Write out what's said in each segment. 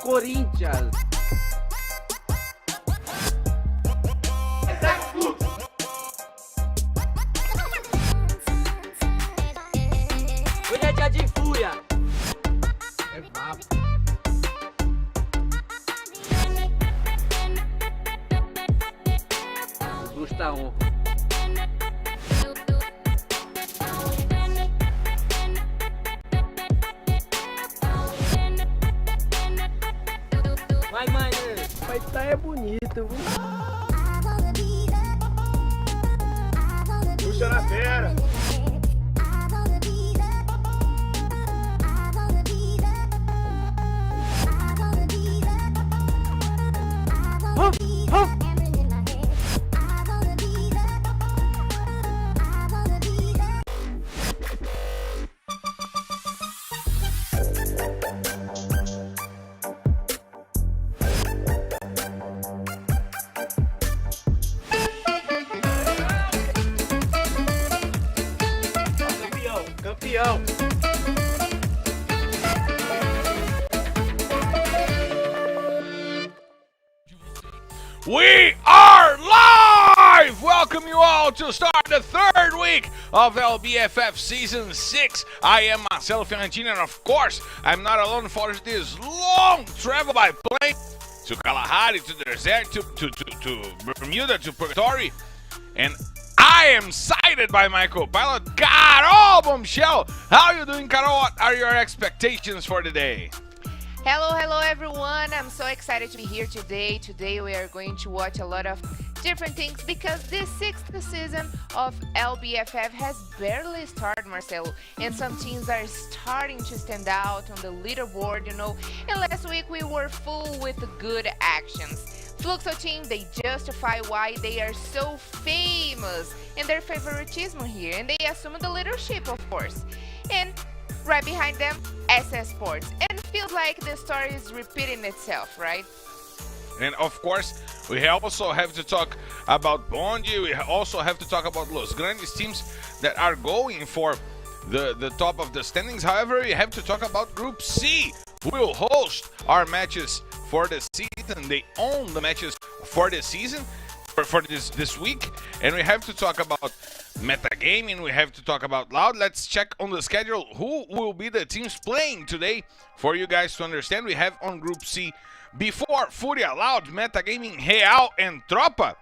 Corinthians. Hoje é dia de fúria. É vapo. Custa um. Vai, mãe. Vai tá é bonito. Puxa na fera. Campeão. We are live! Welcome you all to start the third week of LBFF Season 6. I am Marcelo Fiorentino, and of course, I'm not alone for this long travel by plane to Kalahari, to the desert, to Bermuda, to Purgatory. And I am excited by my co-pilot, Carol Bombshell. How are you doing, Carol? What are your expectations for the day? Hello everyone. I'm so excited to be here today. Today we are going to watch a lot of different things because this sixth season of LBFF has barely started, Marcelo, and some teams are starting to stand out on the leaderboard, you know. And last week we were full with good actions. Fluxo team, they justify why they are so famous and their favoritism here, and they assume the leadership, of course. And right behind them, Esports. And feels like the story is repeating itself, right? And of course, we also have to talk about Bondi. We also have to talk about Los Grandes teams that are going for the top of the standings. However, we have to talk about Group C, who will host our matches for the season. They own the matches for the season, for this week. And we have to talk about metagaming. We have to talk about Loud. Let's check on the schedule who will be the teams playing today for you guys to understand. We have on Group C before Furia, Loud, Metagaming, Real, and Tropa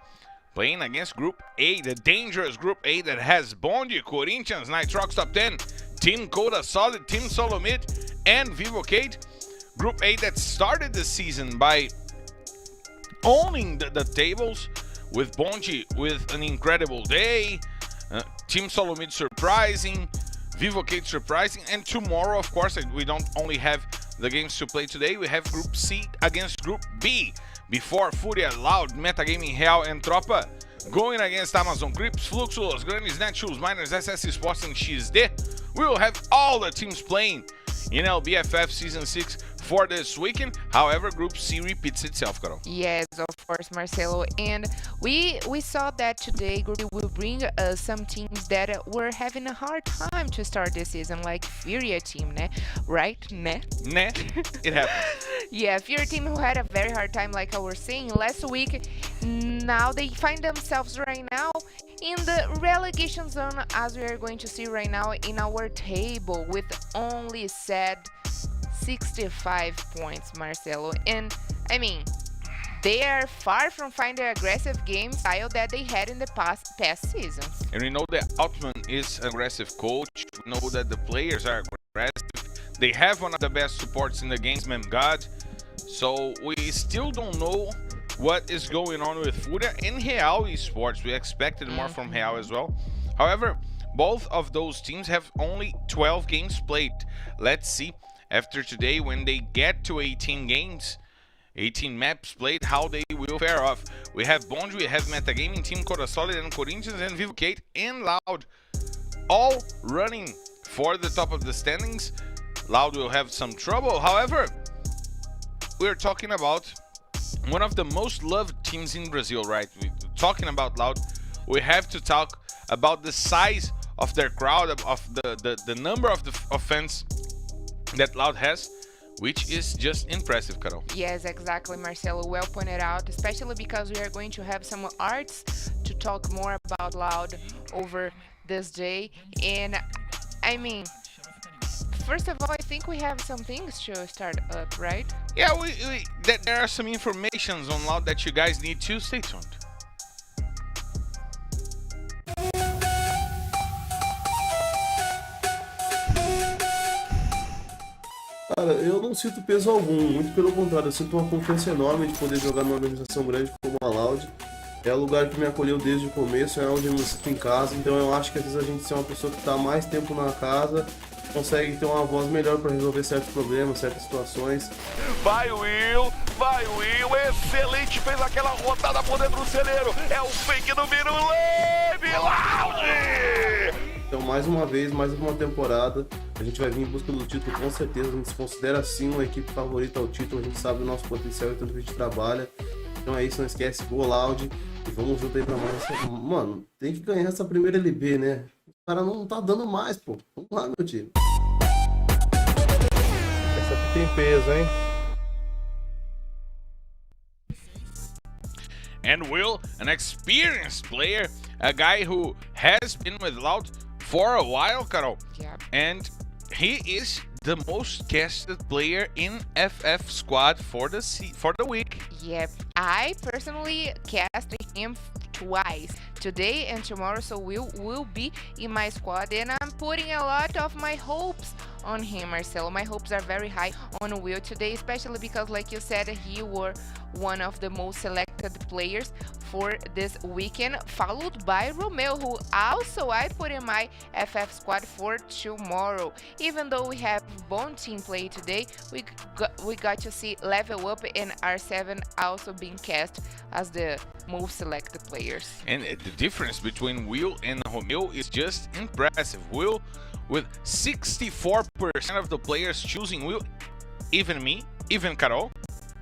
playing against Group A, the dangerous Group A that has Bondi, Corinthians, Nitrox Top 10, Team Coda Solid, Team Solomid, and Vivocate. Group A that started the season by owning the tables with Bondi with an incredible day, Team Solomid surprising, Vivocate surprising, and tomorrow, of course, we don't only have the games to play today, we have Group C against Group B. Before Furia, Loud, Metagaming, Real, and Tropa going against Amazon Crips, Fluxo, Los Grandes, Netshoes, Miners, SS Esports, and XD. We will have all the teams playing in LBFF Season 6 for this weekend. However, Group C repeats itself, Carol. Yes, of course, Marcelo. And we saw that today Group C will bring some teams that were having a hard time to start this season, like Furia team, né? Right? Né? Né? It happens. Yeah, Furia team who had a very hard time, like I was saying last week. Now they find themselves right now in the relegation zone, as we are going to see right now in our table, with only said 65 points, Marcelo. And I mean, they are far from finding the aggressive game style that they had in the past seasons. And we know that Altman is an aggressive coach. We know that the players are aggressive. They have one of the best supports in the game, God. So we still don't know what is going on with Furia and Real Esports. We expected more from Real as well. However, both of those teams have only 12 games played. Let's see after today, when they get to 18 games, 18 maps played, how they will fare off. We have Bond, we have Metagaming, Team Coda Solid, and Corinthians, and Vivocate and Loud, all running for the top of the standings. Loud will have some trouble. However, we're talking about one of the most loved teams in Brazil, right? We're talking about Loud. We have to talk about the size of their crowd, of the number of fans that Loud has. which is just impressive, Carol. Yes, exactly, Marcelo. Well pointed out, especially because we are going to have some arts to talk more about Loud over this day. And I mean, first of all, I think we have some things to start up, right? Yeah, there are some informations on Loud that you guys need to stay tuned. Cara, eu não sinto peso algum, muito pelo contrário, eu sinto uma confiança enorme de poder jogar numa organização grande como a Loud. É o lugar que me acolheu desde o começo, é onde eu me sinto em casa, então eu acho que às vezes a gente ser uma pessoa que está mais tempo na casa consegue ter uma voz melhor para resolver certos problemas, certas situações. Vai Will, excelente, fez aquela rodada por dentro do celeiro, é o fake número Loud! Então mais uma vez, mais uma temporada, a gente vai vir em busca do título com certeza, a gente se considera sim uma equipe favorita ao título, a gente sabe o nosso potencial e tanto que a gente trabalha. Então é isso, não esquece, Go Loud e vamos junto aí pra mais. Mano, tem que ganhar essa primeira LB, né? O cara não tá dando mais, pô. Vamos lá, meu time. Essa aqui tem peso, hein? And Will, an experienced player, a guy who has been with Loud for a while, Carol. Yeah. And he is the most casted player in FF squad for the week. Yep, I personally cast him twice, today and tomorrow, so will be in my squad, and I'm putting a lot of my hopes on him, Marcelo. My hopes are very high on Will today, especially because, like you said, he were one of the most selected players for this weekend, followed by Romeo, who also I put in my FF squad for tomorrow. Even though we have Bone Team play today, we got to see Level Up and R7 also being cast as the most selected players. And the difference between Will and Romeo is just impressive. Will with 64% of the players choosing Will, even me, even Carol.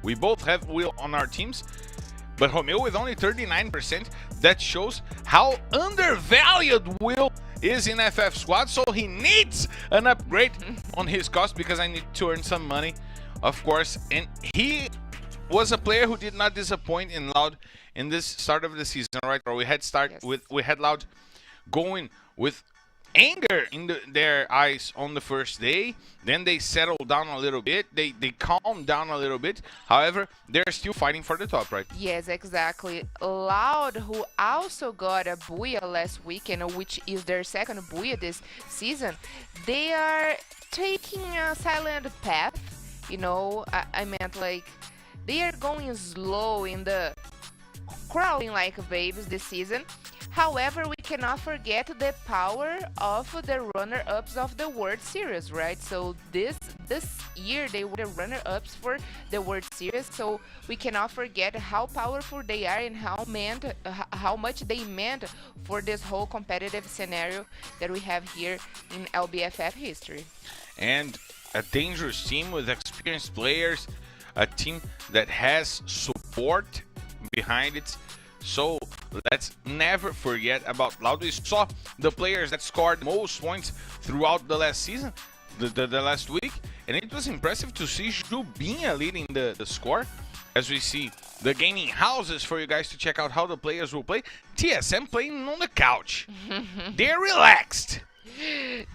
We both have Will on our teams, but Romeo with only 39%. That shows how undervalued Will is in FF squad, so he needs an upgrade on his cost because I need to earn some money, of course. And he was a player who did not disappoint in Loud in this start of the season, right? Or we had Loud going with anger in their eyes on the first day. Then they settled down a little bit. They calmed down a little bit. However, they're still fighting for the top, right? Yes, exactly. Loud, who also got a Booyah last weekend, which is their second Booyah this season, they are taking a silent path. You know, I meant like they are going slow in the crawling like babies this season. However, we cannot forget the power of the runner-ups of the World Series, right? So this year they were the runner-ups for the World Series, so we cannot forget how powerful they are and how much they meant for this whole competitive scenario that we have here in LBFF history. And a dangerous team with experienced players, a team that has support behind it. So let's never forget about Loud. We saw the players that scored most points throughout the last season, the last week, and it was impressive to see Jubinha leading the score. As we see the gaming houses for you guys to check out how the players will play. TSM playing on the couch. They're relaxed.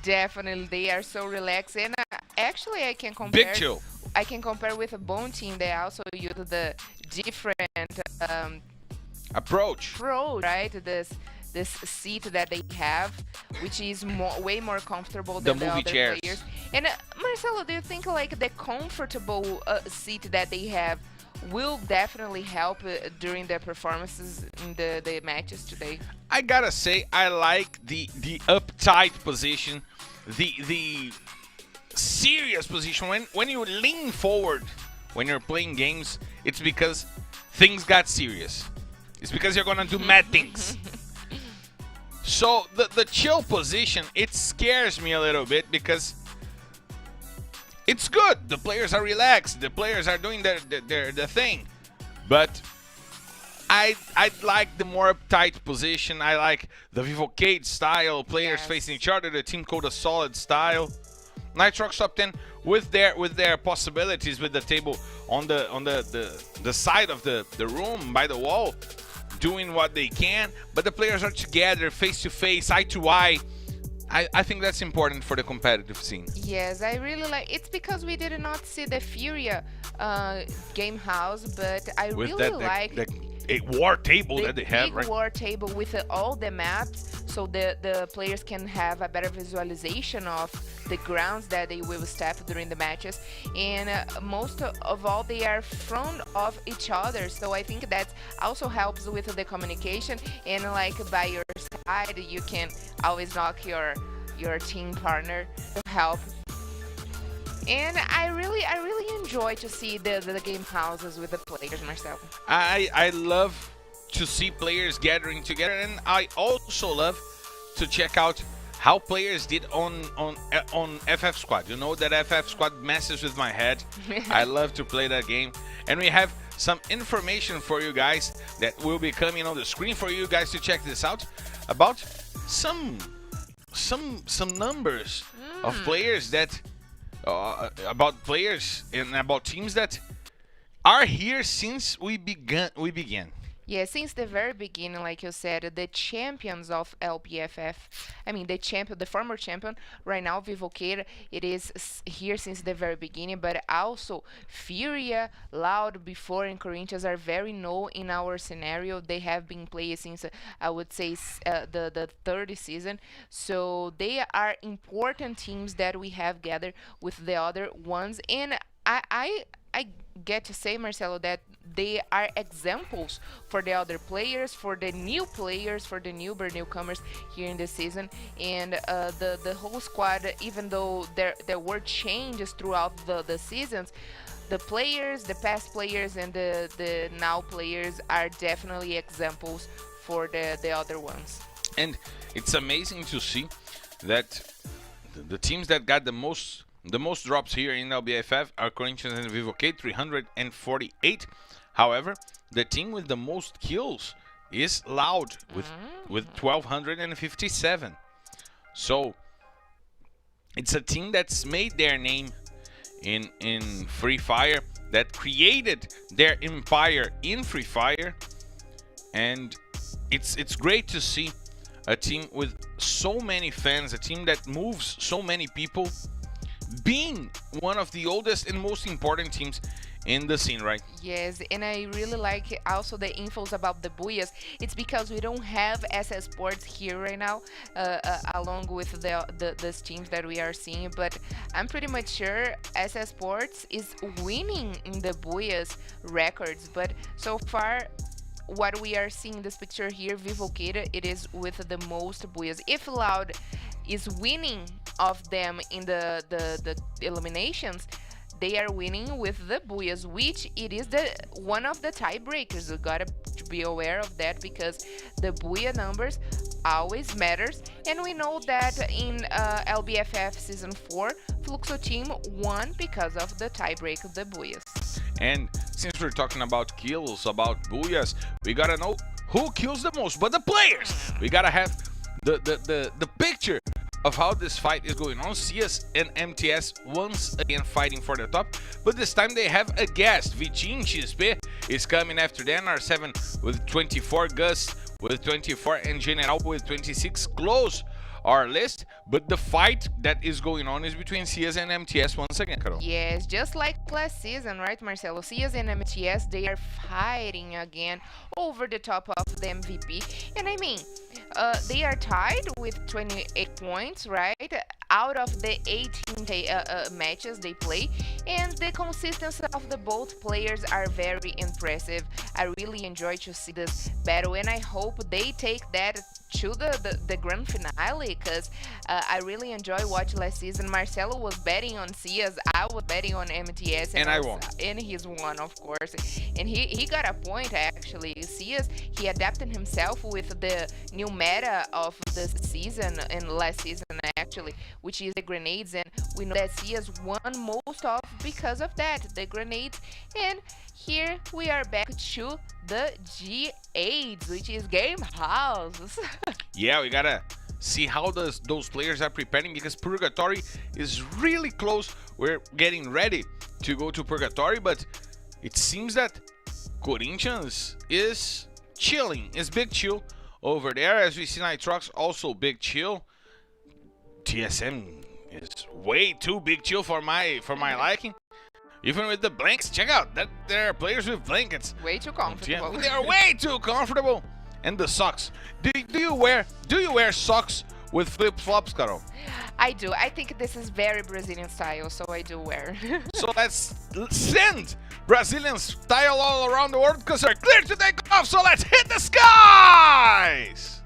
Definitely, they are so relaxed, and actually I can compare. Big chill. I can compare with a Bone Team. They also use the different approach, right? This seat that they have, which is way more comfortable than the other chairs. players. And Marcelo, do you think like the comfortable seat that they have will definitely help during their performances in the matches today? I gotta say, I like the uptight position, the serious position. When you lean forward when you're playing games, it's because things got serious. It's because you're gonna do mad things. So the chill position, it scares me a little bit because it's good. The players are relaxed. The players are doing their thing. But I like the more uptight position. I like the Vivocade style, players facing each other, the team code a solid style. Nitrox top 10 with their possibilities, with the table on the side of the room by the wall, doing what they can, but the players are together, face to face, eye to eye. I think that's important for the competitive scene. Yes, I really like. It's because we did not see the Furia game house, but I With really that like a war table the that they have, big right? war table with all the maps, so the players can have a better visualization of the grounds that they will step during the matches. And most of all, they are front of each other, so I think that also helps with the communication. And like by your side, you can always knock your team partner to help. And I really enjoy to see the game houses with the players, Marcelo. I love to see players gathering together, and I also love to check out how players did on FF Squad. You know that FF Squad messes with my head. I love to play that game, and we have some information for you guys that will be coming on the screen for you guys to check this out about some numbers of players that about players and about teams that are here since we began. Yeah, since the very beginning, like you said, the champions of LBFF, I mean the former champion, right now Vivoqueira, it is here since the very beginning, but also Furia, Loud before, and Corinthians are very known in our scenario. They have been playing since, I would say, the third season, so they are important teams that we have gathered with the other ones. And I get to say, Marcelo, that they are examples for the other players, for the new players, for the newcomers here in this season. And the whole squad, even though there were changes throughout the seasons, the players, the past players, and the now players are definitely examples for the other ones. And it's amazing to see that the teams that got the most drops here in LBFF are Corinthians and Vivoqueira, 348. However, the team with the most kills is Loud with 1,257. So it's a team that's made their name in Free Fire, that created their empire in Free Fire, and it's great to see a team with so many fans, a team that moves so many people, being one of the oldest and most important teams in the scene, right? Yes, and I really like also the infos about the Buyas. It's because we don't have SS Sports here right now, along with the teams that we are seeing, but I'm pretty much sure SS Sports is winning in the Buyas records. But so far, what we are seeing in this picture here, Vivoqueira, it is with the most Buyas. If Loud is winning of them in the eliminations, they are winning with the Buyas, which it is one of the tiebreakers. We gotta be aware of that, because the Buya numbers always matters, and we know that in LBFF Season 4, Fluxo team won because of the tiebreak of the Buyas. And since we're talking about kills, about Buyas, we gotta know who kills the most, but the players. We gotta have the picture of how this fight is going on. CS and MTS once again fighting for the top, but this time they have a guest. Vitin XP is coming after them, R7 with 24, Gus with 24, and General with 26 close our list. But the fight that is going on is between CS and MTS once again, Carol. Yes, just like last season, right, Marcelo? CS and MTS, they are fighting again over the top of the MVP. And I mean, they are tied with 28 points, right? Out of the 18 matches they play. And the consistency of the both players are very impressive. I really enjoy to see this battle, and I hope they take that to the grand finale, because I really enjoy watching last season. Marcelo was betting on CS, I was betting on MTS, and I won. And he's won, of course. And he got a point, actually. CS, he adapted himself with the new meta of the season and last season, actually, which is the grenades, and we know that CS won most of because of that, the grenades. And here we are back to the G8, which is game house. Yeah, we gotta see how those players are preparing, because Purgatory is really close. We're getting ready to go to Purgatory, but it seems that Corinthians is chilling, is big chill over there. As we see, Nitrox also big chill. TSM is way too big chill for my liking. Even with the blankets, check out that there are players with blankets. Way too comfortable. Yeah, they are way too comfortable. And the socks. Do you wear socks with flip flops, Carol? I do. I think this is very Brazilian style, so I do wear. So let's send Brazilian style all around the world, because they're clear to take off. So let's hit the skies.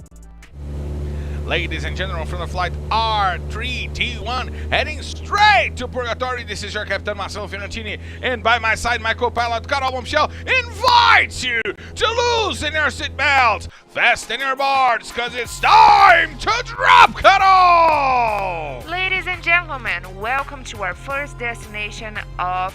Ladies and gentlemen, from the flight R3T1, heading straight to Purgatory. This is your captain, Marcelo Fiorentini, and by my side, my co-pilot, Carol Bombshell, invites you to loosen your seatbelts, fasten your boards, because it's time to drop, Carol! Ladies and gentlemen, welcome to our first destination of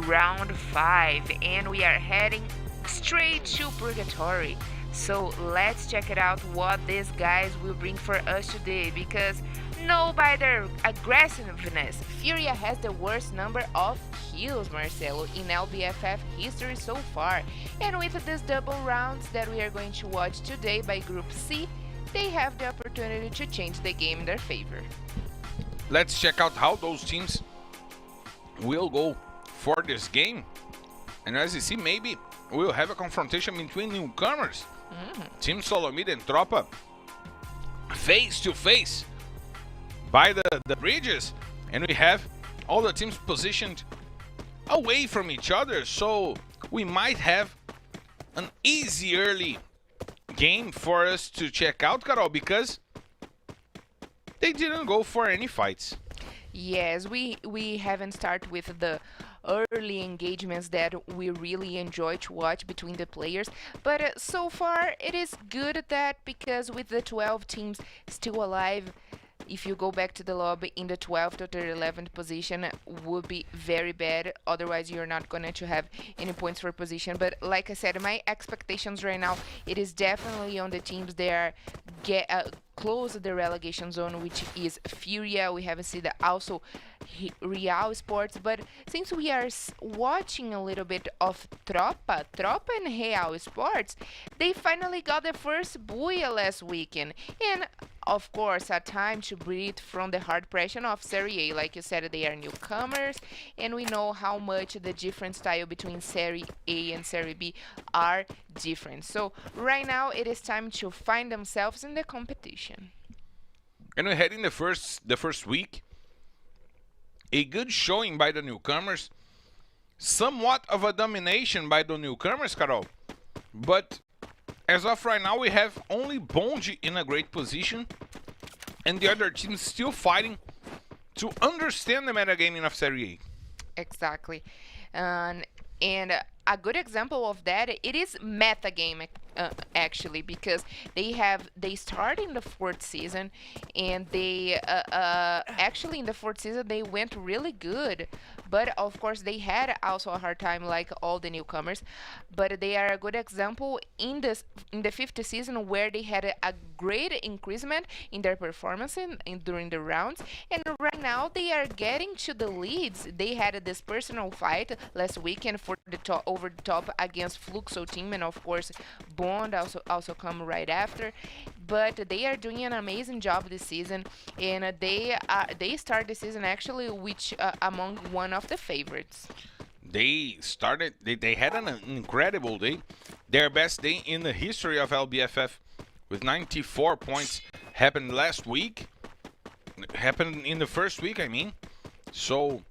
round 5, and we are heading straight to Purgatory. So let's check it out what these guys will bring for us today, because know by their aggressiveness, Furia has the worst number of kills, Marcelo, in LBFF history so far. And with these double rounds that we are going to watch today by Group C, they have the opportunity to change the game in their favor. Let's check out how those teams will go for this game. And as you see, maybe we'll have a confrontation between newcomers. Team Solomid and Tropa face to face by the bridges, and we have all the teams positioned away from each other, so we might have an easy early game for us to check out, Carol, because they didn't go for any fights. Yes, we haven't started with the early engagements that we really enjoy to watch between the players, but so far it is good that, because with the 12 teams still alive, if you go back to the lobby in the 12th or the 11th position would be very bad. Otherwise you're not going to have any points for position. But like I said, my expectations right now, it is definitely on the teams that are close to the relegation zone, which is Furia. We haven't seen that also Real Esports, but since we are watching a little bit of Tropa and Real Esports, they finally got the first Booyah last weekend, and of course a time to breathe from the hard pressure of Serie A. Like you said, they are newcomers, and we know how much the different style between Serie A and Serie B are different. So right now it is time to find themselves in the competition. And we're heading the first week. A good showing by the newcomers. Somewhat of a domination by the newcomers, Carol. But as of right now, we have only Bonji in a great position, and the other teams still fighting to understand the metagaming of Serie A. Exactly. And a good example of that, it is metagame actually, because they start in the 4th season, and they actually in the 4th season they went really good, but of course they had also a hard time like all the newcomers. But they are a good example in the 5th season, where they had a great increasement in their performance during the rounds, and right now they are getting to the leads. They had this personal fight last weekend for the over the top against Fluxo team, and of course Bond also come right after. But they are doing an amazing job this season, and they start the season actually which among one of the favorites. They had an incredible day, their best day in the history of LBFF, with 94 points. Happened last week, happened in the first week, I mean. So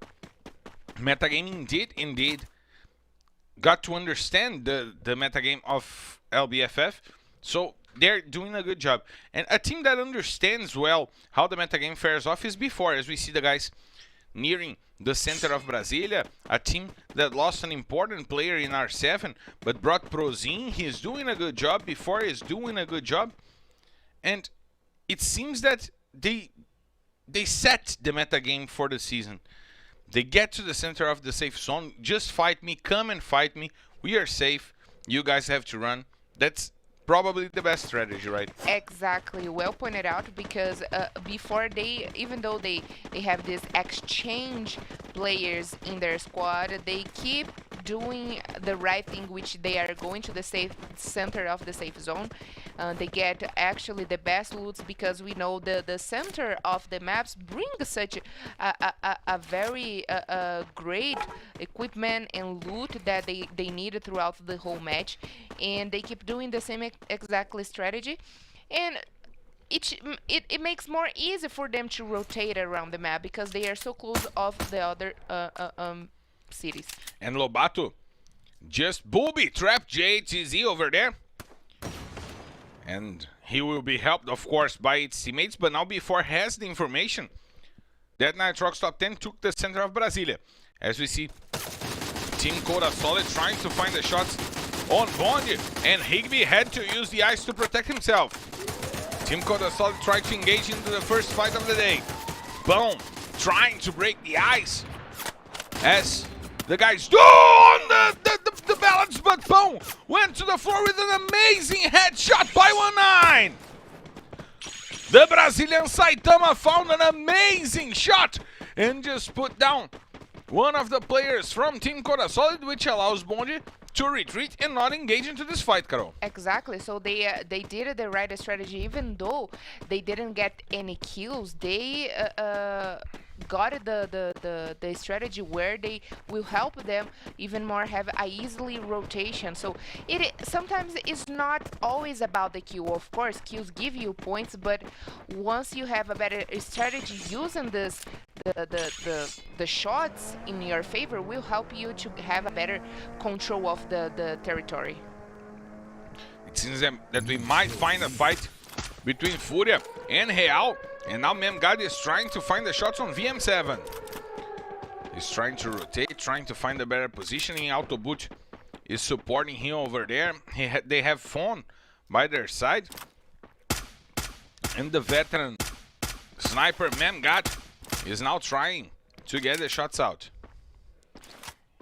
metagaming did indeed got to understand the metagame of LBFF, so they're doing a good job. And a team that understands well how the metagame fares off is B4, as we see the guys nearing the center of Brasilia, a team that lost an important player in R7 but brought Prozin. He is doing a good job. B4 is doing a good job, and it seems that they set the metagame for the season. They get to the center of the safe zone. Just fight me. Come and fight me. We are safe. You guys have to run. That's probably the best strategy, right? Exactly, well pointed out, because before even though they have these exchange players in their squad, they keep doing the right thing, which they are going to the safe center of the safe zone. They get actually the best loots, because we know the center of the maps bring such a very great equipment and loot that they need throughout the whole match, and they keep doing the same exactly strategy, and it makes more easy for them to rotate around the map, because they are so close of the other cities. And Lobato just booby trapped JTZ over there. And he will be helped, of course, by its teammates. But now B4 has the information that Nitrox Top 10 took the center of Brasilia. As we see, Team Coda Solid trying to find the shots on Bond. And Higby had to use the ice to protect himself. Team Coda Solid tried to engage into the first fight of the day. Boom, trying to break the ice. As the guys do on the balance, but boom, went to the floor with an amazing headshot by 1-9. The Brazilian Saitama found an amazing shot and just put down one of the players from Team Coda Solid, which allows Bondi to retreat and not engage into this fight, Carol. Exactly. So they did the right strategy, even though they didn't get any kills. They got the strategy where they will help them even more have a easily rotation. So it sometimes it's not always about the kill. Of course, kills give you points, but once you have a better strategy using this, the shots in your favor will help you to have a better control of the territory. It seems that we might find a fight between Furia and Real. And now Memgad is trying to find the shots on VM7. He's trying to rotate, trying to find a better positioning. Autoboot is supporting him over there. They have Fawn by their side. And the veteran sniper Memgad is now trying to get the shots out.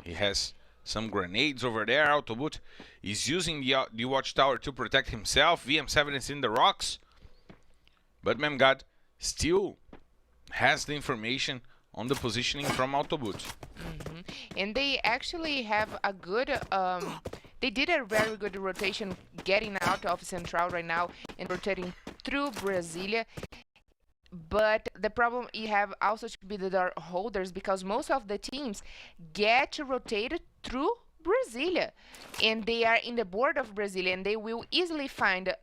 He has some grenades over there. Autoboot is using the watchtower to protect himself. VM7 is in the rocks. But Memgad still has the information on the positioning from Autoboot. And they actually have a good they did a very good rotation getting out of Central right now and rotating through Brasilia. But the problem you have also should be the door holders, because most of the teams get rotated through Brasilia, and they are in the board of Brasilia, and they will easily find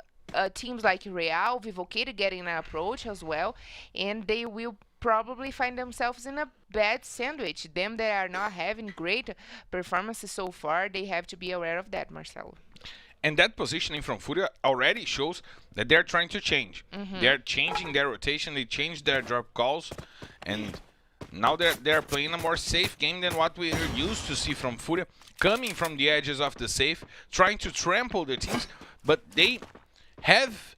teams like Real, Vivocator getting an approach as well, and they will probably find themselves in a bad sandwich. Them that are not having great performances so far, they have to be aware of that, Marcelo. And that positioning from Furia already shows that they're trying to change. They're changing their rotation, they changed their drop calls, and now they're playing a more safe game than what we are used to see from Furia, coming from the edges of the safe, trying to trample their teams, but they have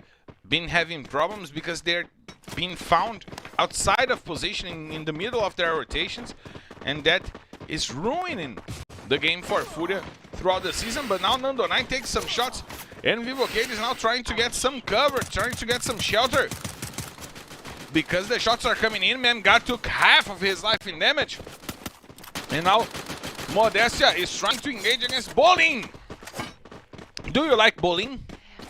been having problems because they're being found outside of positioning in the middle of their rotations, and that is ruining the game for Furia throughout the season. But now Nando 9 takes some shots, and Vivocade is now trying to get some cover, trying to get some shelter, because the shots are coming in. Memgad took half of his life in damage, and now Modestia is trying to engage against Bolin. Do you like Bolin?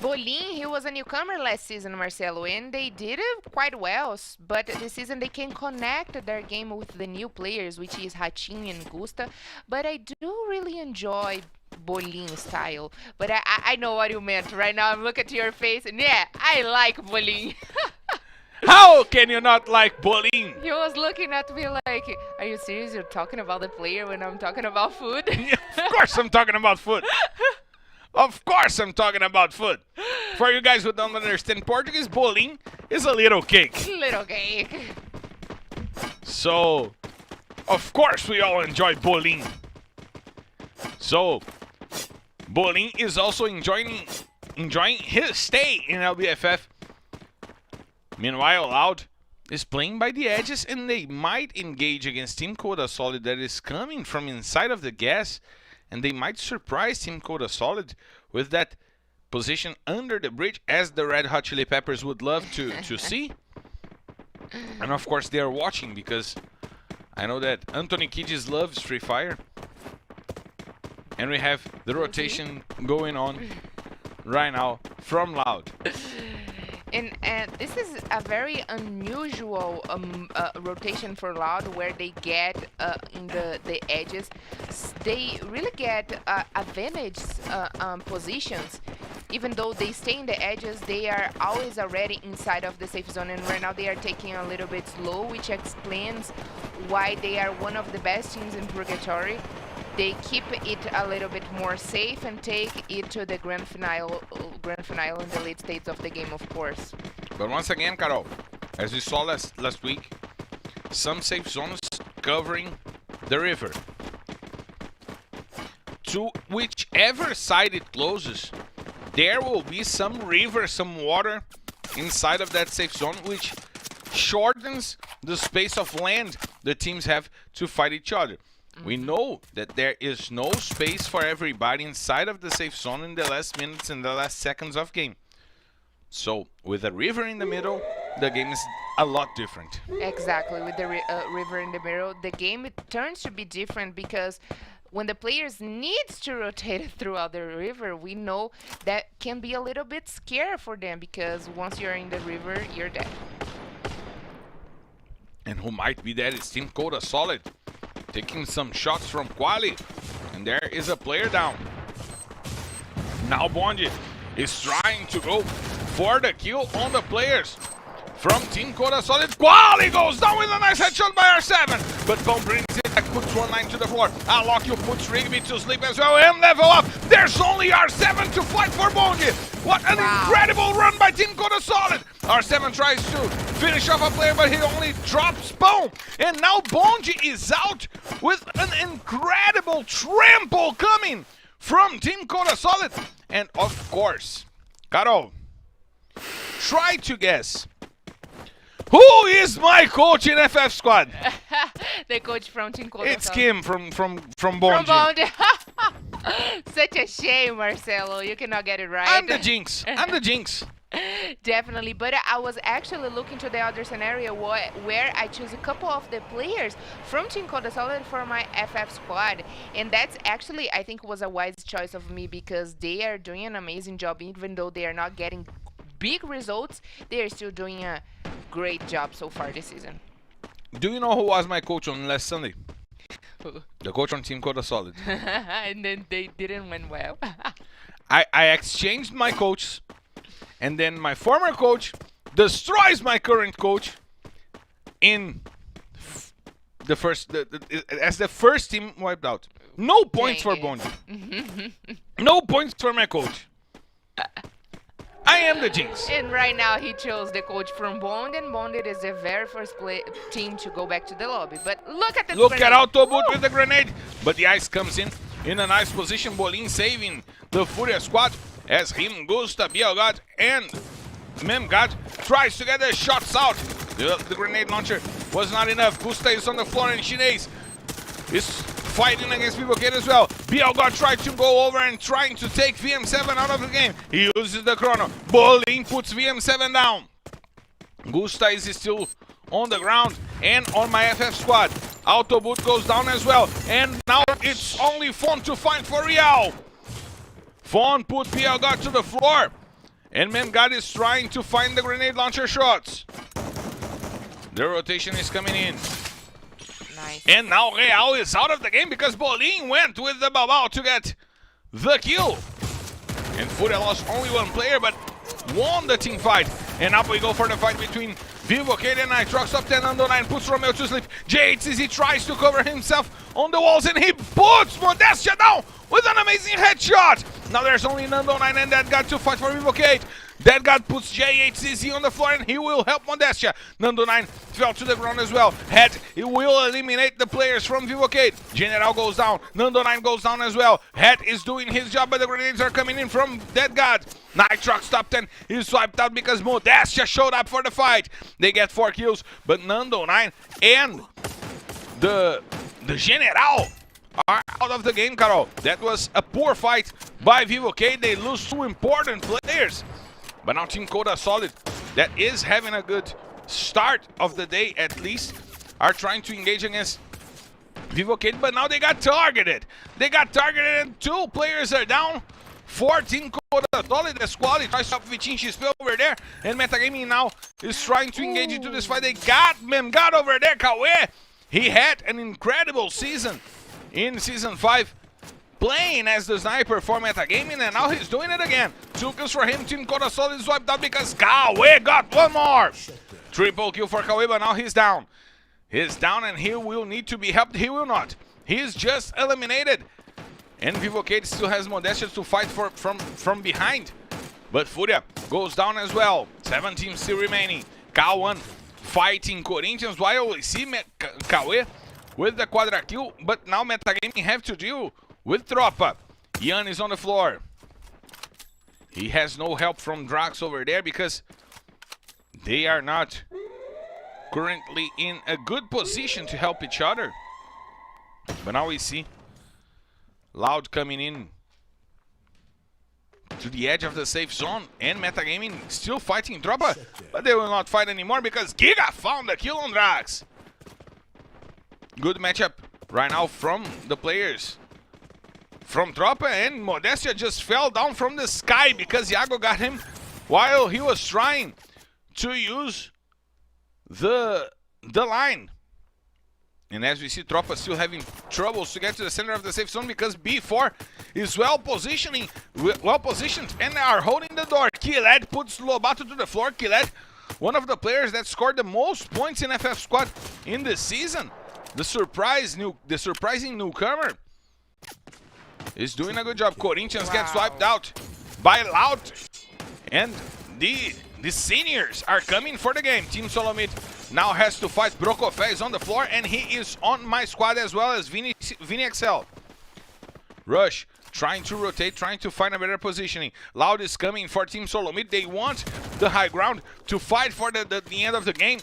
Bolin, he was a newcomer last season, Marcelo, and they did it quite well. But this season they can connect their game with the new players, which is Hatim and Gusta. But I do really enjoy Bolin style. But I know what you meant. Right now I'm looking at your face, and yeah, I like Bolin. How can you not like Bolin? He was looking at me like, are you serious? You're talking about the player when I'm talking about food? Of course I'm talking about food. Of course I'm talking about food. For you guys who don't understand Portuguese, bolinho is a little cake. Little cake. So, of course we all enjoy bolinho. So, bolinho is also enjoying his stay in LBFF. Meanwhile, Loud is playing by the edges, and they might engage against Team Coda Solid that is coming from inside of the gas. And they might surprise Team Coda Solid with that position under the bridge, as the Red Hot Chili Peppers would love to see. And of course they are watching, because I know that Anthony Kiddis loves Free Fire. And we have the rotation going on right now from Loud. And this is a very unusual rotation for Loud, where they get in the edges. They really get advantage positions. Even though they stay in the edges, they are always already inside of the safe zone. And right now they are taking a little bit slow, which explains why they are one of the best teams in Purgatory. They keep it a little bit more safe and take it to the grand finale in the late stages of the game, of course. But once again, Carol, as we saw last week, some safe zones covering the river. To whichever side it closes, there will be some river, some water inside of that safe zone, which shortens the space of land the teams have to fight each other. We know that there is no space for everybody inside of the safe zone in the last minutes and the last seconds of game. So, with a river in the middle, the game is a lot different. Exactly, with the river in the middle, the game turns to be different, because when the players needs to rotate throughout the river, we know that can be a little bit scary for them, because once you're in the river, you're dead. And who might be dead is Team Coda Solid, taking some shots from Quali, and there is a player down. Now Bonji is trying to go for the kill on the players from Team Coda Solid. Quali goes down with a nice headshot by R7, but Bone brings it back, puts 1-9 to the floor. Alokio puts Rigby to sleep as well, and level up. There's only R7 to fight for Bonji. What an incredible run by Team Coda Solid. R7 tries to finish off a player, but he only drops Bone. And now Bonji is out with an incredible trample coming from Team Coda Solid. And of course, Carol, try to guess, who is my coach in FF Squad? The coach from Team Coda It's Solid. Kim from Bonji. From Bonji. Such a shame, Marcelo. You cannot get it right. I'm the jinx. I'm the jinx. Definitely, but I was actually looking to the other scenario where I choose a couple of the players from Team Coda Solid for my FF squad, and that's actually, I think, was a wise choice of me, because they are doing an amazing job. Even though they are not getting big results, they are still doing a great job so far this season. Do you know who was my coach on last Sunday? The coach on Team Coda Solid. And then they didn't win well. I exchanged my coach, and then my former coach destroys my current coach in the first, as the first team wiped out. No points for Bonji. No points for my coach. I am the jinx. And right now he chose the coach from Bond, and Bonded is the very first team to go back to the lobby. But look at the Look grenade. at Autoboot with the grenade. But the ice comes in a nice position. Bolin saving the Furia squad as him, Gusta, Bielgad, and Memgad tries to get the shots out. The grenade launcher was not enough. Gusta is on the floor, and Shinaze is fighting against Vivocate as well. Bielgad tried to go over and trying to take VM7 out of the game. He uses the chrono. Bolin puts VM7 down. Gusta is still on the ground and on my FF squad. Autoboot goes down as well. And now it's only Fawn to find for Real. Fawn put Bielgad to the floor. And Memgad is trying to find the grenade launcher shots. The rotation is coming in. Nice. And now Real is out of the game because Bolin went with the Babao to get the kill. And Furia lost only one player but won the team fight. And up we go for the fight between Vivocate and Nitrox. Up 10, Nando 9 puts Romeo to sleep. JHCZ tries to cover himself on the walls and he puts Modestia down with an amazing headshot. Now there's only Nando 9 and that got to fight for Vivocate. That guy puts JHCZ on the floor and he will help Modestia. Nando 9 fell to the ground as well. Head, he will eliminate the players from Vivocate. General goes down. Nando 9 goes down as well. Head is doing his job, but the grenades are coming in from Dead God. Nitrox top 10 is swiped out because Modestia showed up for the fight. They get 4 kills, but Nando 9 and the General are out of the game, Carol. That was a poor fight by Vivo K. They lose 2 important players. But now Team Coda Solid, that is having a good start of the day at least, are trying to engage against Vivo K, but now they got targeted. They got targeted and 2 players are down. 14 Coda Solid, the squad tries to stop Vitinho XP over there, and Metagaming now is trying to engage into this fight. They got over there, Kawe. He had an incredible season in Season 5, playing as the sniper for Metagaming, and now he's doing it again. 2 kills for him. Team Coda Solid is wiped out because Kawe got 1 more. Triple kill for Kawe, but now he's down. He's down and he will need to be helped. He will not. He is just eliminated. And Vivo K still has Modestia to fight from behind. But Furia goes down as well. 7 teams still remaining. K1 fighting Corinthians while we see Kawe with the quadra kill. But now Metagaming have to deal with Tropa. Ian is on the floor. He has no help from Drax over there because they are not currently in a good position to help each other. But now we see Loud coming in to the edge of the safe zone, and Metagaming still fighting Tropa, but they will not fight anymore because Giga found the kill on Drax. Good matchup right now from the players from Tropa, and Modestia just fell down from the sky because Iago got him while he was trying to use the line. And as we see, Tropa still having troubles to get to the center of the safe zone because B4 is well positioned and they are holding the door. Killed puts Lobato to the floor. Killed, one of the players that scored the most points in FF Squad in this season. The surprising newcomer is doing a good job. Corinthians gets wiped out by Loud, and the seniors are coming for the game. Team Solomid now has to fight. Brokofe is on the floor, and he is on my squad as well as Vini XL. Rush trying to rotate, trying to find a better positioning. Loud is coming for Team Solomid. They want the high ground to fight for the end of the game.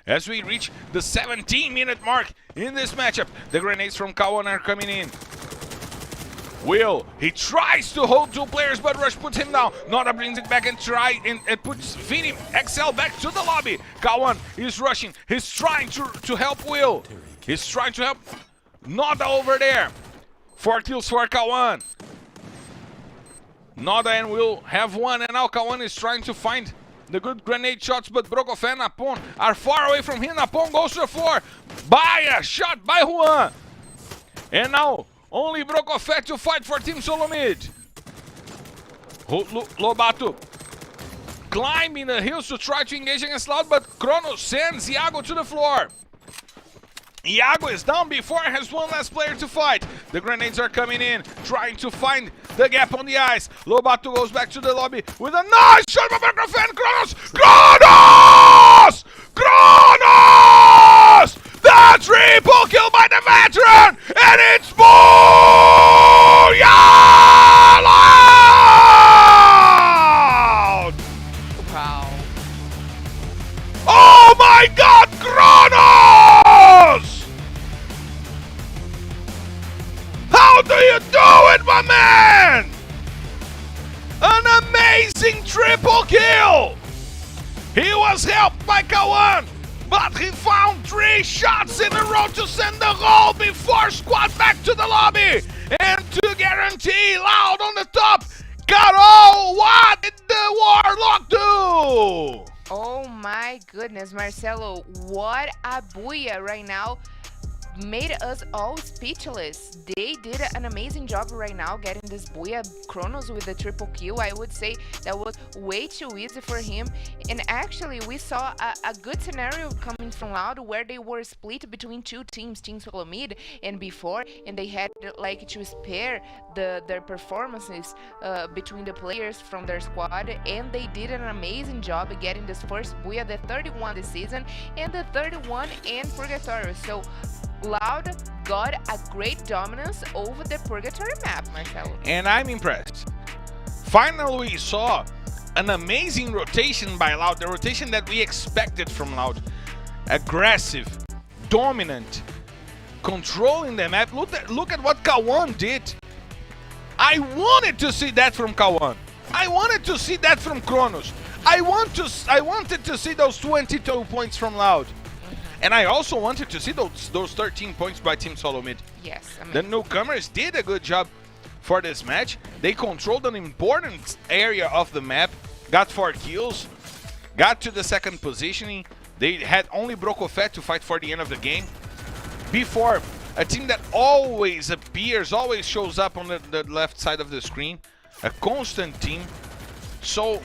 As we reach the 17-minute mark in this matchup, the grenades from K1 are coming in. Will, he tries to hold 2 players, but Rush puts him down. Nora brings it back and puts Vini XL back to the lobby. K1 is rushing. He's trying to help Will. He's trying to help Noda over there. 4 kills for K1. Noda and Will have 1, and now K1 is trying to find the good grenade shots, but Brokofe and Napon are far away from him. Napon goes to the floor by a shot by Juan. And now only Brokofe to fight for Team Solomid. Lobato climbing the hills to try to engage against Loud, but Kronos sends Iago to the floor. Iago is down before has 1 last player to fight. The grenades are coming in, trying to find the gap on the ice. Lobato goes back to the lobby with a nice shot by Brokofe and Kronos. Kronos! The triple kill by the veteran, and it's Booyah! Loud! Wow. Oh my God, Kronos! How do you do it, my man? An amazing triple kill! He was helped by K1, but he found 3 shots in a row to send the goal before squad back to the lobby. And to guarantee Loud on the top. Carol, what did the Warlock do? Oh my goodness, Marcelo, what a booyah right now. Made us all speechless. They did an amazing job right now getting this booyah. Kronos with the triple kill. I would say that was way too easy for him. And actually, we saw a good scenario coming from Loud where they were split between 2 teams, Team Solomid and B4, and they had like to spare their performances between the players from their squad, and they did an amazing job getting this first booyah, the 31 this season, and the 31 in Purgatory. So Loud got a great dominance over the Purgatory map, Marcelo. And I'm impressed. Finally, we saw an amazing rotation by Loud, the rotation that we expected from Loud. Aggressive, dominant, controlling the map. Look at what Kawan did. I wanted to see that from Kawan. I wanted to see that from Kronos. I wanted to see those 22 points from Loud. And I also wanted to see those 13 points by Team Solomid. Yes. The newcomers did a good job for this match. They controlled an important area of the map, got 4 kills, got to the second positioning. They had only Brokofet to fight for the end of the game. Before, a team that always appears, always shows up on the left side of the screen. A constant team. So,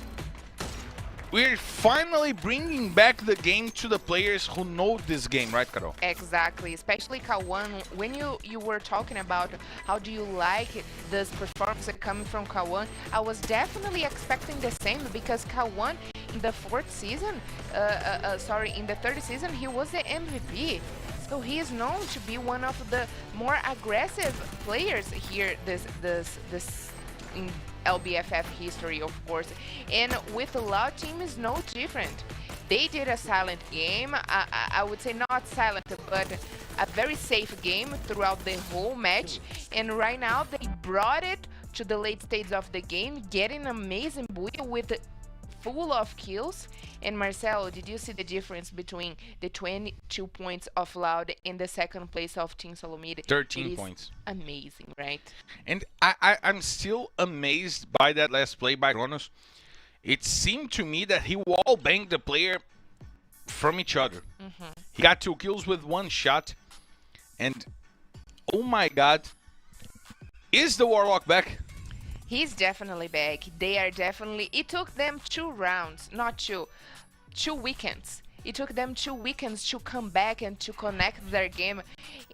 we're finally bringing back the game to the players who know this game, right, Carol? Exactly, especially Kawan. When you were talking about how do you like this performance coming from Kawan, I was definitely expecting the same because Kawan in the in the third season, he was the MVP. So he is known to be one of the more aggressive players here this in LBFF history, of course. And with the Loud team is no different. They did a silent game. I would say not silent, but a very safe game throughout the whole match. And right now they brought it to the late stage of the game, getting an amazing build with full of kills. And Marcelo, did you see the difference between the 22 points of Loud and the second place of Team Solomid? 13 points. Amazing, right? And I'm still amazed by that last play by Kronos. It seemed to me that he wall banged the player from each other. He got 2 kills with 1 shot. And oh my god, is the Warlock back? He's definitely back. They are definitely... It took them 2 rounds, not 2 weekends. It took them 2 weekends to come back and to connect their game.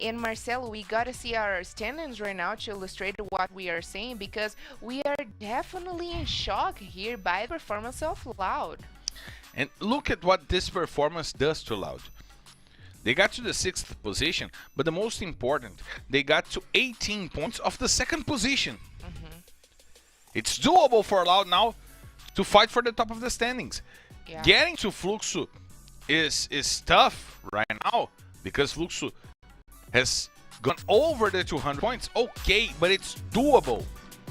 And Marcelo, we gotta see our standings right now to illustrate what we are saying, because we are definitely in shock here by the performance of Loud. And look at what this performance does to Loud. They got to the 6th position, but the most important, they got to 18 points of the 2nd position. It's doable for Loud now to fight for the top of the standings. Yeah. Getting to Fluxo is tough right now because Fluxo has gone over the 200 points. Okay, but it's doable.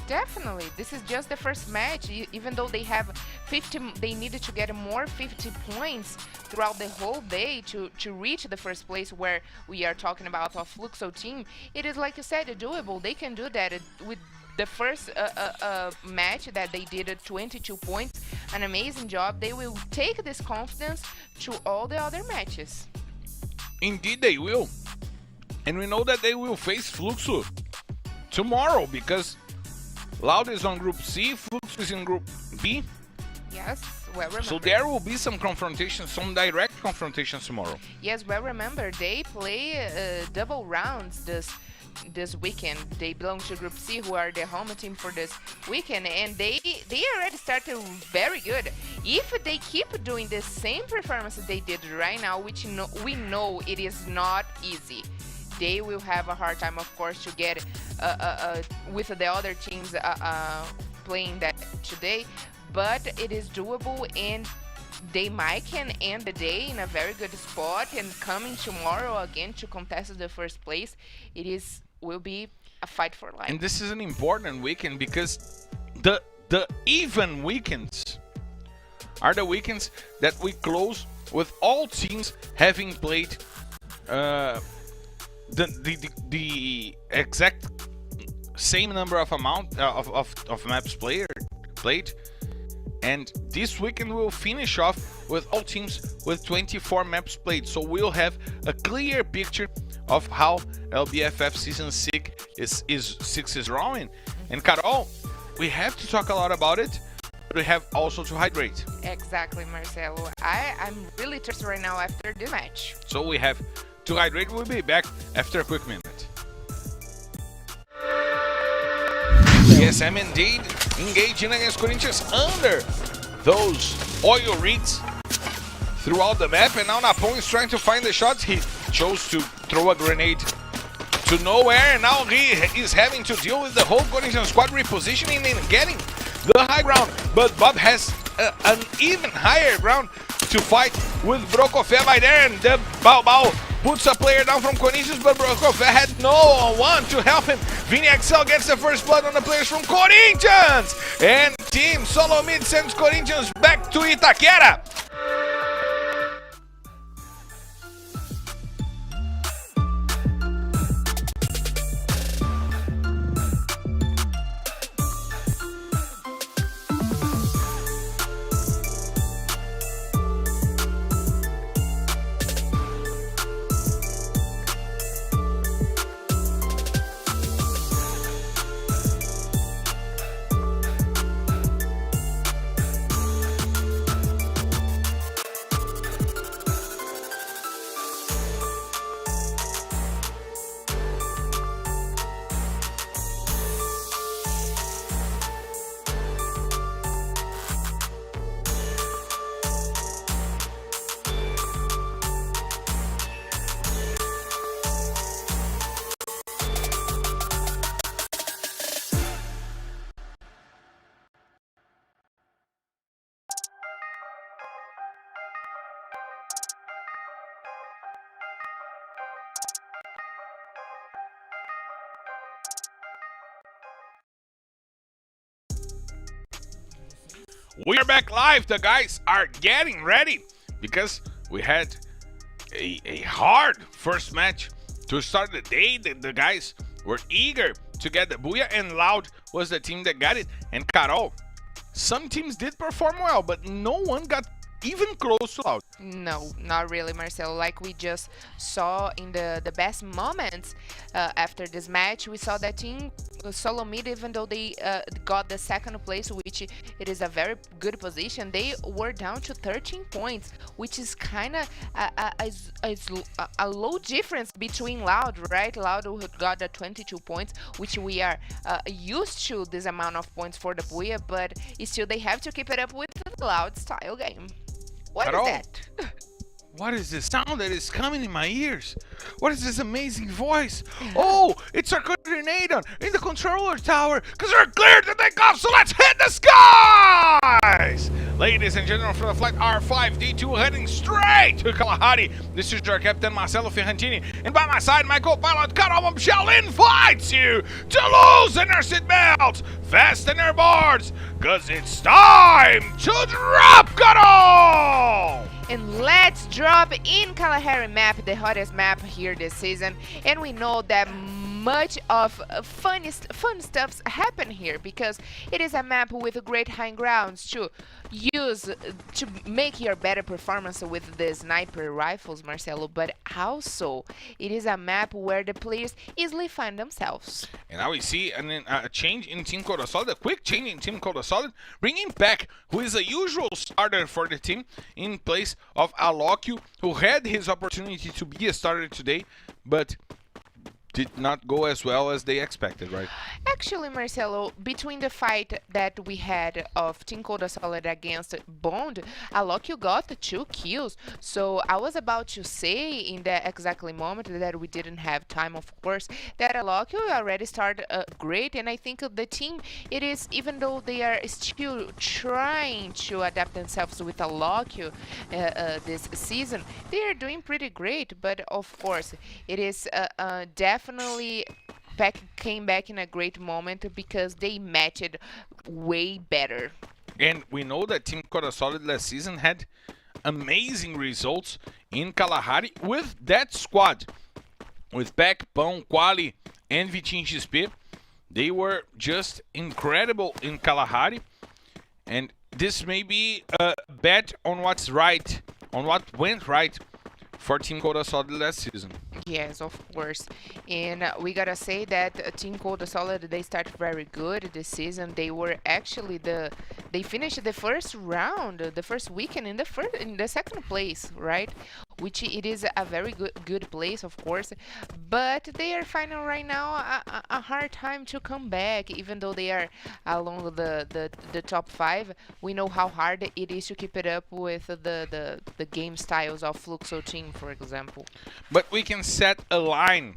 Definitely. This is just the first match. Even though they have 50, they needed to get more 50 points throughout the whole day to reach the first place where we are talking about a Fluxo team. It is, like you said, doable. They can do that with the first match that they did at 22 points. An amazing job. They will take this confidence to all the other matches. Indeed they will. And we know that they will face Fluxo tomorrow because Loud is on Group C, Fluxo is in Group B. Yes, well remembered. So there will be some confrontations, some direct confrontations tomorrow. Yes, well remember, they play double rounds this weekend. They belong to Group C, who are the home team for this weekend, and they already started very good. If they keep doing the same performance they did right now, which we know it is not easy, they will have a hard time, of course, to get with the other teams playing that today, but it is doable, and they might can end the day in a very good spot, and coming tomorrow again to contest the first place, will be a fight for life. And this is an important weekend because the even weekends are the weekends that we close with all teams having played the exact same number of maps played. And this weekend we'll finish off with all teams with 24 maps played. So we'll have a clear picture of how LBFF Season 6 is drawing. And Carol, we have to talk a lot about it, but we have also to hydrate. Exactly, Marcelo. I'm really thirsty right now after this match. So we have to hydrate. We'll be back after a quick minute. Yes, I'm indeed engaging against Corinthians under those oil rigs throughout the map, and now Napon is trying to find the shots. He chose to throw a grenade to nowhere, and now he is having to deal with the whole Corinthians squad repositioning and getting the high ground. But Bob has an even higher ground to fight with Brokofé by there, and the Bao puts a player down from Corinthians, but Brokov had no one to help him. Vini Excel gets the first blood on the players from Corinthians, and Team Solo Mid sends Corinthians back to Itaquera. We are back live. The guys are getting ready because we had a hard first match to start the day. The guys were eager to get the Booyah, and Loud was the team that got it. And Carol, some teams did perform well, but no one got even close to Loud. No, not really, Marcelo. Like we just saw in the best moments after this match, we saw that team Solo Mid, even though they got the second place, which it is a very good position, they were down to 13 points, which is kind of a low difference between Loud, right? Loud who got the 22 points, which we are used to this amount of points for the Booyah, but still they have to keep it up with the Loud style game. What Carol, is that? What is this sound that is coming in my ears? What is this amazing voice? Oh, it's our coordinator in the controller tower, because we're cleared to take off, so let's hit the skies! Ladies and gentlemen, for the flight R5D2 heading straight to Kalahari. This is your captain, Marcelo Ferrantini, and by my side, my co-pilot, Carol Michel, invites you to loosen your seatbelts, fasten your boards, because it's time to drop Carol! And let's drop in Kalahari map, the hottest map here this season. And we know that much of fun stuffs happen here because it is a map with great high grounds to use to make your better performance with the sniper rifles, Marcelo, but also it is a map where the players easily find themselves. And now we see a change in Team Coda Solid, a quick change in Team Coda Solid, bringing Peck, who is a usual starter for the team, in place of Alokyu, who had his opportunity to be a starter today, but did not go as well as they expected, right? Actually, Marcelo, between the fight that we had of Team Coda Solid against Bond, Alokyu got 2 kills. So I was about to say in that exactly moment that we didn't have time, of course, that Alokyu already started great. And I think the team, it is, even though they are still trying to adapt themselves with Alokyu this season, they are doing pretty great. But of course, it is definitely Peck came back in a great moment because they matched way better. And we know that Team Coda Solid last season had amazing results in Kalahari with that squad. With Peck, Pão, Quali, and Vitinho XP. They were just incredible in Kalahari. And this may be a bet on what's right, on what went right for Team Coda Solid last season. Yes, of course. And we gotta say that Team Coda Solid, they started very good this season. They were actually they finished the first round, the first weekend in the second place, right? Which it is a very good place, of course, but they are finding right now a hard time to come back, even though they are along the top 5. We know how hard it is to keep it up with the game styles of Fluxo team, for example. But we can set a line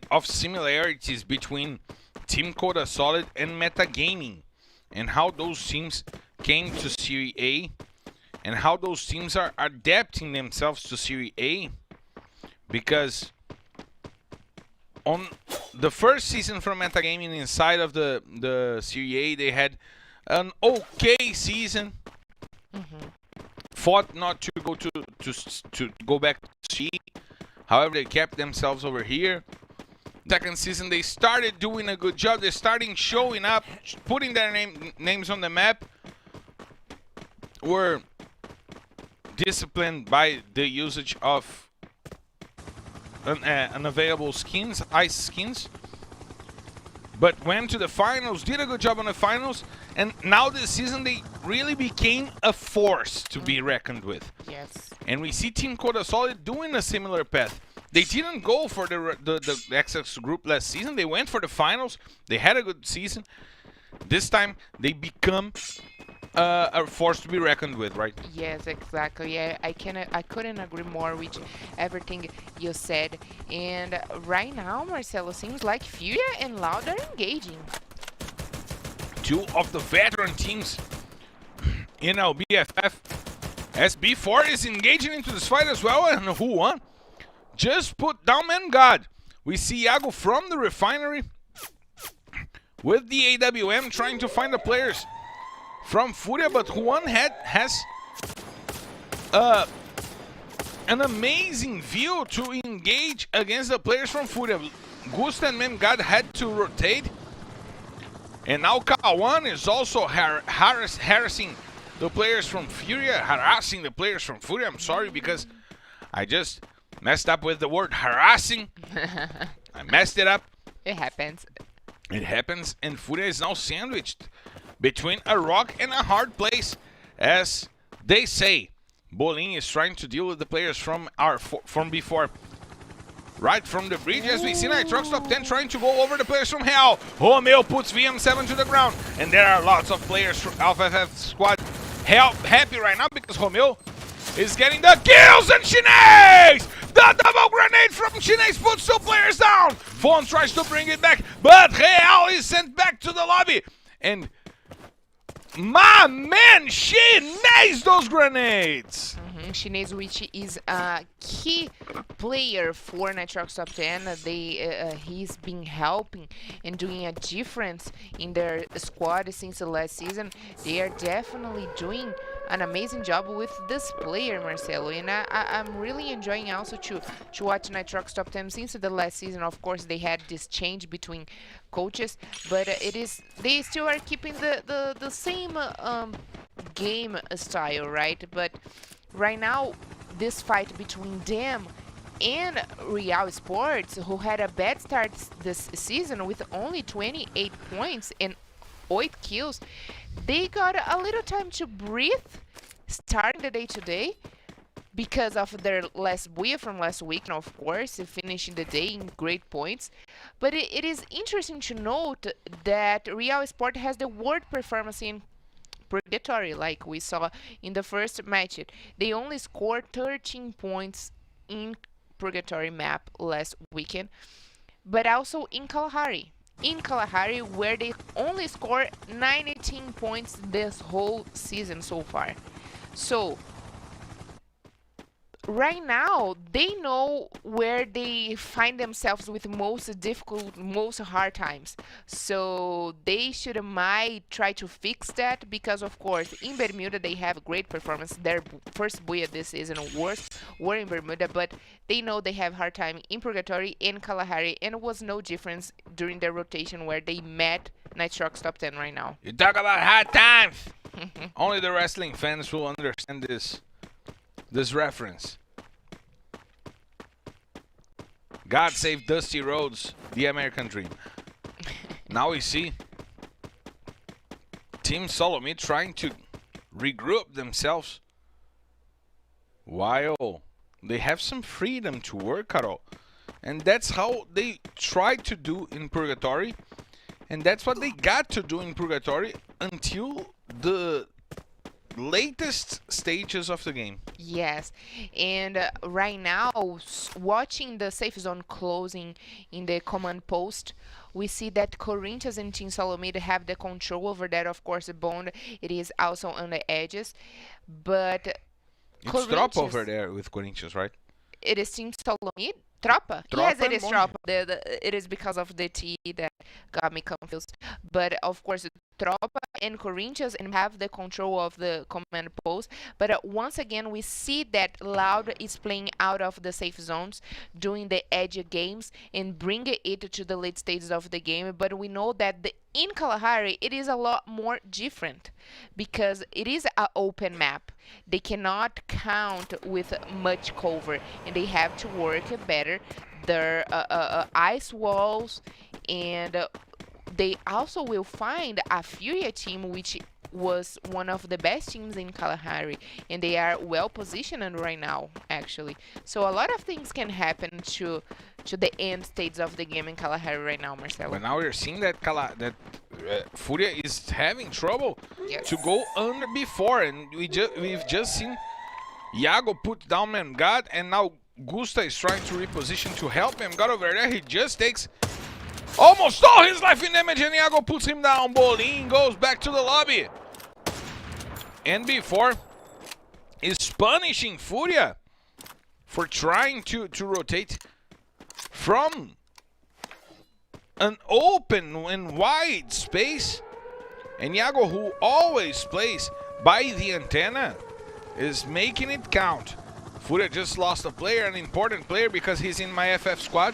of similarities between Team Coda Solid and Metagaming, and how those teams came to Serie A, and how those teams are adapting themselves to Serie A because on the first season from Metagaming inside of the Serie A, they had an okay season. Fought not to go to go back to C. However, they kept themselves over here. Second season, they started doing a good job. They're starting showing up, putting their names on the map. Were disciplined by the usage of unavailable skins, ice skins. But went to the finals, did a good job on the finals, and now this season they really became a force to be reckoned with. Yes. And we see Team Coda Solid doing a similar path. They didn't go for the XX group last season. They went for the finals. They had a good season. This time they become a force to be reckoned with, right? Yes, exactly. Yeah, I couldn't agree more with everything you said. And right now, Marcelo, seems like Furia and Loud are engaging. Two of the veteran teams in LBFF. SB4 is engaging into this fight as well, and who won? Just put down Man God. We see Iago from the refinery with the AWM trying to find the players from Furia, but Juan has an amazing view to engage against the players from Furia. Gusta and Man God had to rotate, and now Kawan is also harassing the players from Furia, harassing the players from Furia. I'm sorry because I just messed up with the word harassing. I messed it up. It happens. It happens, and Furia is now sandwiched between a rock and a hard place, as they say. Bolin is trying to deal with the players from before. Right from the bridge, as we see Nitrox top 10 trying to go over the players from Hell. Romeo puts VM7 to the ground, and there are lots of players from LBFF squad happy right now because Romeo is getting the kills, and Shinez! The double grenade from Shinez puts two players down. Fawn tries to bring it back, but Real is sent back to the lobby. And my man, Shinez those grenades! Shinez, which is a key player for Nitrox Top 10. He's been helping and doing a difference in their squad since the last season. They are definitely doing an amazing job with this player, Marcelo, and I'm really enjoying also to watch Nitrox Top 10 since the last season. Of course, they had this change between coaches, but they still are keeping the same game style, right? But right now, this fight between them and Real Esports, who had a bad start this season with only 28 points and 8 kills, they got a little time to breathe starting the day today because of their last buoy from last week, and of course, finishing the day in great points. But it is interesting to note that Real Esports has the worst performance in Purgatory, like we saw in the first match. They only scored 13 points in Purgatory map last weekend, but also in Kalahari. In Kalahari, where they only scored 19 points this whole season so far. So right now, they know where they find themselves with most difficult, most hard times. So they might try to fix that because, of course, in Bermuda, they have great performance. Their first buoy this season were in Bermuda, but they know they have hard time in Purgatory and Kalahari, and it was no difference during their rotation where they met Nitrox Top 10 right now. You talk about hard times! Only the wrestling fans will understand this reference. God save Dusty Rhodes, the American dream. Now we see Team Solomid trying to regroup themselves while they have some freedom to work at all. And that's how they tried to do in Purgatory. And that's what they got to do in Purgatory until the latest stages of the game. Yes, and right now, watching the safe zone closing in the command post, we see that Corinthians and Team Solomid have the control over that. Of course, the Bond, it is also on the edges, but It's drop over there with Corinthians, right? it is Team Solomid. Tropa? Yes, Tropa it and is Bonde. Tropa. It is because of the T that got me confused. But of course, Tropa and Corinthians and have the control of the command post. But once again, we see that Loud is playing out of the safe zones, doing the edge games and bringing it to the late stages of the game. But we know that in Kalahari, it is a lot more different because it is an open map. They cannot count with much cover and they have to work better their ice walls, and they also will find a Furia team which was one of the best teams in Kalahari, and they are well positioned right now actually. So a lot of things can happen to the end stages of the game in Kalahari right now, Marcelo. But now we're seeing that Furia is having trouble Yes. to go under before, and we've just seen Iago put down Memgad, and now Gusta is trying to reposition to help Memgad over there. He just takes almost all his life in damage, and Iago puts him down. Bolin goes back to the lobby. And before is punishing Furia for trying to rotate from an open and wide space. And Iago, who always plays by the antenna, is making it count. Furia just lost a player, an important player, because he's in my FF squad.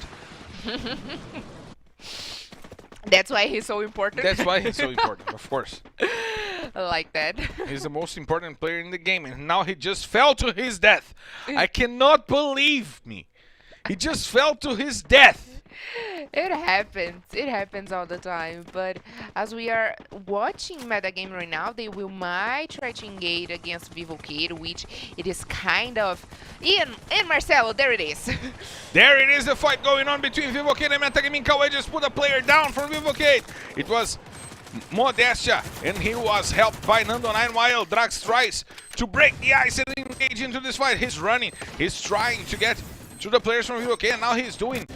That's why he's so important. That's why he's so important, of course. I like that. He's the most important player in the game, and now he just fell to his death. I cannot believe me. He just fell to his death. It happens. It happens all the time. But as we are watching metagame right now, they might try to engage against Vivocade, which it is kind of... Ian and Marcelo, there it is. There it is, the fight going on between Vivocade and Metagaming. Kawaii just put a player down from Vivocade. It was Modestia, and he was helped by Nando9 while Drax tries to break the ice and engage into this fight. He's running. He's trying to get to the players from Vivocade, and now he's doing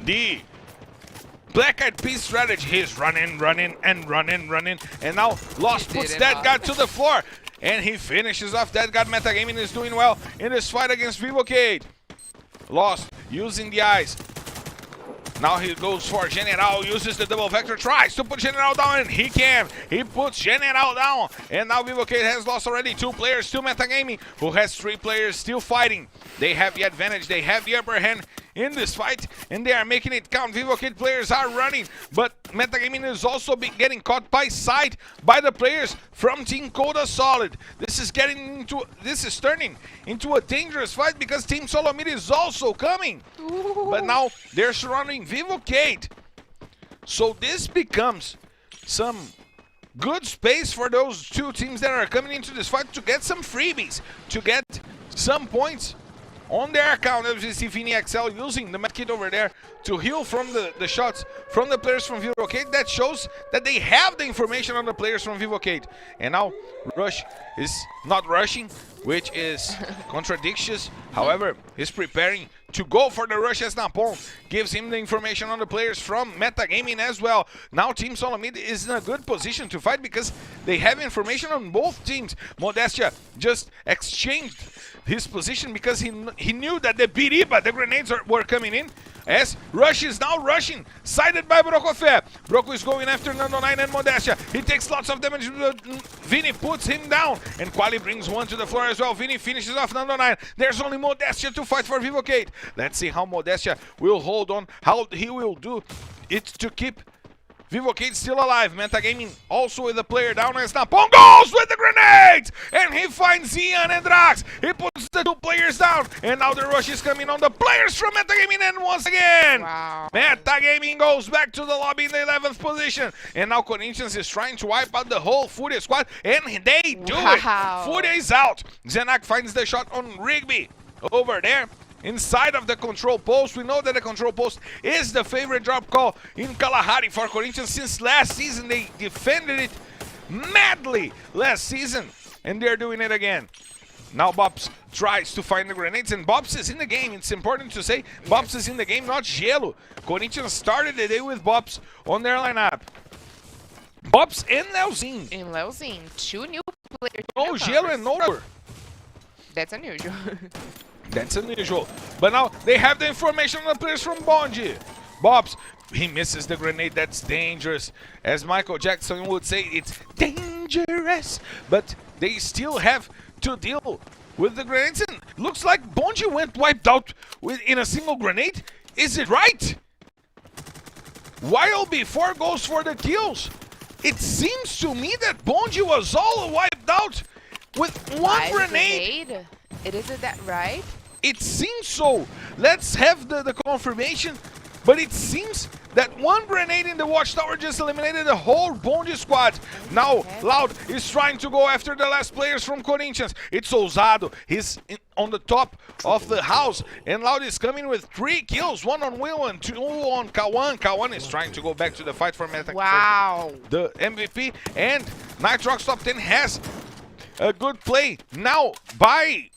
the Black Eyed Peas strategy. He's running, and now Lost puts that guy to the floor, and he finishes off that guy. Metagaming is doing well in this fight against Vivocade. Lost using the eyes. Now he goes for General, uses the double vector, tries to put General down, and he can. He puts General down, and now Vivocade has lost already 2 players to Metagaming, who has 3 players still fighting. They have the advantage, they have the upper hand in this fight, and they are making it count. Vivocade players are running, but Metagaming is also getting caught by sight by the players from Team Coda Solid. This is turning into a dangerous fight because Team Solomid is also coming. Ooh. But now they're surrounding Vivocade. So this becomes some good space for those 2 teams that are coming into this fight to get some freebies, to get some points on their account. As you see Vini XL using the medkit over there to heal from the shots from the players from Vivocade. That shows that they have the information on the players from Vivocade. And now Rush is not rushing, which is contradictious. However, he's preparing to go for the rush as Napon gives him the information on the players from Metagaming as well. Now Team Solomid is in a good position to fight because they have information on both teams. Modestia just exchanged his position because he knew that the Biriba, the grenades were coming in. As Rush is now rushing, sided by Brocofe. Broco is going after Nando9 and Modestia. He takes lots of damage. Vini puts him down, and Quali brings one to the floor as well. Vini finishes off Nando9. There's only Modestia to fight for Vivocade. Let's see how Modestia will hold on, how he will do it to keep Vivocade still alive. Metagaming also with the player down as Napon goes with the grenades! And he finds Ian and Drax. He puts the 2 players down. And now the rush is coming on the players from Metagaming. And once again, Wow. Metagaming goes back to the lobby in the 11th position. And now Corinthians is trying to wipe out the whole Furia squad. And they do it. Furia is out. Zenak finds the shot on Rigby over there. Inside of the control post. We know that the control post is the favorite drop call in Kalahari for Corinthians since last season. They defended it madly last season, and they're doing it again. Now Bobs tries to find the grenades, and Bobs is in the game. It's important to say Bobs is in the game, not Gelo. Corinthians started the day with Bobs on their lineup. Bobs and Leozin. In Leozin, 2 new players. No Gelo and no. That's unusual. That's unusual. But now they have the information on the players from Bonji. Bobs, he misses the grenade. That's dangerous. As Michael Jackson would say, it's dangerous. But they still have to deal with the grenades. And looks like Bonji went wiped out in a single grenade. Is it right? While before goes for the kills. It seems to me that Bonji was all wiped out with one grenade. Isn't that right? It seems so. Let's have the confirmation. But it seems that one grenade in the watchtower just eliminated the whole Bonji squad. Now, Loud is trying to go after the last players from Corinthians. It's Ousado. He's on the top of the house. And Loud is coming with 3 kills. 1 on Will and 2 on Kawan. Kawan is trying to go back to the fight for Meta. Wow. The MVP. And Nitrox Top 10 has a good play now by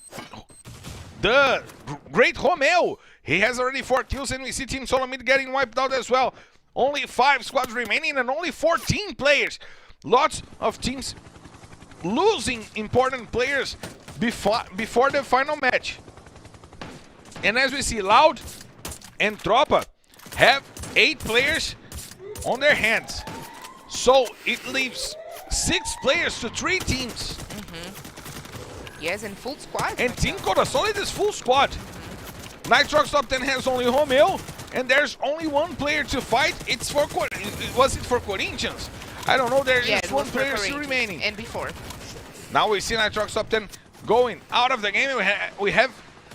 the great Romeo. He has already 4 kills, and we see Team Solomid getting wiped out as well. Only 5 squads remaining and only 14 players. Lots of teams losing important players before the final match. And as we see, Loud and Tropa have 8 players on their hands. So it leaves 6 players to 3 teams. Yes, and full squad. And Team Corasolid is full squad. Nitrox Top 10 has only Romeo, and there's only 1 player to fight. It's for was it for Corinthians? I don't know. There's just 1 player still remaining. And before. Now we see Nitrox Top 10 going out of the game. We have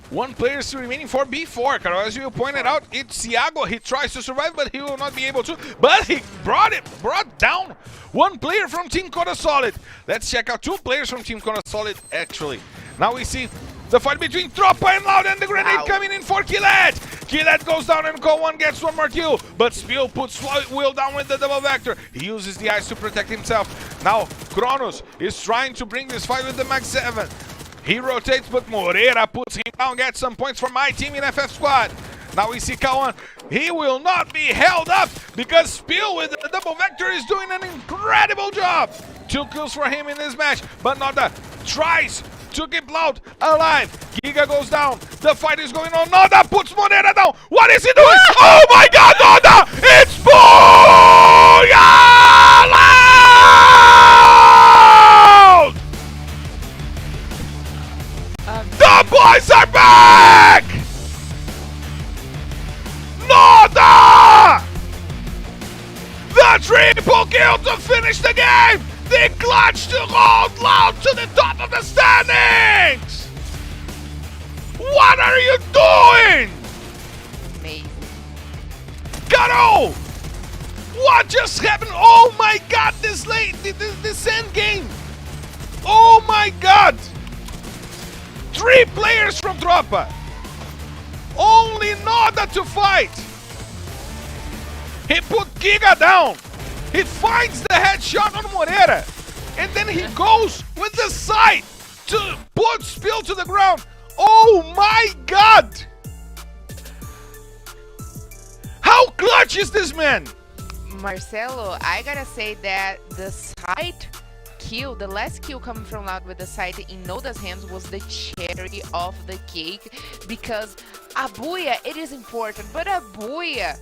1 player still remaining for B4. Carol, as you pointed out, it's Iago. He tries to survive, but he will not be able to. But he brought down 1 player from Team Corasolid. Let's check out 2 players from Team Corasolid, actually. Now we see the fight between Tropa and Loud, and the grenade coming in for Killet. Killet goes down and Ko1 gets 1 more kill. But Spill puts Will down with the double vector. He uses the ice to protect himself. Now Kronos is trying to bring this fight with the Max 7. He rotates, but Moreira puts him down, gets some points for my team in FF squad. Now we see Ko1. He will not be held up because Spill with the double vector is doing an incredible job. 2 kills for him in this match, but Noda tries to keep Loud alive. Giga goes down. The fight is going on. Noda puts Moreira down. What is he doing? Oh my god, Noda! It's Booyah! Loud! The boys are back! Noda! The triple kill to finish the game! They clutch to hold Loud to the top of the standings! What are you doing? Amazing. Garo! What just happened? Oh my god, this end game! Oh my god! 3 players from Tropa! Only Noda to fight! He put Giga down! He finds the headshot on Moreira, and then he goes with the side to put Spill to the ground. Oh my god! How clutch is this man? Marcelo, I gotta say that the side kill, the last kill coming from Loud with the side in Noda's hands was the cherry of the cake, because a booyah, it is important, but a booyah,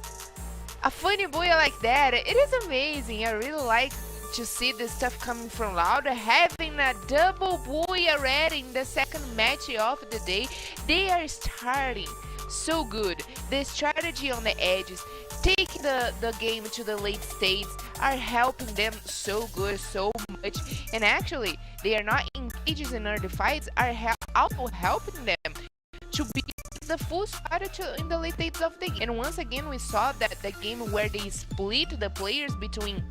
a funny booyah like that, it is amazing. I really like to see this stuff coming from Loud, having a double booyah ready in the second match of the day. They are starting so good. The strategy on the edges, taking the game to the late stages, are helping them so good, so much. And actually, they are not engaged in early fights, are also helping them to be the full strategy in the late stages of the game. And once again, we saw that the game where they split the players between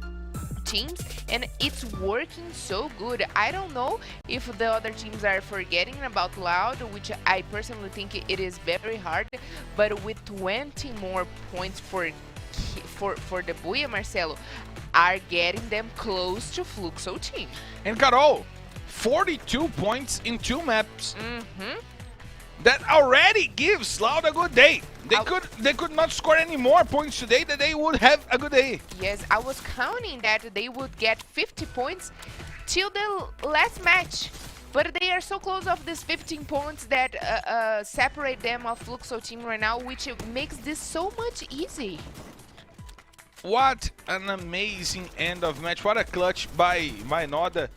teams, and it's working so good. I don't know if the other teams are forgetting about Loud, which I personally think it is very hard, but with 20 more points for the Booyah, Marcelo, are getting them close to Fluxo team. And Carol, 42 points in 2 maps. That already gives Loud a good day. They could not score any more points today, that they would have a good day. Yes, I was counting that they would get 50 points till the last match. But they are so close of these 15 points that separate them of Fluxo team right now, which makes this so much easy. What an amazing end of match. What a clutch by Noda.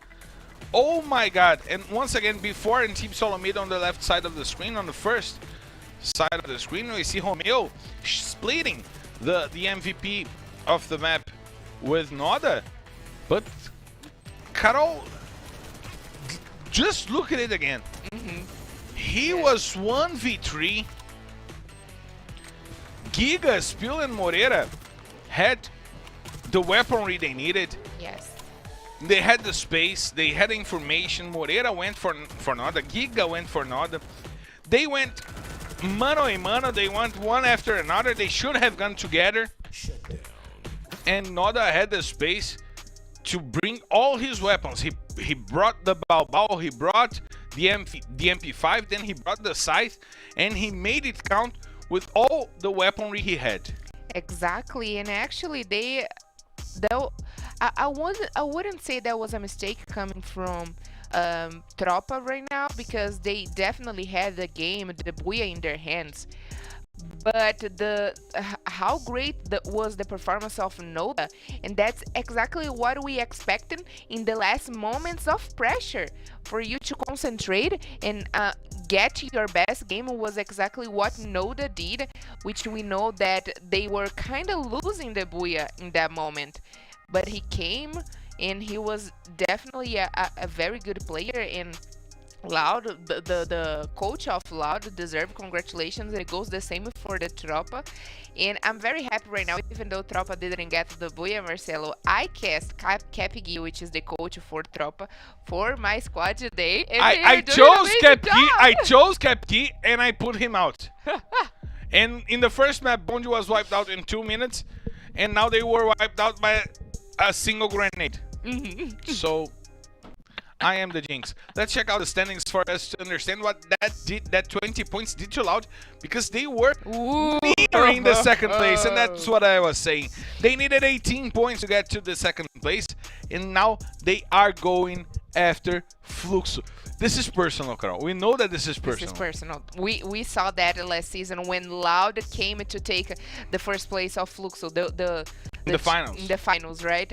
Oh my god. And once again, before in Team Solomid on the left side of the screen, on the first side of the screen, we see Romeo splitting the MVP of the map with Noda. But Carol, just look at it again. He was 1v3. Giga, Spill, and Moreira had the weaponry they needed. Yes. They had the space, they had information. Moreira went for Noda, Giga went for Noda. They went mano a mano, they went one after another. They should have gone together. And Noda had the space to bring all his weapons. He brought the Bao, he brought the MP5, then he brought the Scythe, and he made it count with all the weaponry he had. Exactly, and actually I wouldn't say that was a mistake coming from Tropa right now, because they definitely had the game, the Booyah in their hands. But how great was the performance of Noda, and that's exactly what we expected in the last moments of pressure. For you to concentrate and get your best game was exactly what Noda did, which we know that they were kind of losing the Booyah in that moment. But he came, and he was definitely a very good player, and Loud, the coach of Loud, deserve congratulations. It goes the same for the Tropa, and I'm very happy right now. Even though Tropa didn't get the Booyah, Marcelo, I cast Capgi, which is the coach for Tropa, for my squad today. I chose Capgi and I put him out. And in the first map, Bonji was wiped out in 2 minutes, and now they were wiped out by a single grenade. So I am the jinx. Let's check out the standings for us to understand what that 20 points did to Loud, because they were nearing the second place, and that's what I was saying. They needed 18 points to get to the second place, and now they are going after Fluxo. This is personal, Carol. We know that this is personal. This is personal. We saw that last season when Loud came to take the first place of Fluxo, the finals. In the finals, right?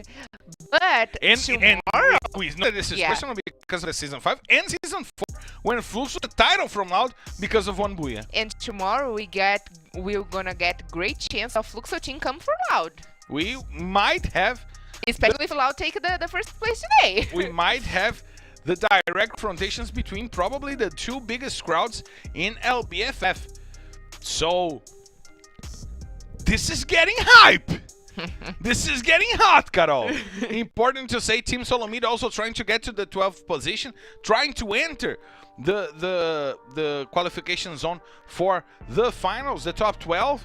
But tomorrow, we know that this is personal because of the season 5 and season 4, when Fluxo the title from Loud because of one Booyah. And tomorrow we're gonna get great chance of Fluxo team come for Loud. We might have, especially if Loud take the first place today. We might have the direct confrontations between probably the two biggest crowds in LBFF. So this is getting hype. This is getting hot, Carol. Important to say, Team Solomid also trying to get to the 12th position, trying to enter the qualification zone for the finals, the top 12.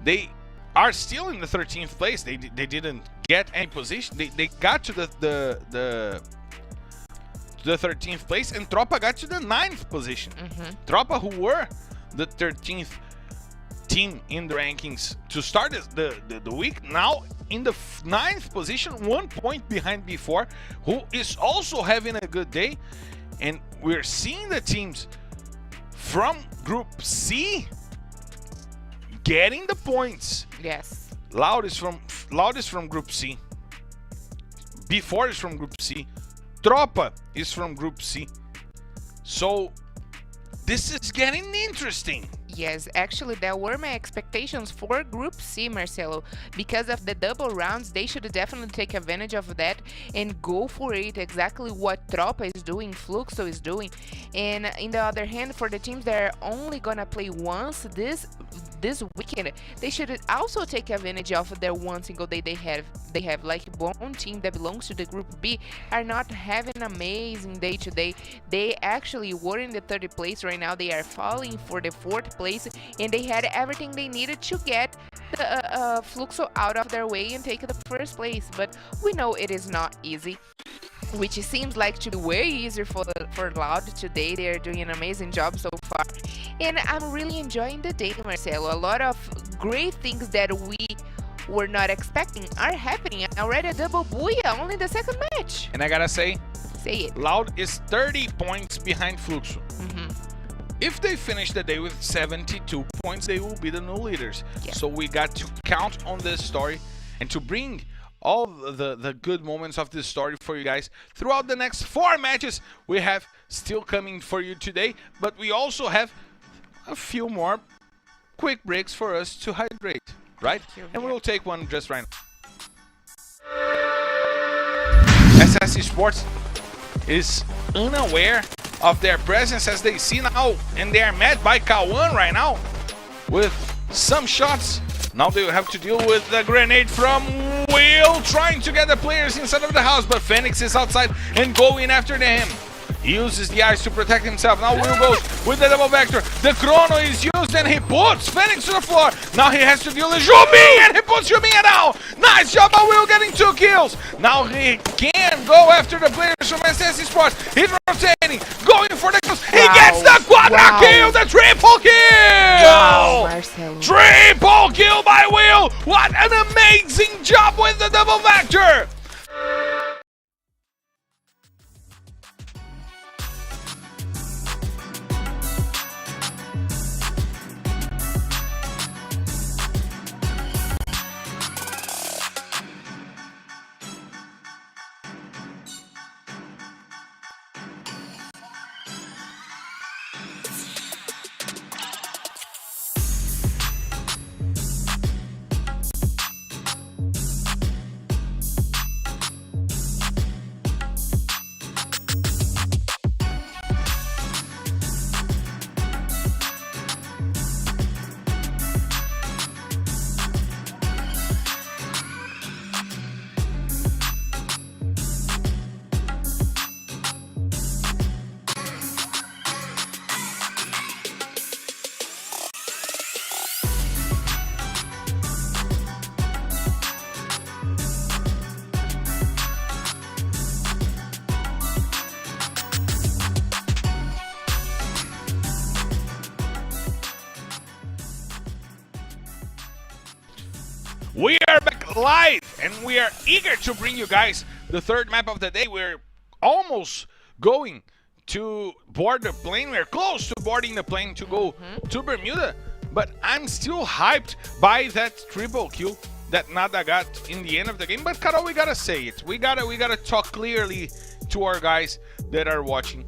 They are still in the 13th place. They didn't get any position. They got to the 13th place, and Tropa got to the 9th position. Tropa, who were the 13th team in the rankings to start the week, now in the 9th position, 1 point behind B4, who is also having a good day. And we're seeing the teams from Group C getting the points. Yes. Loud is from Group C. B4 is from Group C. Tropa is from Group C. So this is getting interesting. Yes, actually, that were my expectations for Group C, Marcelo. Because of the double rounds, they should definitely take advantage of that and go for it, exactly what Tropa is doing, Fluxo is doing. And in the other hand, for the teams that are only gonna play once this weekend, they should also take advantage of their one single day they have. Like one team that belongs to the Group B are not having an amazing day today. They actually were in the 3rd place. Right now they are falling for the 4th place, and they had everything they needed to get the Fluxo out of their way and take the 1st place. But we know it is not easy, which seems like to be way easier for Loud today. They are doing an amazing job so far, and I'm really enjoying the day, Marcelo. A lot of great things that we were not expecting are happening. Already a double Booyah only in the 2nd match. And I gotta say, Say it. Loud is 30 points behind Fluxo. If they finish the day with 72 points, they will be the new leaders. Yeah. So we got to count on this story and to bring all the good moments of this story for you guys throughout the next 4 matches we have still coming for you today. But we also have a few more quick breaks for us to hydrate, right? And we'll take one just right now. SS Esports is unaware of their presence as they see now, and they are met by Kawan right now with some shots. Now they will have to deal with the grenade from Will, trying to get the players inside of the house, but Phoenix is outside and going after him. He uses the eyes to protect himself. Now Will goes with the double vector. The chrono is used and he puts Phoenix to the floor. Now he has to deal with Jubin and he puts Jubin down. Nice job by Will getting 2 kills. Now he can go after the players from SS Esports. He's rotating, going for the kills. He gets the quadra kill, the triple kill. Wow, Marcelo. Triple kill by Will. What an amazing job with the double vector. We are back live and we are eager to bring you guys the third map of the day. We're almost going to board the plane. We're close to boarding the plane to go to Bermuda, but I'm still hyped by that triple kill that Nada got in the end of the game. But Carol, we gotta say it. We gotta talk clearly to our guys that are watching.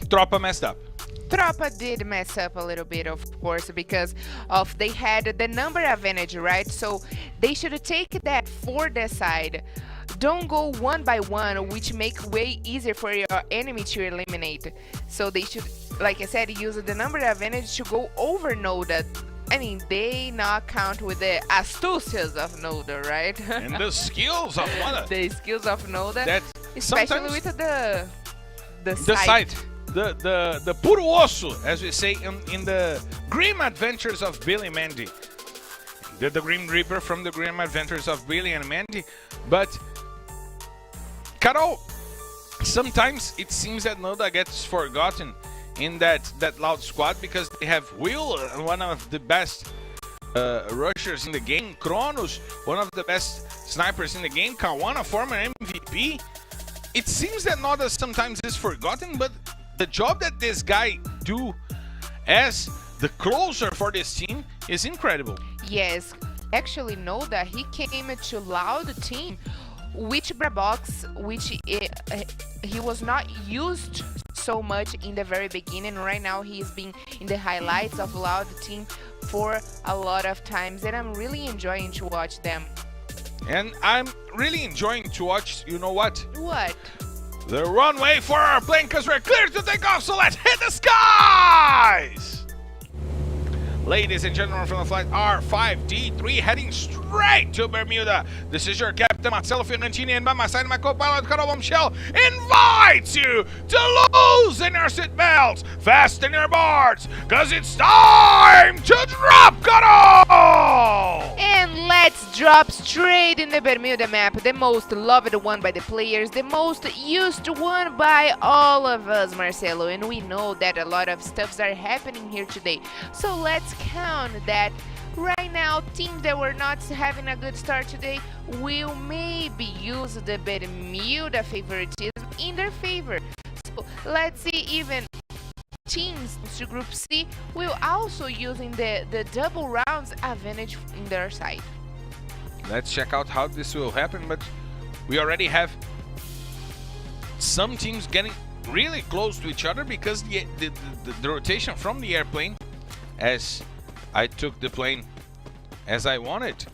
Tropa messed up. Tropa did mess up a little bit, of course, because of they had the number advantage, right? So they should take that for their side. Don't go one by one, which make way easier for your enemy to eliminate. So they should, like I said, use the number advantage to go over Noda. I mean, they not count with the astucias of Noda, right? And the skills of Noda. The skills of Noda, That especially with the sight. The puro osso, as we say in the Grim Adventures of Billy and Mandy. The Grim Reaper from the Grim Adventures of Billy and Mandy. But, Carol, sometimes it seems that Noda gets forgotten in that Loud squad because they have Will, one of the best rushers in the game, Kronos, one of the best snipers in the game, Kawana, former MVP. It seems that Noda sometimes is forgotten, but the job that this guy do as the closer for this team is incredible. Yes, actually Noda, he came to Loud team which Brabox, which he was not used so much in the very beginning. Right now he's been in the highlights of Loud team for a lot of times, and I'm really enjoying to watch them. And I'm really enjoying to watch, you know what? What? The runway for our plane, because we're clear to take off, so let's hit the skies! Ladies and gentlemen, from the flight R5D3 heading straight to Bermuda. This is your captain, Marcelo Fiorentini, and by my side, my co-pilot, Carol Michel, invites you to loosen your seatbelts, fasten your boards, because it's time to drop, Carol! And let's drop straight in the Bermuda map, the most loved one by the players, the most used one by all of us, Marcelo, and we know that a lot of stuffs are happening here today. So let's count that. Right now, teams that were not having a good start today will maybe use the Bermuda favoritism in their favor. So let's see, even teams to Group C will also using the double rounds advantage in their side. Let's check out how this will happen, but we already have some teams getting really close to each other because the rotation from the airplane, as I took the plane as I wanted,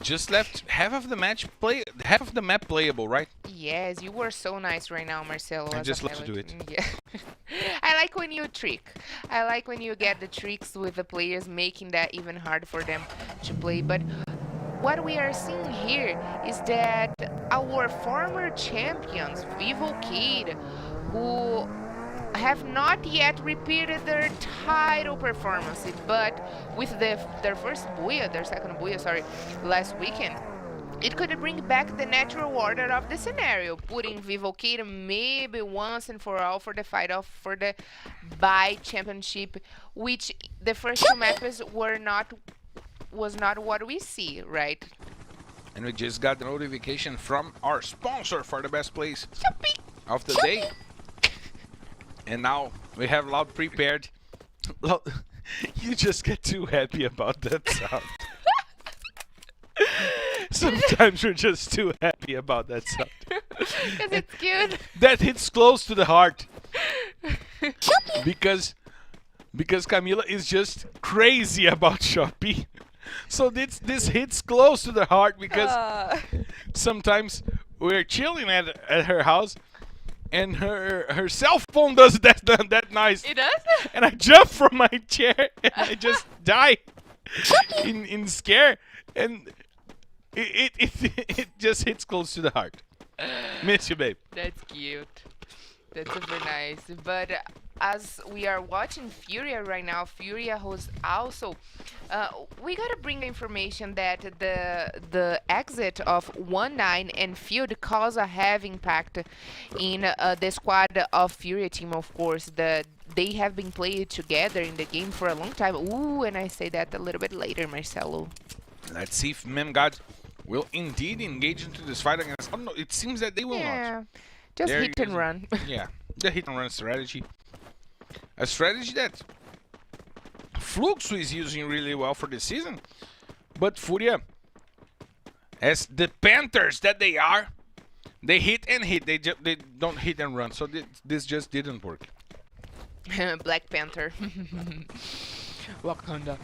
just left half of the map playable, right? Yes, you were so nice right now, Marcelo. I as just a love to do pilot. it. Yeah. I like when you trick. I like when you get the tricks with the players, making that even hard for them to play. But what we are seeing here is that our former champions, Vivo Kid, who have not yet repeated their title performance, but with their second booyah, sorry, last weekend, it could bring back the natural order of the scenario, putting Vivo Kid maybe once and for all for the fight off for the bye championship, which the first two matches was not what we see, right? And we just got the notification from our sponsor for the best place of the day. And now we have Loud prepared. You just get too happy about that sound. Sometimes we're just too happy about that sound. Because it's cute. That hits close to the heart. Because Camila is just crazy about Shopee. So this hits close to the heart because sometimes we're chilling at her house and her cell phone does that noise. It does? And I jump from my chair and I just die in scare, and it just hits close to the heart. Miss you, babe. That's cute. That's super nice. But as we are watching Furia right now, Furia who's also we gotta bring information that the exit of 1-9 and Field cause a heavy impact in the squad of Furia team. Of course, they have been playing together in the game for a long time. Ooh, and I say that a little bit later, Marcelo. Let's see if Memgod will indeed engage into this fight against. Oh no, it seems that they will not. Just They're hit and run. Yeah, the hit and run strategy. A strategy that Fluxo is using really well for this season. But Furia, as the Panthers that they are, they hit and hit. They don't hit and run. So this just didn't work. Black Panther. Wakanda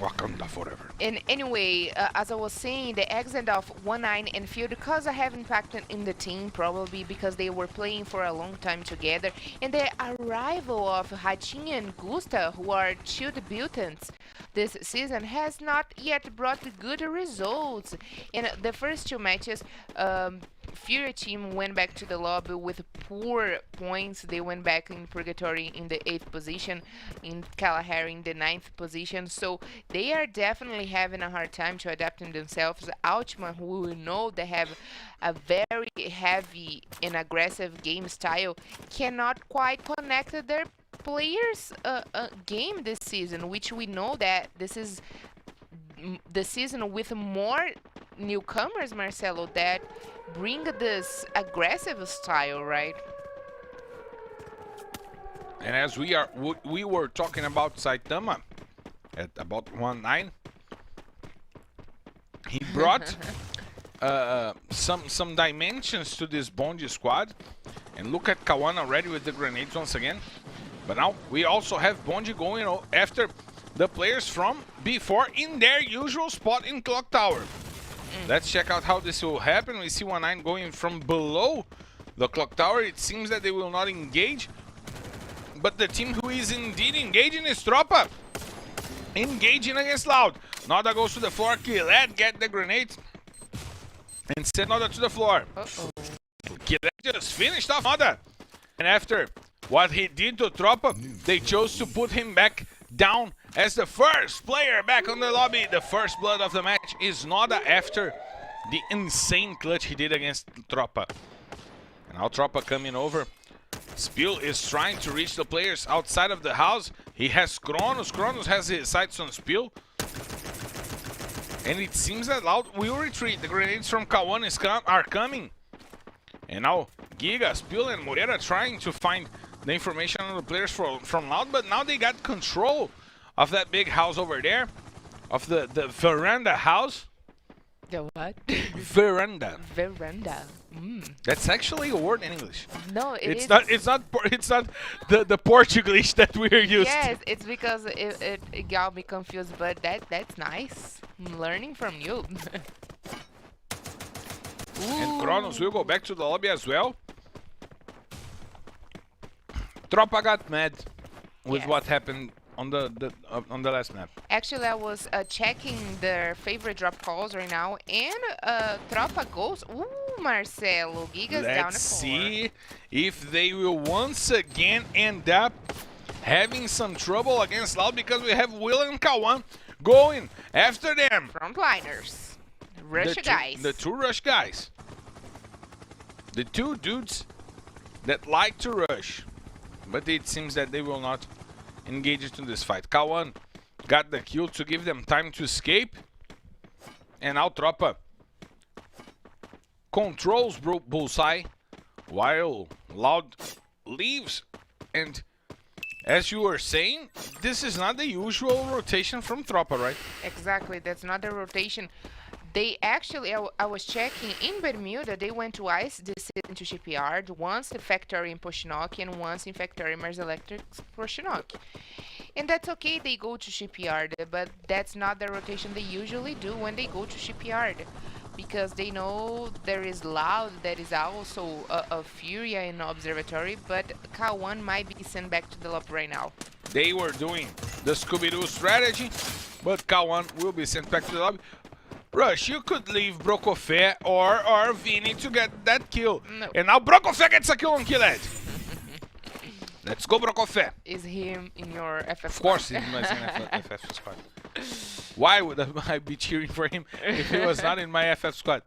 forever. And anyway, as I was saying, the exit of 1-9 and Field because I have impacted in the team, probably because they were playing for a long time together, and the arrival of Hatinha and Gusta, who are two debutants this season, has not yet brought good results. In the first two matches, Fury team went back to the lobby with poor points. They went back in Purgatory in the 8th position, in Kalahari in the 9th position. So they are definitely having a hard time to adapting themselves. Ultima, who we know they have a very heavy and aggressive game style, cannot quite connect their players' game this season, which we know that this is the season with more newcomers, Marcelo, that bring this aggressive style, right? And as we were talking about Saitama at about 1-9, he brought some dimensions to this Bondi squad. And look at Kawan already with the grenades once again. But now we also have Bondi going after the players from B4 in their usual spot in Clock Tower. Let's check out how this will happen. We see 1-9 going from below the Clock Tower. It seems that they will not engage. But the team who is indeed engaging is Tropa. Engaging against Loud. Noda goes to the floor. Killed get the grenade. And send Noda to the floor. Killed just finished off Noda. And after what he did to Tropa, they chose to put him back down as the first player back on the lobby. The first blood of the match is Noda after the insane clutch he did against Tropa. And now Tropa coming over. Spill is trying to reach the players outside of the house. He has Kronos. Kronos has his sights on Spill. And it seems that Loud will retreat. The grenades from Kawan are coming. And now Giga, Spill, and Moreira trying to find the information on the players from Loud, but now they got control of that big house over there, of the veranda house. The what? Veranda. Veranda. That's actually a word in English. No, It's not the Portuguese that we're used to. Yes, it's because it got me confused, but that's nice. I'm learning from you. And Kronos will go back to the lobby as well. Tropa got mad with Yes. what happened on the last map. Actually, I was checking their favorite drop calls right now, and Tropa goes. Ooh, Marcelo, Giga's down Let's to 4. see if they will once again end up having some trouble against Loud, because we have Will and Kawan going after them. Frontliners. Russia guys. The two rush guys. The two dudes that like to rush. But it seems that they will not engage into this fight. Kawan got the kill to give them time to escape. And now Tropa controls Bullseye while Loud leaves. And as you were saying, this is not the usual rotation from Tropa, right? Exactly, that's not the rotation. They actually, I was checking, in Bermuda, they went to ice this season to Shipyard, once the factory in Poshinoki and once in factory Mars Electric Poshinoki. And that's okay, they go to Shipyard, but that's not the rotation they usually do when they go to Shipyard. Because they know there is Loud, that is also a Furia in Observatory, but K1 might be sent back to the lobby right now. They were doing the Scooby-Doo strategy, but K1 will be sent back to the lobby. Rush, you could leave Brocofe or Vini to get that kill. No. And now Brocofe gets a kill on Killed. Let's go, Brocofe. Is him in your FF Of course he's in my FF squad. Why would I be cheering for him if he was not in my FF squad?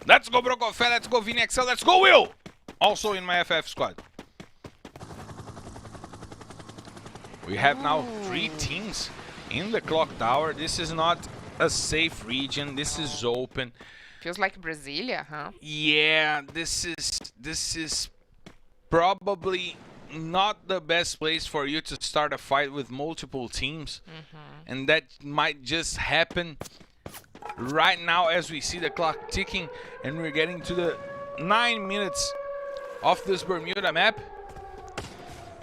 Let's go, Brocofe. Let's go, Vini XL. Let's go, Will. Also in my FF squad. We have now 3 teams in the clock tower. This is not a safe region. This is open. Feels like Brasilia, huh? Yeah, this is probably not the best place for you to start a fight with multiple teams. And that might just happen right now as we see the clock ticking and we're getting to the 9 minutes of this Bermuda map.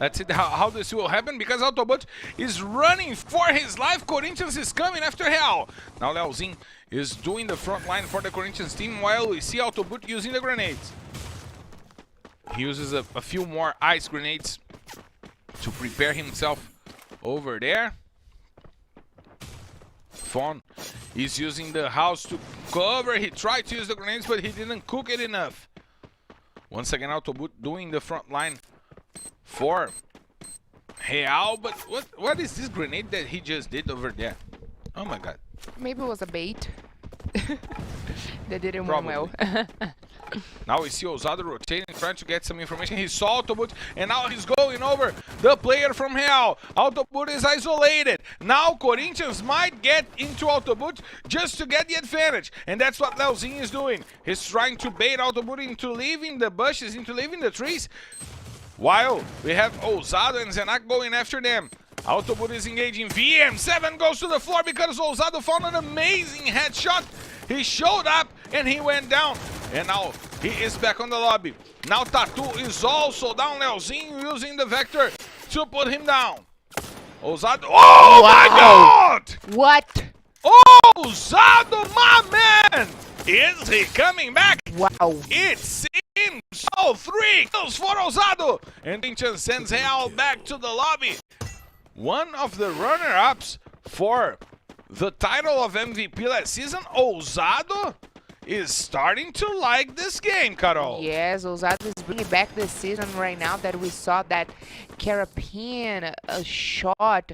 Let's see how this will happen, because Autobot is running for his life. Corinthians is coming after Real. Now Leozinho is doing the front line for the Corinthians team, while we see Autobot using the grenades. He uses a few more ice grenades to prepare himself over there. Fawn is using the house to cover. He tried to use the grenades, but he didn't cook it enough. Once again, Autobot doing the front line for Real, but what is this grenade that he just did over there? Oh my god. Maybe it was a bait. They didn't run Probably. well. Now we see Ousado rotating, trying to get some information. He saw Autobot, and now he's going over the player from Real. Autobot is isolated. Now Corinthians might get into Autobot just to get the advantage. And that's what Leozinho is doing. He's trying to bait Autobot into leaving the bushes, into leaving the trees. While we have Ousado and Zenak going after them. Autobot is engaging. VM7 goes to the floor because Ousado found an amazing headshot. He showed up and he went down. And now he is back on the lobby. Now Tatu is also down. Leozinho using the Vector to put him down. Ousado. Oh my god! What? Ousado, my man! Is he coming back? Wow. It seems so. 3 kills for Ousado. And Corinthians sends Real back to the lobby. One of the runner-ups for the title of MVP last season, Ousado, is starting to like this game, Carol. Yes, Ousado is bringing back this season right now that we saw that Carapin shot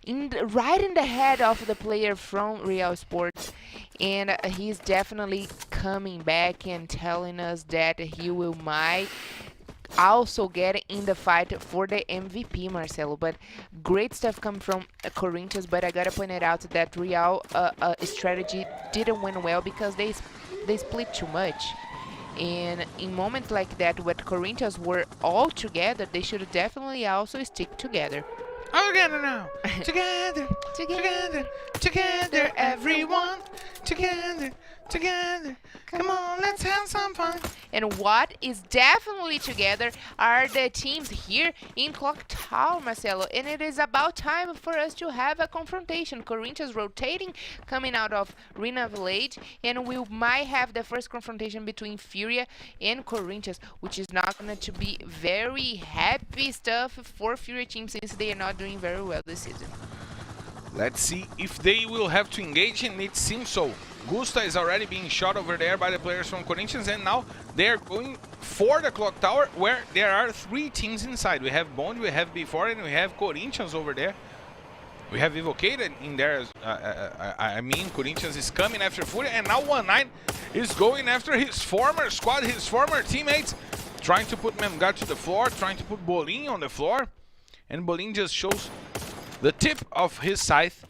right in the head of the player from Real Sports. And he's definitely coming back and telling us that he might also get in the fight for the MVP, Marcelo. But great stuff come from Corinthians, but I gotta point it out that Real strategy didn't win well because they split too much. And in moments like that, when Corinthians were all together, they should definitely also stick together. All together now. Together, together, together, everyone. Together, together. Come on, let's have some fun. And what is definitely together are the teams here in Clock Tower, Marcelo. And it is about time for us to have a confrontation. Corinthians rotating, coming out of Arena Village. And we might have the first confrontation between Furia and Corinthians, which is not going to be very happy stuff for Furia team since they are not doing very well this season. Let's see if they will have to engage, and it seems so. Gusta is already being shot over there by the players from Corinthians, and now they are going for the Clock Tower, where there are 3 teams inside. We have Bond, we have B4, and we have Corinthians over there. We have Evocate in there. I mean, Corinthians is coming after Furia, and now 1-9 is going after his former squad, his former teammates, trying to put Memgar to the floor, trying to put Bolin on the floor, and Bolin just shows the tip of his scythe,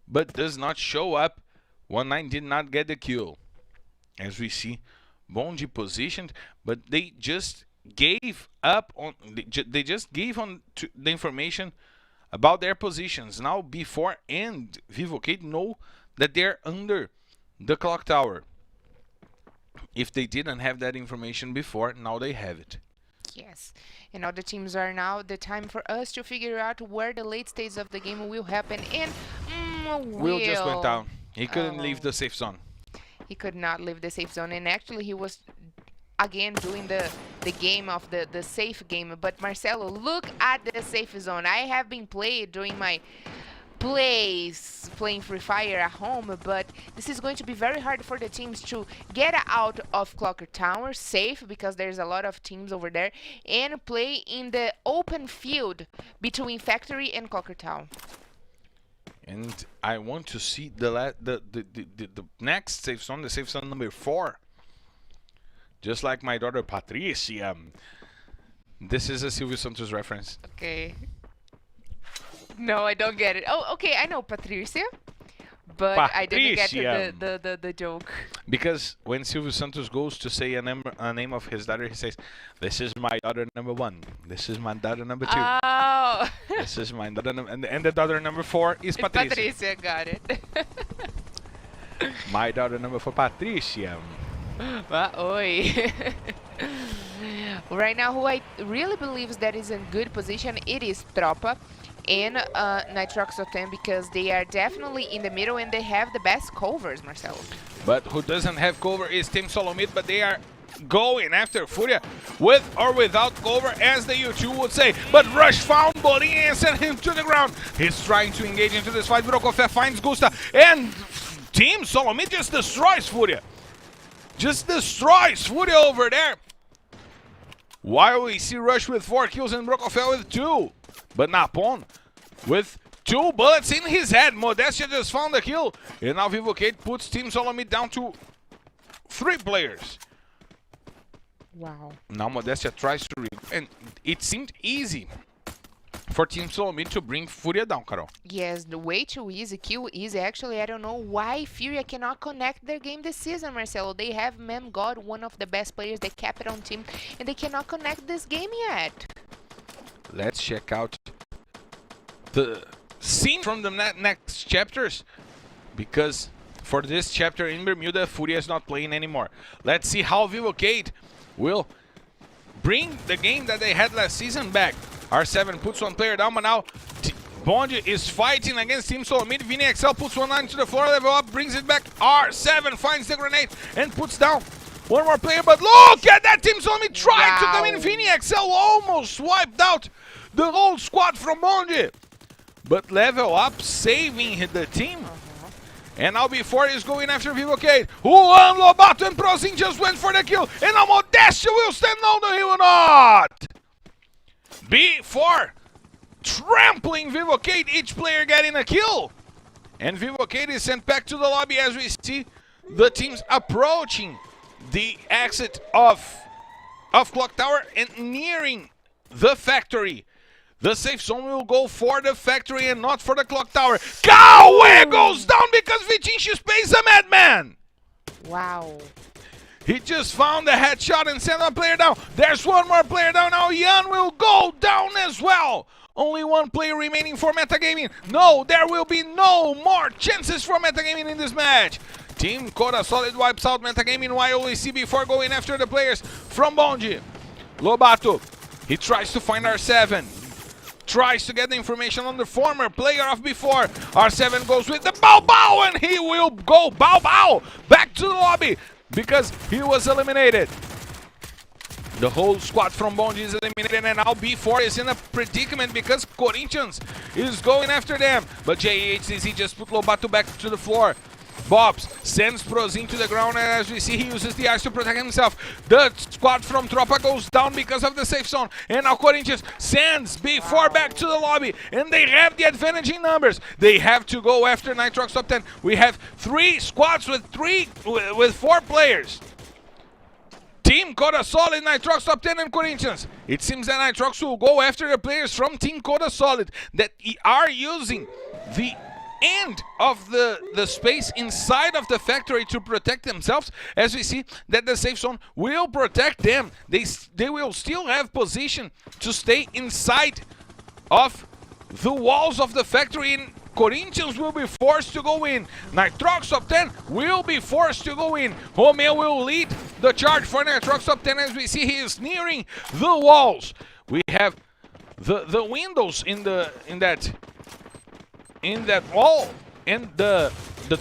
but does not show up. 1-9 did not get the kill. As we see, Bondi positioned, but they just gave up on. They just gave on to the information about their positions. Now, B4 and Vivocate know that they're under the Clock Tower. If they didn't have that information before, now they have it. Yes, and all the teams are now the time for us to figure out where the late stage of the game will happen. And Will just went down. He couldn't leave the safe zone. He could not leave the safe zone, and actually he was again doing the game of the safe game. But Marcelo, look at the safe zone. I have been doing my playing Free Fire at home, but this is going to be very hard for the teams to get out of Clocker Tower safe, because there's a lot of teams over there, and play in the open field between Factory and Clocker Tower. And I want to see the next safe zone, the safe zone number 4. Just like my daughter Patricia. This is a Silvio Santos reference. Okay. No, I don't get it. Oh, okay, I know Patricia, but I didn't get the joke. Because when Silvio Santos goes to say a name of his daughter, he says, "This is my daughter number 1. This is my daughter number 2. Oh. This is my daughter and the daughter number 4 is Patricia." Patricia, got it. My daughter number 4, Patricia. Oi. Right now, who I really believe that is in good position, it is Tropa and Nitroxotan, because they are definitely in the middle and they have the best covers, Marcelo. But who doesn't have cover is Team Solomid, but they are going after Furia with or without cover, as the U2 would say. But Rush found Bolin and sent him to the ground. He's trying to engage into this fight. Brokofef finds Gusta, and Team Solomid just destroys Furia. Just destroys Furia over there. While we see Rush with 4 kills and Brokofel with 2. But Napon with 2 bullets in his head. Modestia just found the kill. And now Vivocate puts Team Solomid down to 3 players. Wow. Now Modestia tries to and it seemed easy for Team Solomid to bring Furia down, Carol. Yes, the way too easy, kill easy. Actually, I don't know why Furia cannot connect their game this season, Marcelo. They have God, one of the best players, the captain team, and they cannot connect this game yet. Let's check out the scene from the next chapters, because for this chapter in Bermuda, Furia is not playing anymore. Let's see how Vivocate will bring the game that they had last season back. R7 puts 1 player down, but now Bond is fighting against Team Solomid. Vini XL puts 1-9 to the floor, level up, brings it back. R7 finds the grenade and puts down 1 more player, but look at that! Team Solomid tried to come in. Vini XL almost wiped out the whole squad from Bond. But level up, saving the team. And now B4 is going after Vivocate. Juan Lobato and Prozin just went for the kill. And now Modestia will stand. No, he will not. B4 trampling Vivocate, each player getting a kill. And Vivocate is sent back to the lobby as we see the teams approaching the exit of Clock Tower and nearing the factory. The safe zone will go for the factory and not for the Clock Tower. Kawe goes down because Vitinci pays a madman. Wow. He just found a headshot and sent one player down. There's one more player down now. Yan will go down as well. Only one player remaining for Metagaming. No, there will be no more chances for Metagaming in this match. Team Coda Solid wipes out Metagaming YOEC before going after the players from Bonji. Lobato, he tries to find R7. Tries to get the information on the former player of before. R7 goes with the Bow Bow and he will go Bow Bow back to the lobby because he was eliminated. The whole squad from Bonji is eliminated and now B4 is in a predicament because Corinthians is going after them. But JHCZ just put Lobato back to the floor. Bobs sends Prozin to the ground and as we see he uses the ice to protect himself. The squad from Tropa goes down because of the safe zone and now Corinthians sends B4 back to the lobby and they have the advantage in numbers. They have to go after Nitrox top 10. We have 3 squads with 4 players. Team Coda Solid, Nitrox top 10 and Corinthians. It seems that Nitrox will go after the players from Team Coda Solid that are using the end of the space inside of the factory to protect themselves, as we see that the safe zone will protect them. They will still have position to stay inside of the walls of the factory, and Corinthians will be forced to go in. Nitrox top 10 will be forced to go in. Romeo will lead the charge for Nitrox top 10 as we see he is nearing the walls. We have the windows in that wall and the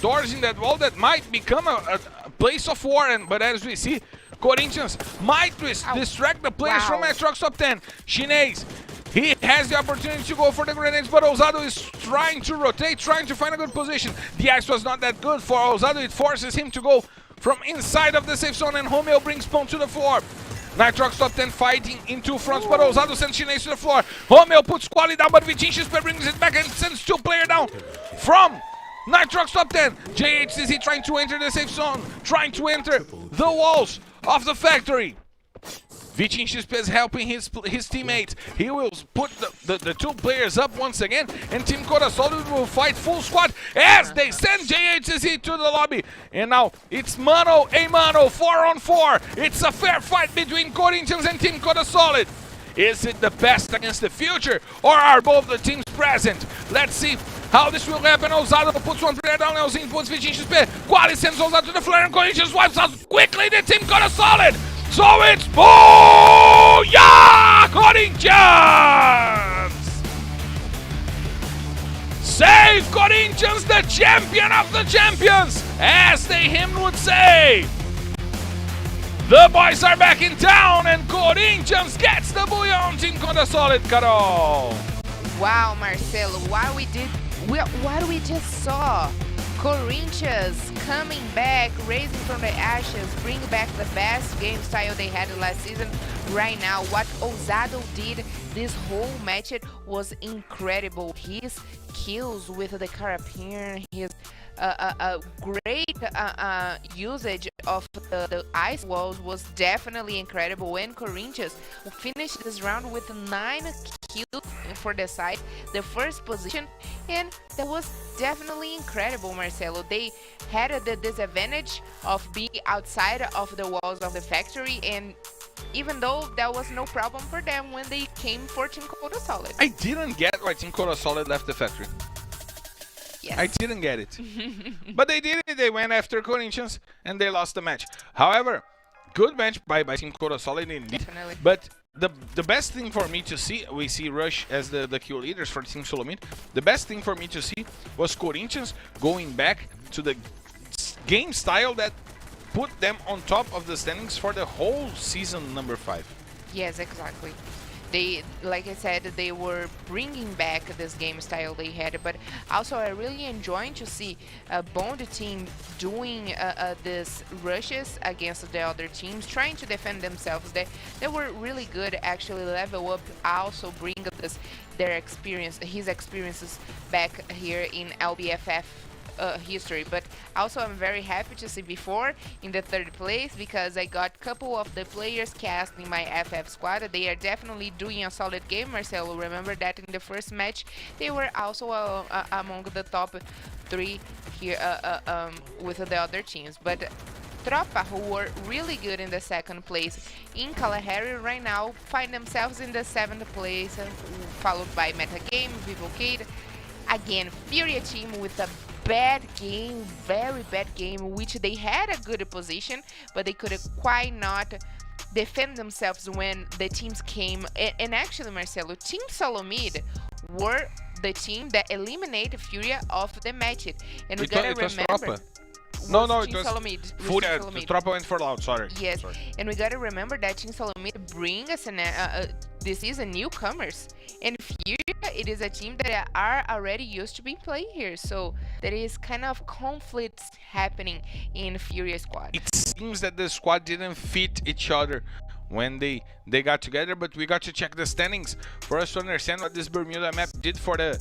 doors in that wall that might become a place of war. But as we see, Corinthians might distract the players from Nitrox top 10. Shinez, he has the opportunity to go for the grenades, but Ousado is trying to rotate, trying to find a good position. The ice was not that good for Ousado. It forces him to go from inside of the safe zone, and Romeo brings Pone to the floor. Nitrox top 10 fighting in 2 fronts, but Ousado sends Shinez to the floor. Romeo puts Quali down, but Vitinho brings it back and sends 2 players down from Nitrox top 10. JHCZ trying to enter the safe zone, trying to enter the walls of the factory. Vitinho is helping his teammates. He will put the 2 players up once again, and Team Coda Solid will fight full squad as they send JHCZ to the lobby. And now it's mano a mano, 4-on-4. It's a fair fight between Corinthians and Team Coda Solid. Is it the best against the future, or are both the teams present? Let's see how this will happen. Ousado puts 1 player down, Elzinho puts Vitinho. Quali sends Ousado to the floor, and Corinthians wipes out quickly the Team Coda Solid. So it's Booyah! Corinthians! Save Corinthians, the champion of the champions, as the hymn would say. The boys are back in town and Corinthians gets the booyah on Team Coda Solid, Carol. Wow, Marcelo, what we just saw. Corinthians coming back, raising from the ashes, bringing back the best game style they had last season. Right now, what Ousado did this whole match was incredible. His kills with the Carapir, his great usage of the ice walls was definitely incredible. And Corinthians finished this round with 9 kills for the side, the first position, and that was definitely incredible, Marcelo. They had the disadvantage of being outside of the walls of the factory, and even though that was no problem for them when they came for Team Coda Solid. I didn't get why Team Coda Solid left the factory. Yes. I didn't get it. But they did it. They went after Corinthians and they lost the match. However, good match by Team Coda Solid indeed. Definitely. But the best thing for me to see, we see Rush as the kill leaders for Team Solomid. The best thing for me to see was Corinthians going back to the game style that put them on top of the standings for the whole season number 5. Yes, exactly. They, like I said, they were bringing back this game style they had, but also I really enjoying to see Bond team doing this rushes against the other teams, trying to defend themselves. They were really good, actually level up, also bring his experiences back here in LBFF history. But also I'm very happy to see before in the 3rd place, because I got a couple of the players cast in my FF squad. They are definitely doing a solid game, Marcelo. Remember that in the first match they were also among the top 3 here with the other teams. But Tropa, who were really good in the second place in Kalahari, right now find themselves in the 7th place, followed by Metagame, Vivocade. Again, Furia team with a bad game, very bad game, which they had a good position, but they could quite not defend themselves when the teams came. And actually, Marcelo, Team Solomid were the team that eliminated Furia off the match. And we gotta remember. No, it Team was Solomid. Furia. Tropa went for Loud, sorry. Yes, sorry. And we gotta remember that Team Solomid bring us this season newcomers. And Furia, it is a team that are already used to be playing here. So there is kind of conflicts happening in Furia squad. It seems that the squad didn't fit each other when they got together, but we got to check the standings for us to understand what this Bermuda map did for the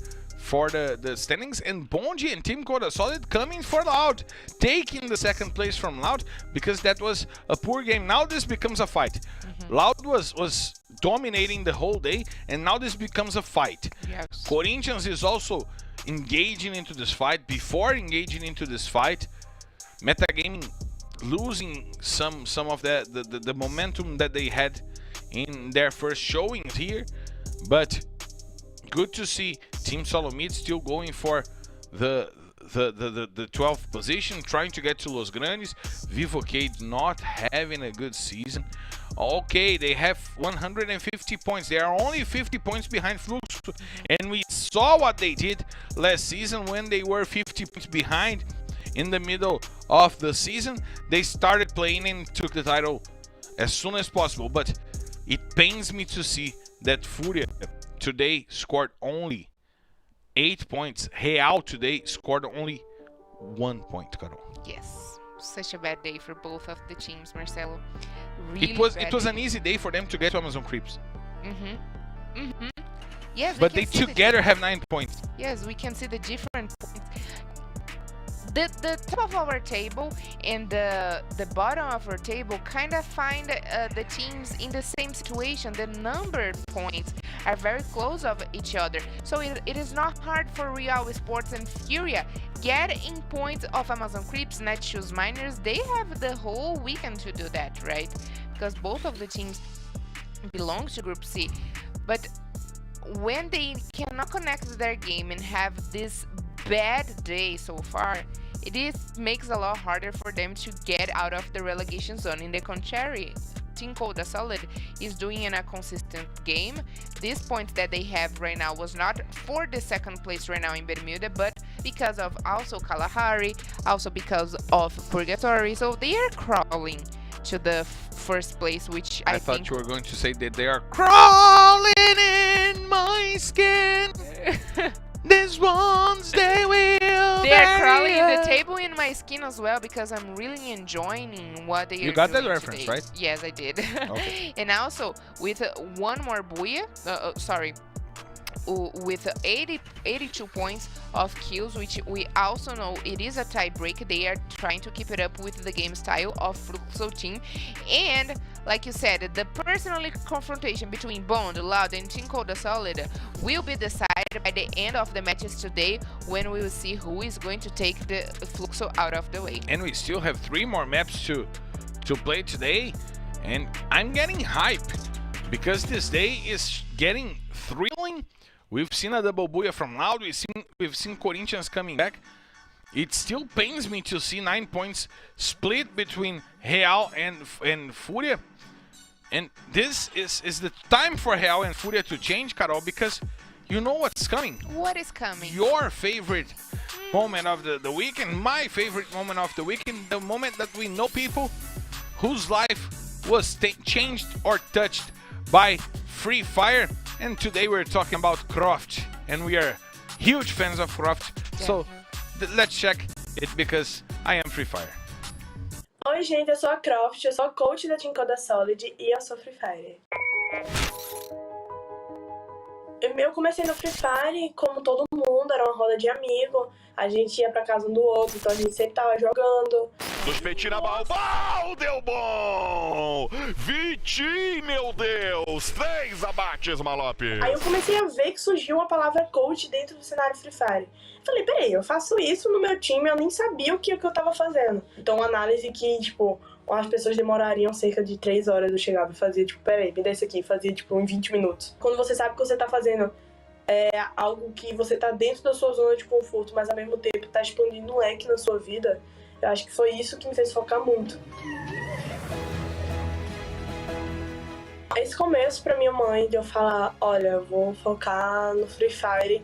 standings. And Bonji and Team Coda Solid coming for Loud, taking the 2nd place from Loud, because that was a poor game. Now this becomes a fight. Loud was dominating the whole day, and now this becomes a fight. Yes. Corinthians is also engaging into this fight. Before engaging into this fight, Metagaming losing some of the momentum that they had in their first showings here, but good to see Team Solomid still going for the 12th position, trying to get to Los Grandes. Vivocade not having a good season. Okay, they have 150 points. They are only 50 points behind Flux, and we saw what they did last season when they were 50 points behind. In the middle of the season, they started playing and took the title as soon as possible. But it pains me to see that Furia today scored only 8 points. Real today scored only 1 point, Carol. Yes, such a bad day for both of the teams, Marcelo. Really It was an easy day for them to get to Amazon Creeps. Yes, but they together have 9 points. Yes, we can see the different points. The top of our table and the bottom of our table kind of find the teams in the same situation. The numbered points are very close of each other, so it is not hard for Real Esports and Furia getting points of Amazon Creeps, Netshoes Miners. They have the whole weekend to do that, right? Because both of the teams belong to Group C. But when they cannot connect their game and have this bad day so far, it makes a lot harder for them to get out of the relegation zone. In the contrary, Team Coda Solid is doing in a consistent game. This point that they have right now was not for the 2nd place right now in Bermuda, but because of also Kalahari, also because of Purgatory. So they are crawling to the 1st place, which I thought think you were going to say that they are crawling in my skin. These ones, they will. They are crawling in the table in my skin as well, because I'm really enjoying what they are doing. You got that reference, today. right? Yes, I did. Okay. And also with one more booyah, with 82 points of kills, which we also know it is a tie break. They are trying to keep it up with the game style of Fluxo team. And like you said, the personal confrontation between Bond, Loud, and Team Coda Solid will be decided by the end of the matches today, when we will see who is going to take the Fluxo out of the way. And we still have 3 more maps to play today, and I'm getting hyped because this day is getting thrilling. We've seen a double booyah from Loud. We've seen Corinthians coming back. It still pains me to see 9 points split between Real and Furia. And this is the time for Real and Furia to change, Carol, because you know what's coming. What is coming? Your favorite moment of the week and my favorite moment of the week, and the moment that we know people whose life was changed or touched by Free Fire. And today we're talking about Croft, and we are huge fans of Croft. So let's check it, because I am Free Fire. Oi gente, eu sou a Croft, eu sou a coach da Team Coda Solid e eu sou Free Fire. Eu comecei no Free Fire, como todo mundo, era uma roda de amigo. A gente ia pra casa um do outro, então a gente sempre tava jogando. Dos peitinhos na Balbal, deu bom! Vitinho, meu Deus! 3 abates, Malope! Aí eu comecei a ver que surgiu a palavra coach dentro do cenário Free Fire. Falei, peraí, eu faço isso no meu time, eu nem sabia o que eu tava fazendo. Então, uma análise que, tipo, as pessoas demorariam cerca de 3 horas. Eu chegava e fazia, tipo, peraí, me dá isso aqui, fazia, tipo, em 20 minutos. Quando você sabe que você tá fazendo algo que você tá dentro da sua zona de conforto, mas ao mesmo tempo tá expandindo um leque na sua vida, eu acho que foi isso que me fez focar muito. Esse começo pra minha mãe, de eu falar, olha, eu vou focar no Free Fire,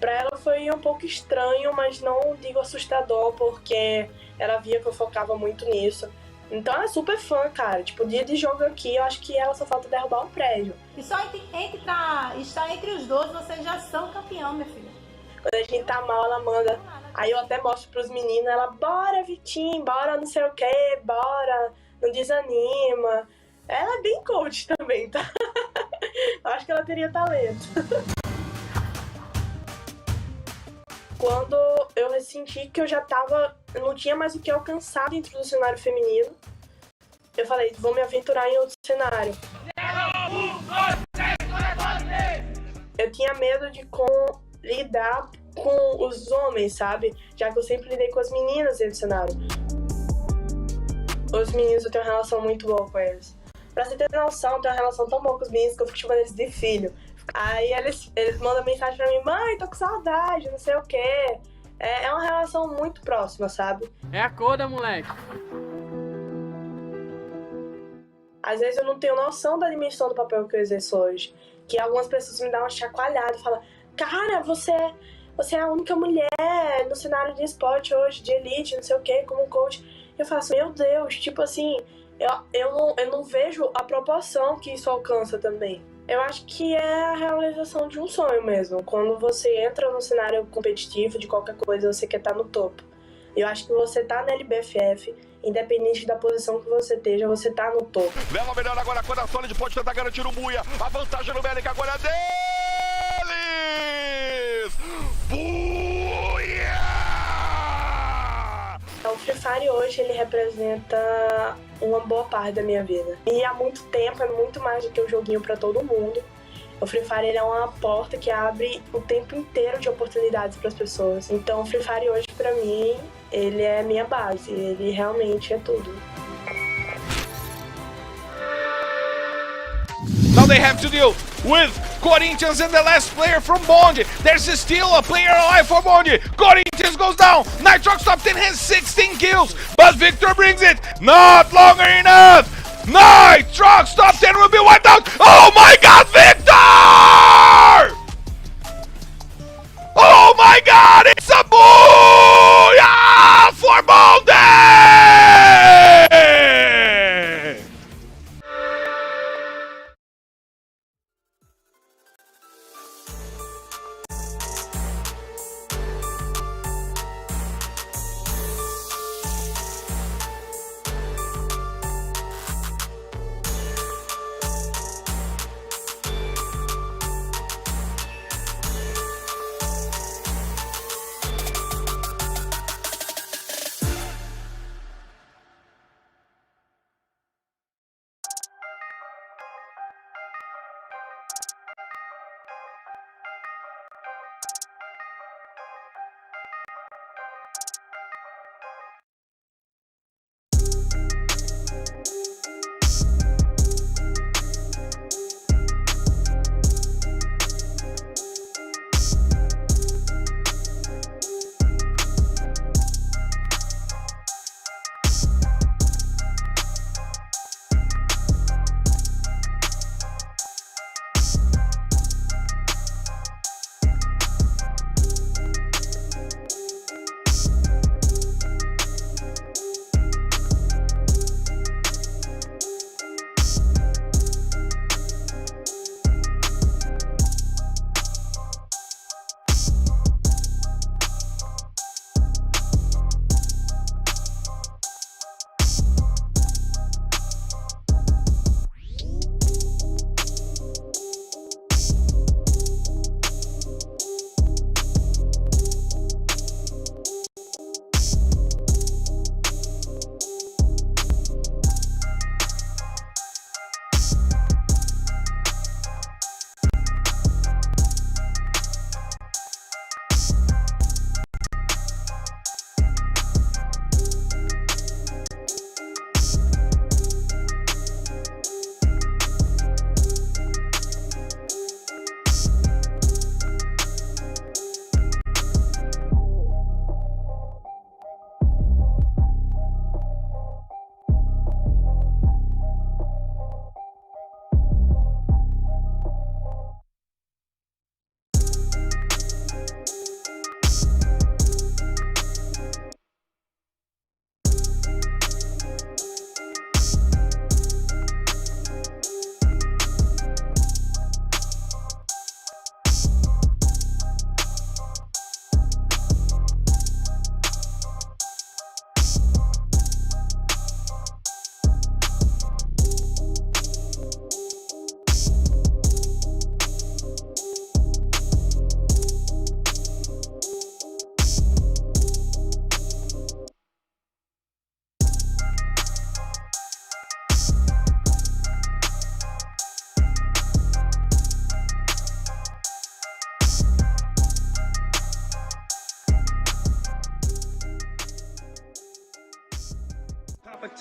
pra ela foi um pouco estranho, mas não digo assustador, porque ela via que eu focava muito nisso. Então ela é super fã, cara. Tipo, dia de jogo aqui, eu acho que ela só falta derrubar um prédio. E só estar entre os dois, vocês já são campeão, minha filha. Quando a gente tá mal, ela manda. Aí eu até mostro pros meninos, ela, bora, Vitinho, bora não sei o que, bora, não desanima. Ela é bem coach também, tá? Acho que ela teria talento. Quando eu senti que eu já não tinha mais o que alcançar dentro do cenário feminino, eu falei, vou me aventurar em outro cenário. Eu tinha medo de lidar com os homens, sabe? Já que eu sempre lidei com as meninas dentro do cenário. Os meninos, eu tenho uma relação muito boa com eles. Pra você ter noção, eu tenho uma relação tão boa com os meninos que eu fico chamando eles de filho. Aí eles mandam mensagem pra mim, mãe, tô com saudade, não sei o quê. É uma relação muito próxima, sabe? É a coda, moleque. Às vezes eu não tenho noção da dimensão do papel que eu exerço hoje. Que algumas pessoas me dão uma chacoalhada e falam, cara, você é a única mulher no cenário de esporte hoje, de elite, não sei o quê, como coach. Eu faço, meu Deus, tipo assim, eu não vejo a proporção que isso alcança também. Eu acho que é a realização de um sonho mesmo. Quando você entra no cenário competitivo de qualquer coisa, você quer estar no topo. Eu acho que você tá na LBFF, independente da posição que você esteja, você tá no topo. Leva melhor agora quando a Solid pode tentar garantir o Buia. A vantagem numérica agora é deles! Buia! O Free Fire hoje, ele representa uma boa parte da minha vida. E há muito tempo, é muito mais do que um joguinho pra todo mundo. O Free Fire, ele é uma porta que abre o tempo inteiro de oportunidades para as pessoas. Então, o Free Fire hoje, pra mim, ele é minha base. Ele realmente é tudo. Now they have to deal with Corinthians and the last player from Bond. There's still a player alive for Bond. Corinthians goes down. Nitrox top 10 has 16 kills, but Victor brings it. Not longer enough. Nitrox top 10 will be wiped out. Oh my God, Victor! Oh my God, it's a booyah for Bond!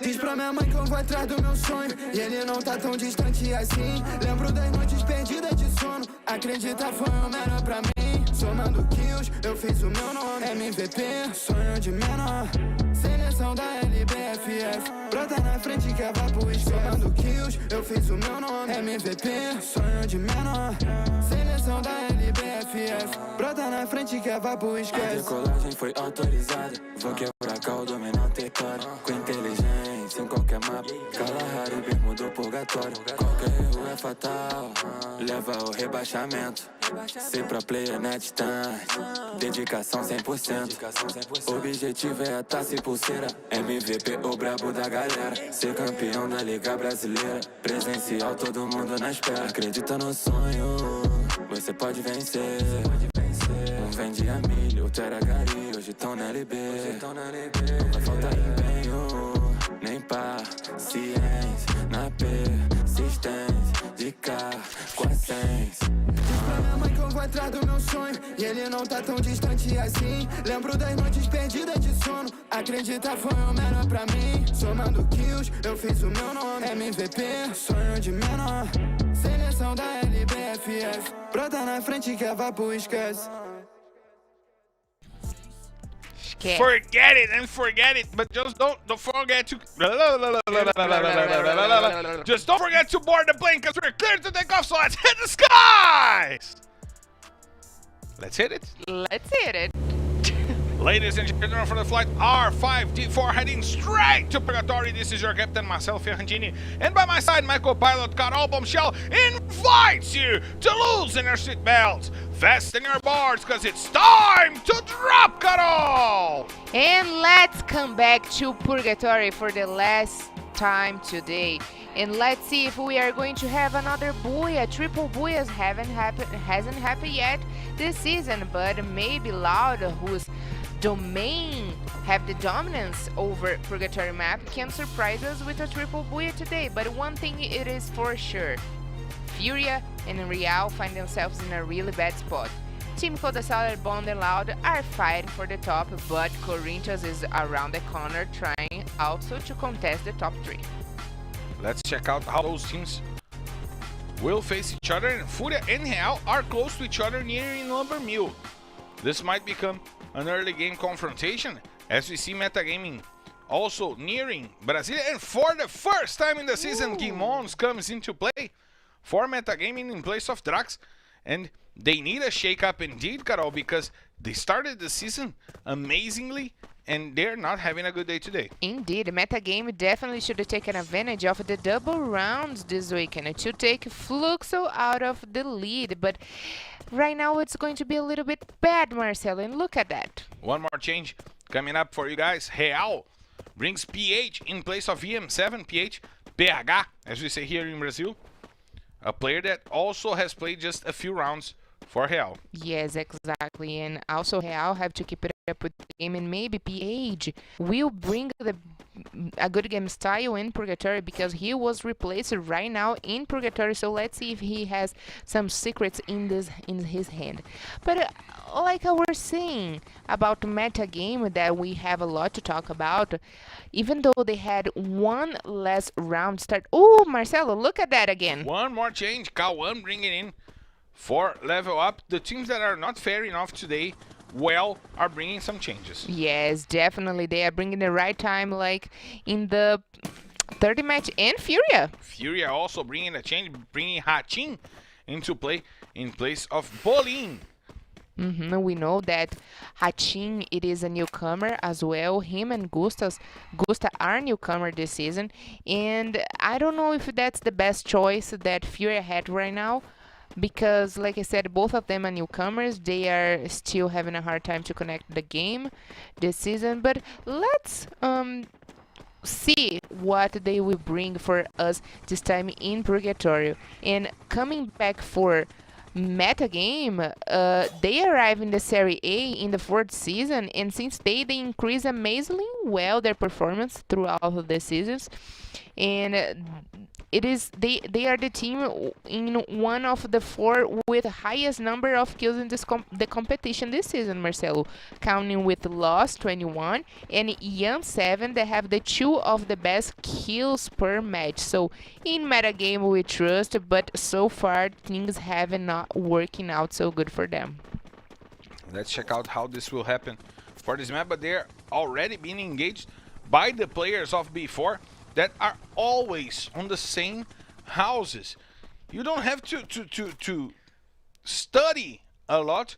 Diz pra minha mãe que eu vou atrás do meu sonho e ele não tá tão distante assim. Lembro das noites perdidas de sono. Acredita, foi o melhor pra mim. Somando kills, eu fiz o meu nome. MVP, sonho de menor. Seleção da LBFF. Brota na frente que vai pro esquece. Somando kills, eu fiz o meu nome. MVP, sonho de menor. Seleção da LBFF. Brota na frente que vai pro esquece. A decolagem foi autorizada. Vou quebrar caldo, dominar território. Com inteligência em qualquer mapa. Kalahari, bermuda do purgatório. Qualquer erro é fatal. Leva ao rebaixamento. Ser pra player na distância. Dedicação 100%. Objetivo é a taça e pulseira. MVP, o brabo da galera. Ser campeão da Liga Brasileira. Presencial, todo mundo na espera. Acredita no sonho, você pode vencer. Um vende a milho, outro era gari. Hoje tão na LB. Não vai faltar empenho, nem paciência. Na persistência, de carro com a ciência. Diz pra minha mãe que eu vou atrás do meu sonho e ele não tá tão distante assim. Lembro das noites perdidas de sono. Acredita, foi o melhor pra mim. Somando kills, eu fiz o meu nome. MVP, sonho de menor. Seleção da LBFF. Brota na frente que vai pro esquece. Forget it and forget it, but just don't forget to just don't forget to board the plane because we're clear to take off. So let's hit the skies. Let's hit it. Let's hit it. Ladies and gentlemen, for the flight R5D4 heading straight to Purgatory, this is your captain Marcelo Ferrandini, and by my side, my co-pilot Carol Bombshell invites you to loosen your seatbelts, fasten your boards, because it's time to drop, Carol! And let's come back to Purgatory for the last time today. And let's see if we are going to have another booyah. Triple booyahs hasn't happened yet this season, but maybe Loud, whose domain have the dominance over Purgatory map, can surprise us with a triple booyah today. But one thing it is for sure, Furia and Real find themselves in a really bad spot. Team Codasal, Bond and Loud are fighting for the top, but Corinthians is around the corner trying also to contest the top 3. Let's check out how those teams will face each other, and Furia and Real are close to each other nearing number mill. This might become an early game confrontation as we see Metagaming also nearing Brasilia, and for the first time in the season, Gimons comes into play for Metagaming in place of Drax, and they need a shake-up indeed, Carol, because they started the season amazingly and they're not having a good day today. Indeed, Metagame definitely should have taken advantage of the double rounds this weekend to take Fluxo out of the lead, but right now it's going to be a little bit bad, Marcelo, and look at that. One more change coming up for you guys. Real brings PH in place of EM7, PH, as we say here in Brazil. A player that also has played just a few rounds for Real. Yes, exactly. And also Real have to keep it up with the game, and maybe PH will bring a good game style in Purgatory because he was replaced right now in Purgatory. So let's see if he has some secrets in his hand. But like I was saying about meta game, that we have a lot to talk about, even though they had one less round start. Oh, Marcelo, look at that again. One more change. K1 bringing in for level up. The teams that are not fair enough today, well, are bringing some changes. Yes, definitely. They are bringing the right time, like in the 30 match, and Furia. Furia also bringing a change, bringing Hachin into play in place of Bolin. We know that Hachin, it is a newcomer as well. Him and Gusta are newcomer this season, and I don't know if that's the best choice that Furia had right now, because like I said, both of them are newcomers. They are still having a hard time to connect the game this season, but let's see what they will bring for us this time in Purgatory. And coming back for metagame, they arrive in the Serie A in the 4th season, and since they increase amazingly well their performance throughout the seasons, and it is they are the team in one of the 4 with highest number of kills in the competition this season, Marcelo, counting with Lost 21 and Yan 7 that have the 2 of the best kills per match. So in metagame we trust, but so far things haven't not working out so good for them. Let's check out how this will happen for this map, but they're already being engaged by the players of B4 that are always on the same houses. You don't have to study a lot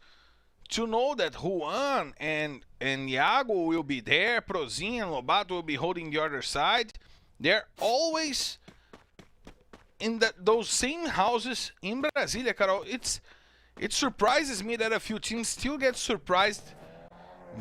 to know that Juan and Iago will be there, Prozin and Lobato will be holding the other side. They're always in those same houses in Brasilia, Carol. It surprises me that a few teams still get surprised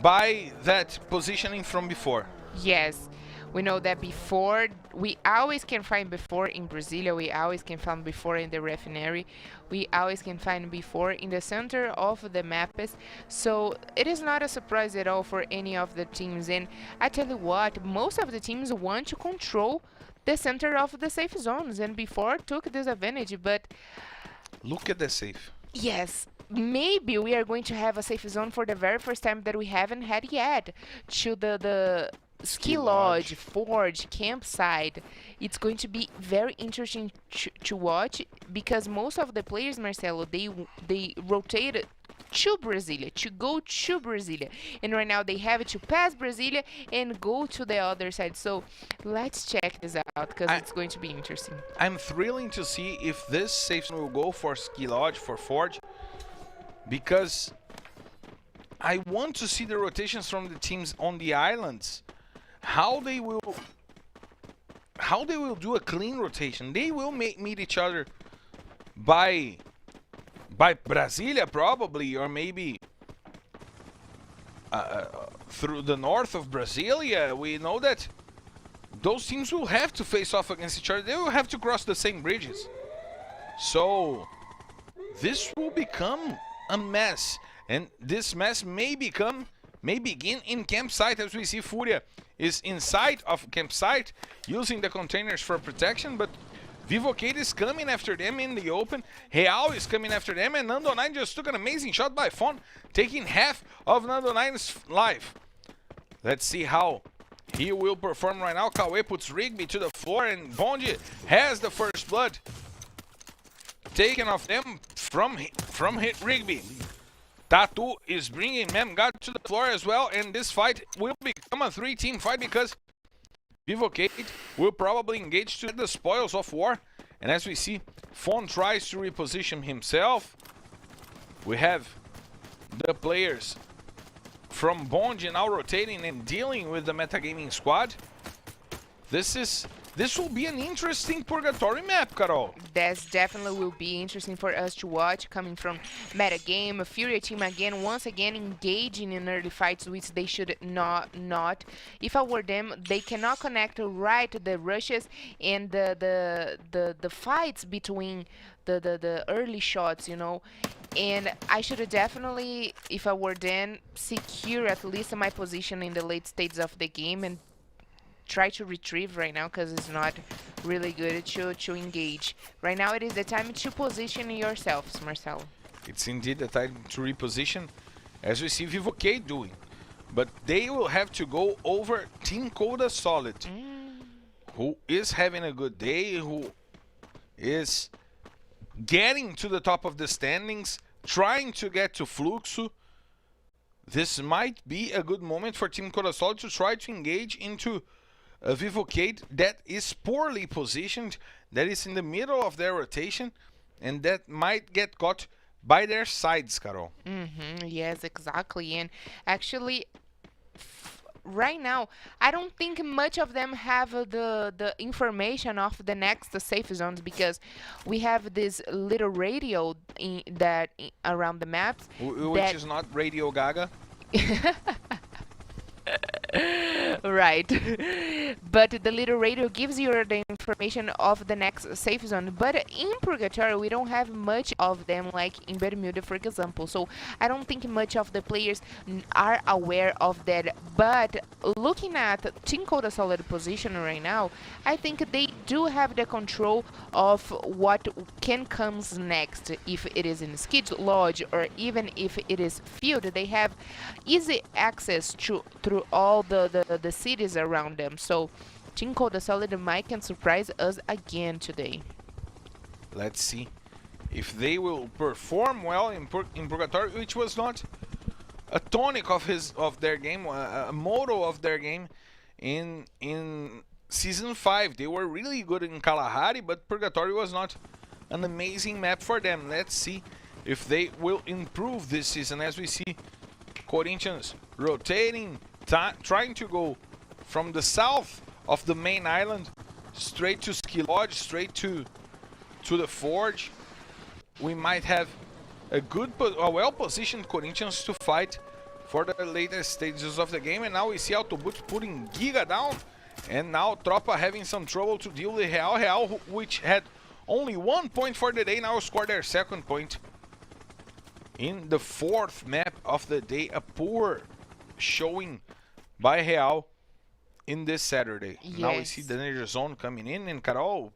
by that positioning from before. Yes. We know that before, we always can find before in Brasilia, we always can find before in the refinery, we always can find before in the center of the maps. So it is not a surprise at all for any of the teams. And I tell you what, most of the teams want to control the center of the safe zones, and before took this advantage, but look at the safe. yes, maybe we are going to have a safe zone for the very first time that we haven't had yet. To the ski lodge, forge, campsite. It's going to be very interesting to watch, because most of the players, Marcelo, they rotated to Brasilia, to go to Brasilia, and right now they have to pass Brasilia and go to the other side. So let's check this out, because it's going to be interesting. I'm thrilling to see if this safe zone will go for ski lodge, for forge, because I want to see the rotations from the teams on the islands. How they will do a clean rotation. They will meet each other by Brasilia probably, or maybe through the north of Brasilia. We know that those teams will have to face off against each other. They will have to cross the same bridges. So this will become a mess, and this mess may begin in campsite, as we see Fúria is inside of campsite using the containers for protection, but Vivocade is coming after them in the open. Real is coming after them, and Nando9 just took an amazing shot by Fon, taking half of Nando9's life. Let's see how he will perform right now. Cauê puts Rigby to the floor, and Bondi has the first blood taken off them from Rigby. Tatu is bringing Memgad to the floor as well, and this fight will become a 3-team fight, because Vivocade will probably engage to the spoils of war. And as we see, Fon tries to reposition himself. We have the players from Bond now rotating and dealing with the metagaming squad. This will be an interesting purgatory map, Carol. That definitely will be interesting for us to watch, coming from metagame. A Fury team again, once again engaging in early fights, which they should not. If I were them, they cannot connect right the rushes and the fights between the early shots, you know. And I should definitely, if I were them, secure at least my position in the late stages of the game and try to retrieve right now, because it's not really good to engage. Right now it is the time to position yourselves, Marcelo. It's indeed the time to reposition, as we see Vivocade doing. But they will have to go over Team Coda Solid, who is having a good day, who is getting to the top of the standings, trying to get to Fluxo. This might be a good moment for Team Coda Solid to try to engage into a Vivocade that is poorly positioned, that is in the middle of their rotation, and that might get caught by their sides, Carol. Yes, exactly. And actually, right now, I don't think much of them have the information of the next safe zones, because we have this little radio around the maps. Which is not Radio Gaga. Right. But the little radio gives you the information of the next safe zone. But in Purgatory, we don't have much of them like in Bermuda, for example. So I don't think much of the players are aware of that. But looking at Team Coda Solid position right now, I think they do have the control of what can comes next. If it is in Skid Lodge or even if it is field, they have easy access through all the cities around them. So Team Coda Solid might can surprise us again today. Let's see if they will perform well in Purgatory, which was not a tonic of their game, a motto of their game in Season 5. They were really good in Kalahari, but Purgatory was not an amazing map for them. Let's see if they will improve this season, as we see Corinthians rotating, trying to go from the south of the main island straight to Ski Lodge, straight to the Forge. We might have a well-positioned Corinthians to fight for the later stages of the game. And now we see Autobot putting Giga down, and now Tropa having some trouble to deal with Real. Real, which had only 1 point for the day, now scored their second point in the fourth map of the day. A poor showing by Real in this Saturday. Yes. Now we see the danger zone coming in, and Carol,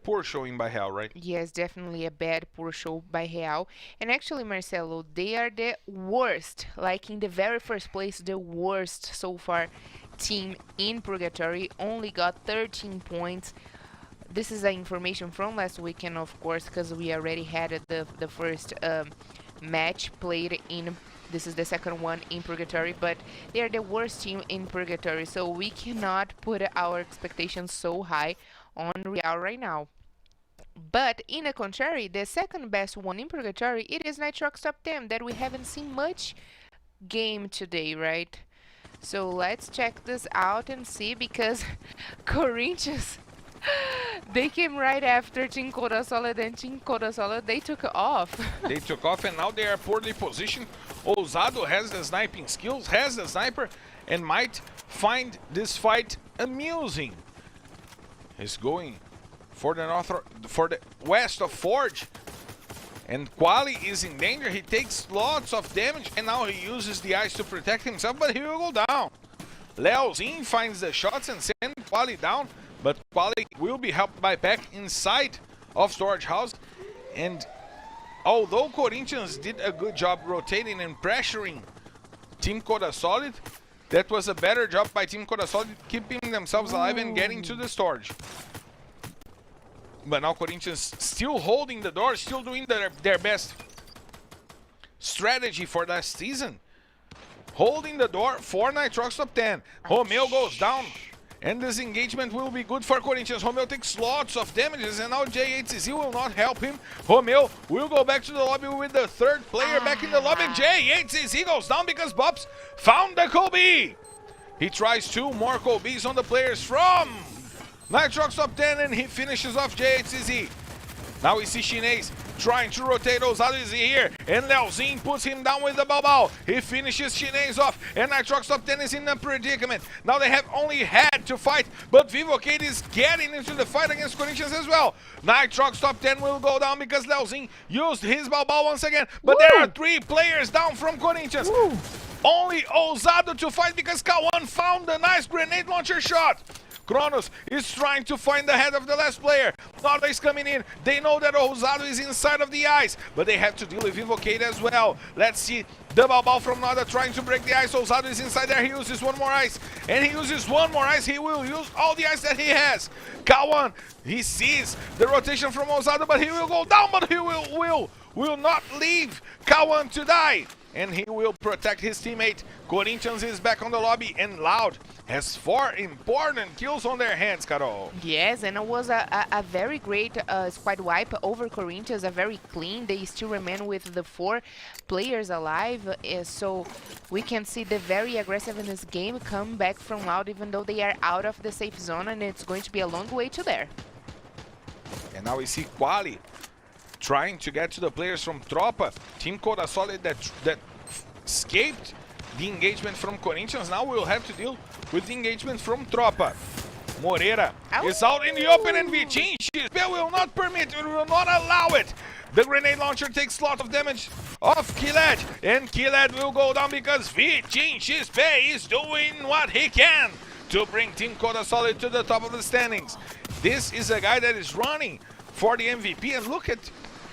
poor showing by Real, right? Yes, definitely a bad poor show by Real. And actually, Marcelo, they are the worst, like in the very first place, the worst so far team in Purgatory. Only got 13 points. This is information from last weekend, of course, because we already had the first match played in. This is the second one in Purgatory, but they are the worst team in Purgatory, so we cannot put our expectations so high on Real right now. But in the contrary, the second best one in Purgatory, it is Nitrox Top 10 that we haven't seen much game today, right? So let's check this out and see, because Corinthians, they came right after Team Coda Solid, and Team Coda Solid, they took off. They took off, and now they are poorly positioned. Ousado has the sniping skills, has the sniper, and might find this fight amusing. He's going for the west of Forge, and Quali is in danger. He takes lots of damage, and now he uses the ice to protect himself, but he will go down. Leozin finds the shots and sends Quali down, but Quali will be helped by Peck inside of Storage House. And although Corinthians did a good job rotating and pressuring Team Coda Solid, that was a better job by Team Coda Solid keeping themselves alive and getting to the storage. But now Corinthians still holding the door, still doing their best strategy for last season. Holding the door for Nitrox Top 10. Romeo goes down, and this engagement will be good for Corinthians. Romeo takes lots of damages, and now J8CZ will not help him. Romeo will go back to the lobby with the third player back in the lobby. J8CZ goes down because Bobs found the Kobe. He tries 2 more Kobe's on the players from Nitrox Top 10, and he finishes off J8CZ. Now we see Chinese trying to rotate. Ousado is here, and Leozin puts him down with the Balbal. He finishes Chinese off, and Nitrox Top 10 is in a predicament. Now they have only had to fight, but Vivocade is getting into the fight against Corinthians as well. Nitrox Top 10 will go down because Leozin used his Balbal once again, but there are 3 players down from Corinthians. Only Ousado to fight because Kawan found the nice grenade launcher shot. Kronos is trying to find the head of the last player. Nada is coming in. They know that Ousado is inside of the ice, but they have to deal with Vivocade as well. Let's see the Balbal from Nada trying to break the ice. Ousado is inside there. He uses 1 more ice, and he uses 1 more ice. He will use all the ice that he has. Kawan, he sees the rotation from Ousado, but he will go down, but he will not leave Kawan to die. And he will protect his teammate. Corinthians is back on the lobby, and Loud has 4 important kills on their hands, Carol. Yes, and it was a very great squad wipe over Corinthians, a very clean. They still remain with the 4 players alive, so we can see the very aggressive in this game come back from Loud, even though they are out of the safe zone, and it's going to be a long way to there. And now we see Quali trying to get to the players from Tropa. Team Coda Solid that escaped the engagement from Corinthians now will have to deal with the engagement from Tropa. Moreira is out in the open and Vichinchi will not permit, will not allow it. The grenade launcher takes lots of damage off Killed, and Killed will go down because Vichinchi is doing what he can to bring Team Coda Solid to the top of the standings. This is a guy that is running for the MVP, and look at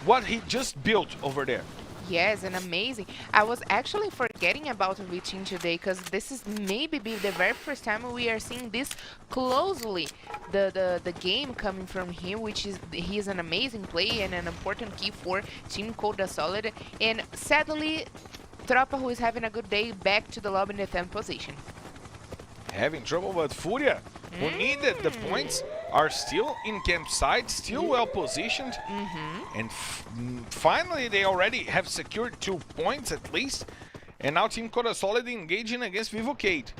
what he just built over there. Yes, and amazing. I was actually forgetting about Vichin today because this is maybe the very first time we are seeing this closely. The game coming from him, which is he's an amazing play and an important key for Team Coda Solid. And sadly, Tropa, who is having a good day, back to the lobby in the 10th position. Having trouble, but Furia, who needed the points, are still in campsite, still well positioned, and finally they already have secured 2 points at least, and now Team Coda Solid engaging against Vivocate.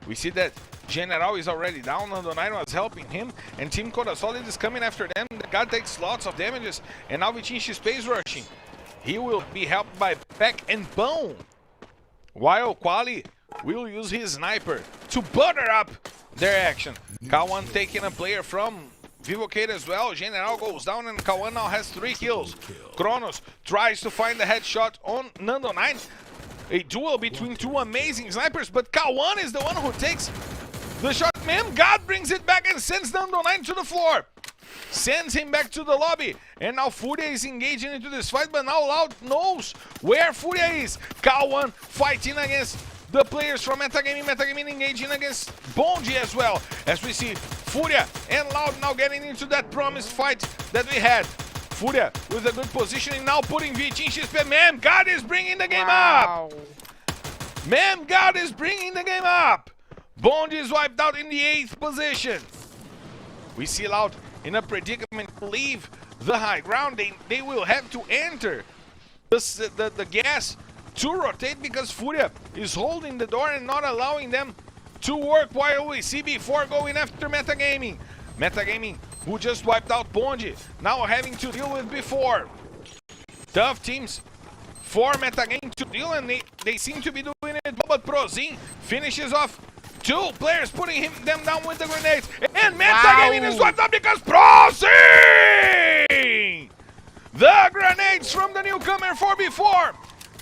We see that General is already down, Nando9 was helping him, and Team Coda Solid is coming after them. The guy takes lots of damages, and now Vichinchi space rushing. He will be helped by Peck and Bone, while Quali will use his sniper to butter up their action. K1 taking a player from Vivocate as well. General goes down and K1 now has 3 kills. Kronos tries to find the headshot on Nando9. A duel between 2 amazing snipers, but K1 is the one who takes the shot. Man, God brings it back and sends Nando9 to the floor. Sends him back to the lobby. And now Furia is engaging into this fight, but now Loud knows where Furia is. K1 fighting against the players from Metagaming engaging against Bonji as well. As we see Furia and Loud now getting into that promised fight that we had. Furia with a good positioning, now putting Vichinchi's pet. Man, God is bringing the game up. Man, God is bringing the game up. Bonji is wiped out in the 8th position. We see Loud in a predicament to leave the high ground. They will have to enter the gas to rotate because Furia is holding the door and not allowing them to work, while we see B4 going after Metagaming. Metagaming, who just wiped out Bonji, now having to deal with B4. Tough teams for Metagaming to deal, and they seem to be doing it, but Prozin finishes off 2 players, putting them down with the grenades, and Metagaming is wiped out because Prozin! The grenades from the newcomer for B4,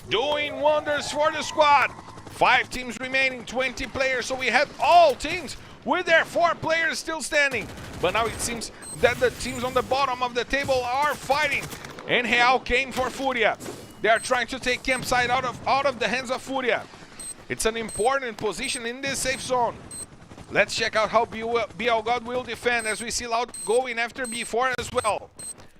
doing wonders for the squad. 5 teams remaining, 20 players, so we have all teams with their 4 players still standing. But now it seems that the teams on the bottom of the table are fighting. And Real came for Furia. They are trying to take campsite out of the hands of Furia. It's an important position in this safe zone. Let's check out how BL God will defend as we see Loud going after B4 as well.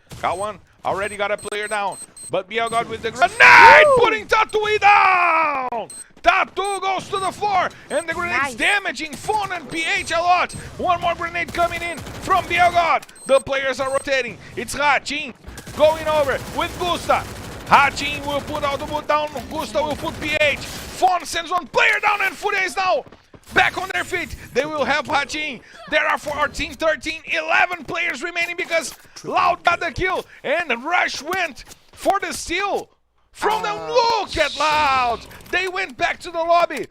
K1 already got a player down, but BL God with the grenade, putting Tatui down! Tatu goes to the floor, and the grenade's damaging Fon and PH a lot. One more grenade coming in from BL God. The players are rotating. It's Hachin going over with Gusta. Hachin will put out the boot down, Gusta will put PH. Fon sends one player down, and Furia is now back on their feet. They will help Hachin. There are 14, 13, 11 players remaining because Loud got the kill, and Rush went for the steal from them. Look at Loud. They went back to the lobby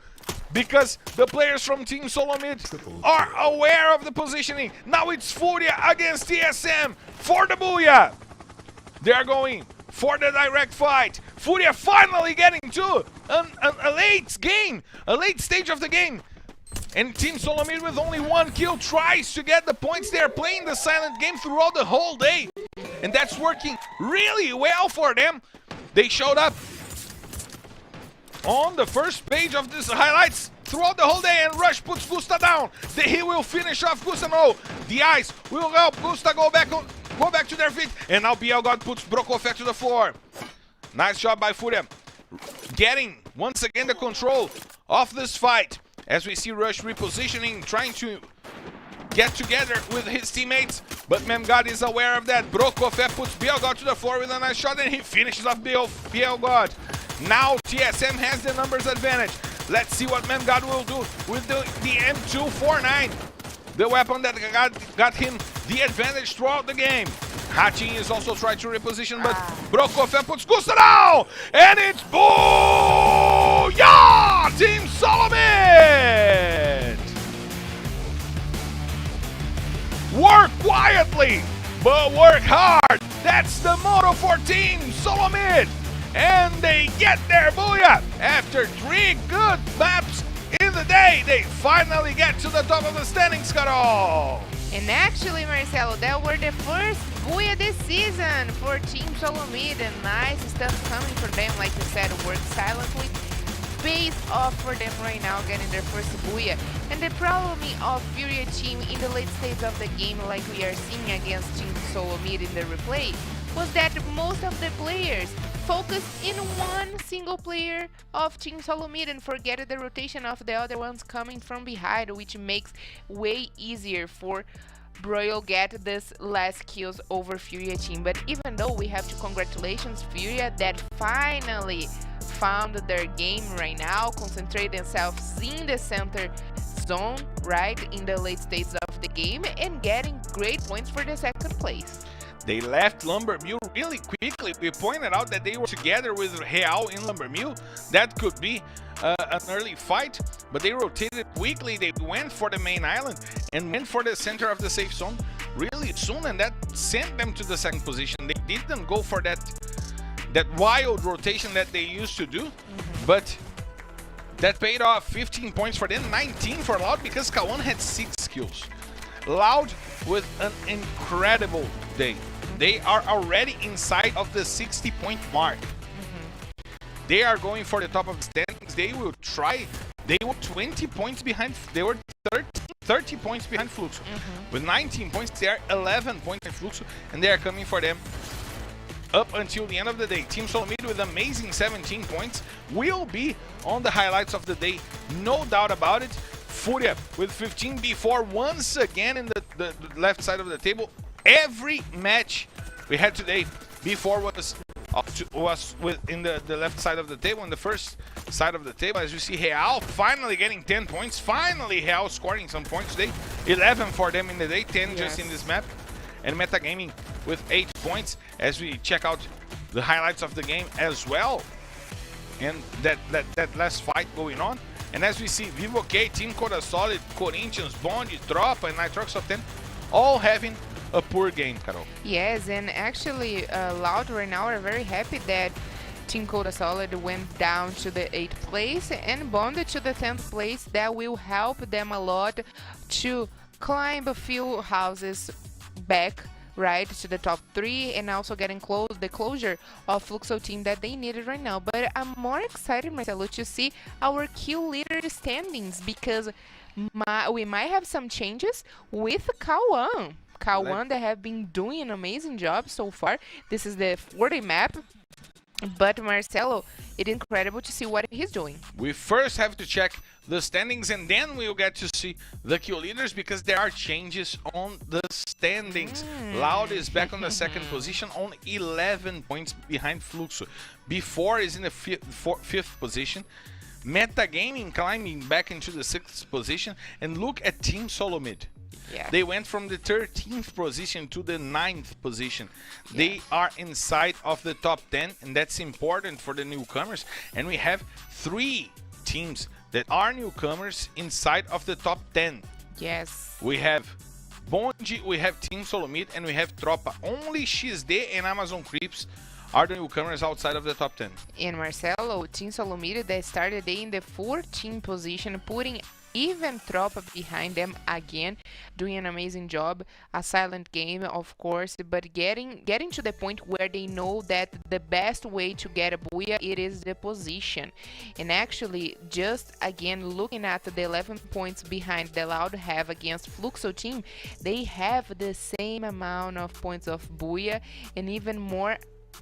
because the players from Team Solomid are aware of the positioning. Now it's Furia against TSM for the Booyah. They are going for the direct fight. Furia finally getting to a late game, a late stage of the game. And Team Solomid with only 1 kill tries to get the points. They are playing the silent game throughout the whole day, and that's working really well for them. They showed up on the first page of this highlights throughout the whole day, and Rush puts Gusta down. He will finish off Gusta. No, the ice will help Gusta go back to their feet, and now BL God puts Brokofet to the floor. Nice job by Furia, getting once again the control of this fight. As we see Rush repositioning, trying to get together with his teammates, but Memgod is aware of that. Brokofet puts BL God to the floor with a nice shot, and he finishes off BL God. Now TSM has the numbers advantage. Let's see what Memgod will do with the M249, the weapon that got him the advantage throughout the game. Hachin is also trying to reposition, but Brokofet puts Gusta down, and it's Booyah! Team Solomid! Work quietly, but work hard. That's the motto for Team Solomid. And they get their booyah. After 3 good maps in the day, they finally get to the top of the standings, Carol. And actually, Marcelo, that were the first booyah this season for Team Solomid. And nice stuff coming from them, like you said, work silently. Pays off for them right now, getting their first booyah. And the problem of Furia team in the late stage of the game, like we are seeing against Team Solomid in the replay, was that most of the players focused in one single player of Team Solomid and forget the rotation of the other ones coming from behind, which makes way easier for Broil get this last kills over Furia team. But even though we have to congratulations Furia that finally found their game right now, concentrate themselves in the center zone, right, in the late stages of the game, and getting great points for the second place. They left Lumbermill really quickly. We pointed out that they were together with Real in Lumbermill. That could be an early fight, but they rotated quickly. They went for the main island and went for the center of the safe zone really soon, and that sent them to the second position. They didn't go for that wild rotation that they used to do, but that paid off. 15 points for them, 19 for Loud, because Kawan had 6 kills. Loud with an incredible day. They are already inside of the 60-point mark. They are going for the top of the standings. They will try. They were 20 points behind. They were 30 points behind Fluxo. With 19 points, they are 11 points behind Fluxo, and they are coming for them up until the end of the day. Team Solomid with amazing 17 points will be on the highlights of the day, no doubt about it. Furia with 15 before once again in the left side of the table. Every match we had today before was in the left side of the table, in the first side of the table. As you see, Real finally getting 10 points. Finally, Real scoring some points today. 11 for them in the day, 10 just in this map. And Metagaming with 8 points as we check out the highlights of the game as well. And that last fight going on. And as we see, Vivo K, Team Coda Solid, Corinthians, Bond, Tropa, and Nitrox of 10 all having a poor game, Carol. Yes, and actually Loud right now are very happy that Team Coda Solid went down to the 8th place and Bonded to the 10th place. That will help them a lot to climb a few houses back, right, to the top 3, and also getting the closure of Fluxo team that they needed right now. But I'm more excited, Marcelo, to see our kill leader standings, because we might have some changes with Kawan. Kawan that have been doing an amazing job so far. This is the 40 map. But Marcelo, it's incredible to see what he's doing. We first have to check the standings, and then we'll get to see the kill leaders, because there are changes on the standings. Loud is back on the second position on 11 points behind Fluxo. Before is in the fifth position. Metagaming climbing back into the 6th position. And look at Team Solomid. Yeah. They went from the 13th position to the 9th position. They are inside of the top 10, and that's important for the newcomers. And we have 3 teams that are newcomers inside of the top 10. Yes. We have Bonji, we have Team Solomid, and we have Tropa. Only XD and Amazon Creeps are the newcomers outside of the top 10. And Marcelo, Team Solomid, they started in the 14th position, putting even Tropa behind them again, doing an amazing job. A silent game, of course, but getting to the point where they know that the best way to get a booyah, it is the position. And actually, just again looking at the 11 points behind the Loud have against Fluxo team, they have the same amount of points of booyah and even more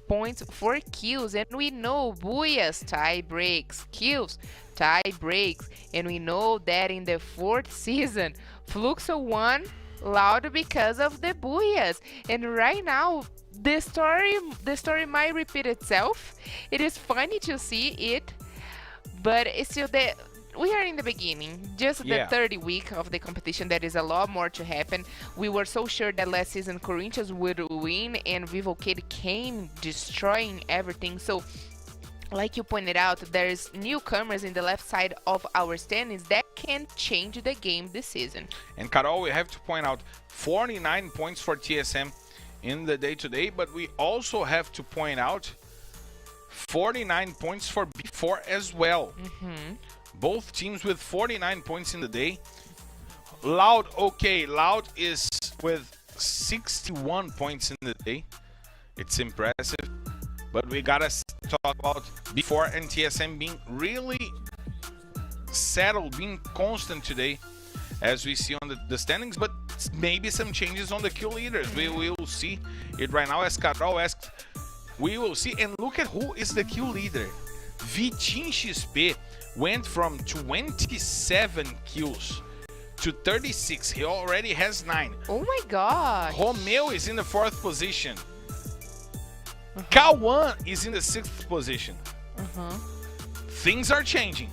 points for kills. And we know booyahs tie breaks, kills tie breaks, and we know that in the 4th season Fluxo won Loud because of the booyahs. And right now the story might repeat itself. It is funny to see it, but it's still we are in the beginning, just the 30th week of the competition. There is a lot more to happen. We were so sure that last season Corinthians would win, and Vivo Kid came destroying everything. So like you pointed out, there's newcomers in the left side of our standings that can change the game this season. And Carol, we have to point out 49 points for TSM in the day-to-day, but we also have to point out 49 points for B4 as well. Both teams with 49 points in the day. Loud, okay, Loud is with 61 points in the day. It's impressive, but we gotta talk about B4 and TSM being really settled, being constant today, as we see on the standings, but maybe some changes on the kill leaders. We will see it right now, as Carol asked. We will see, and look at who is the kill leader. Vitin XP went from 27 kills to 36. He already has 9. Oh my god. Romeo is in the 4th position. K1 is in the 6th position. Things are changing.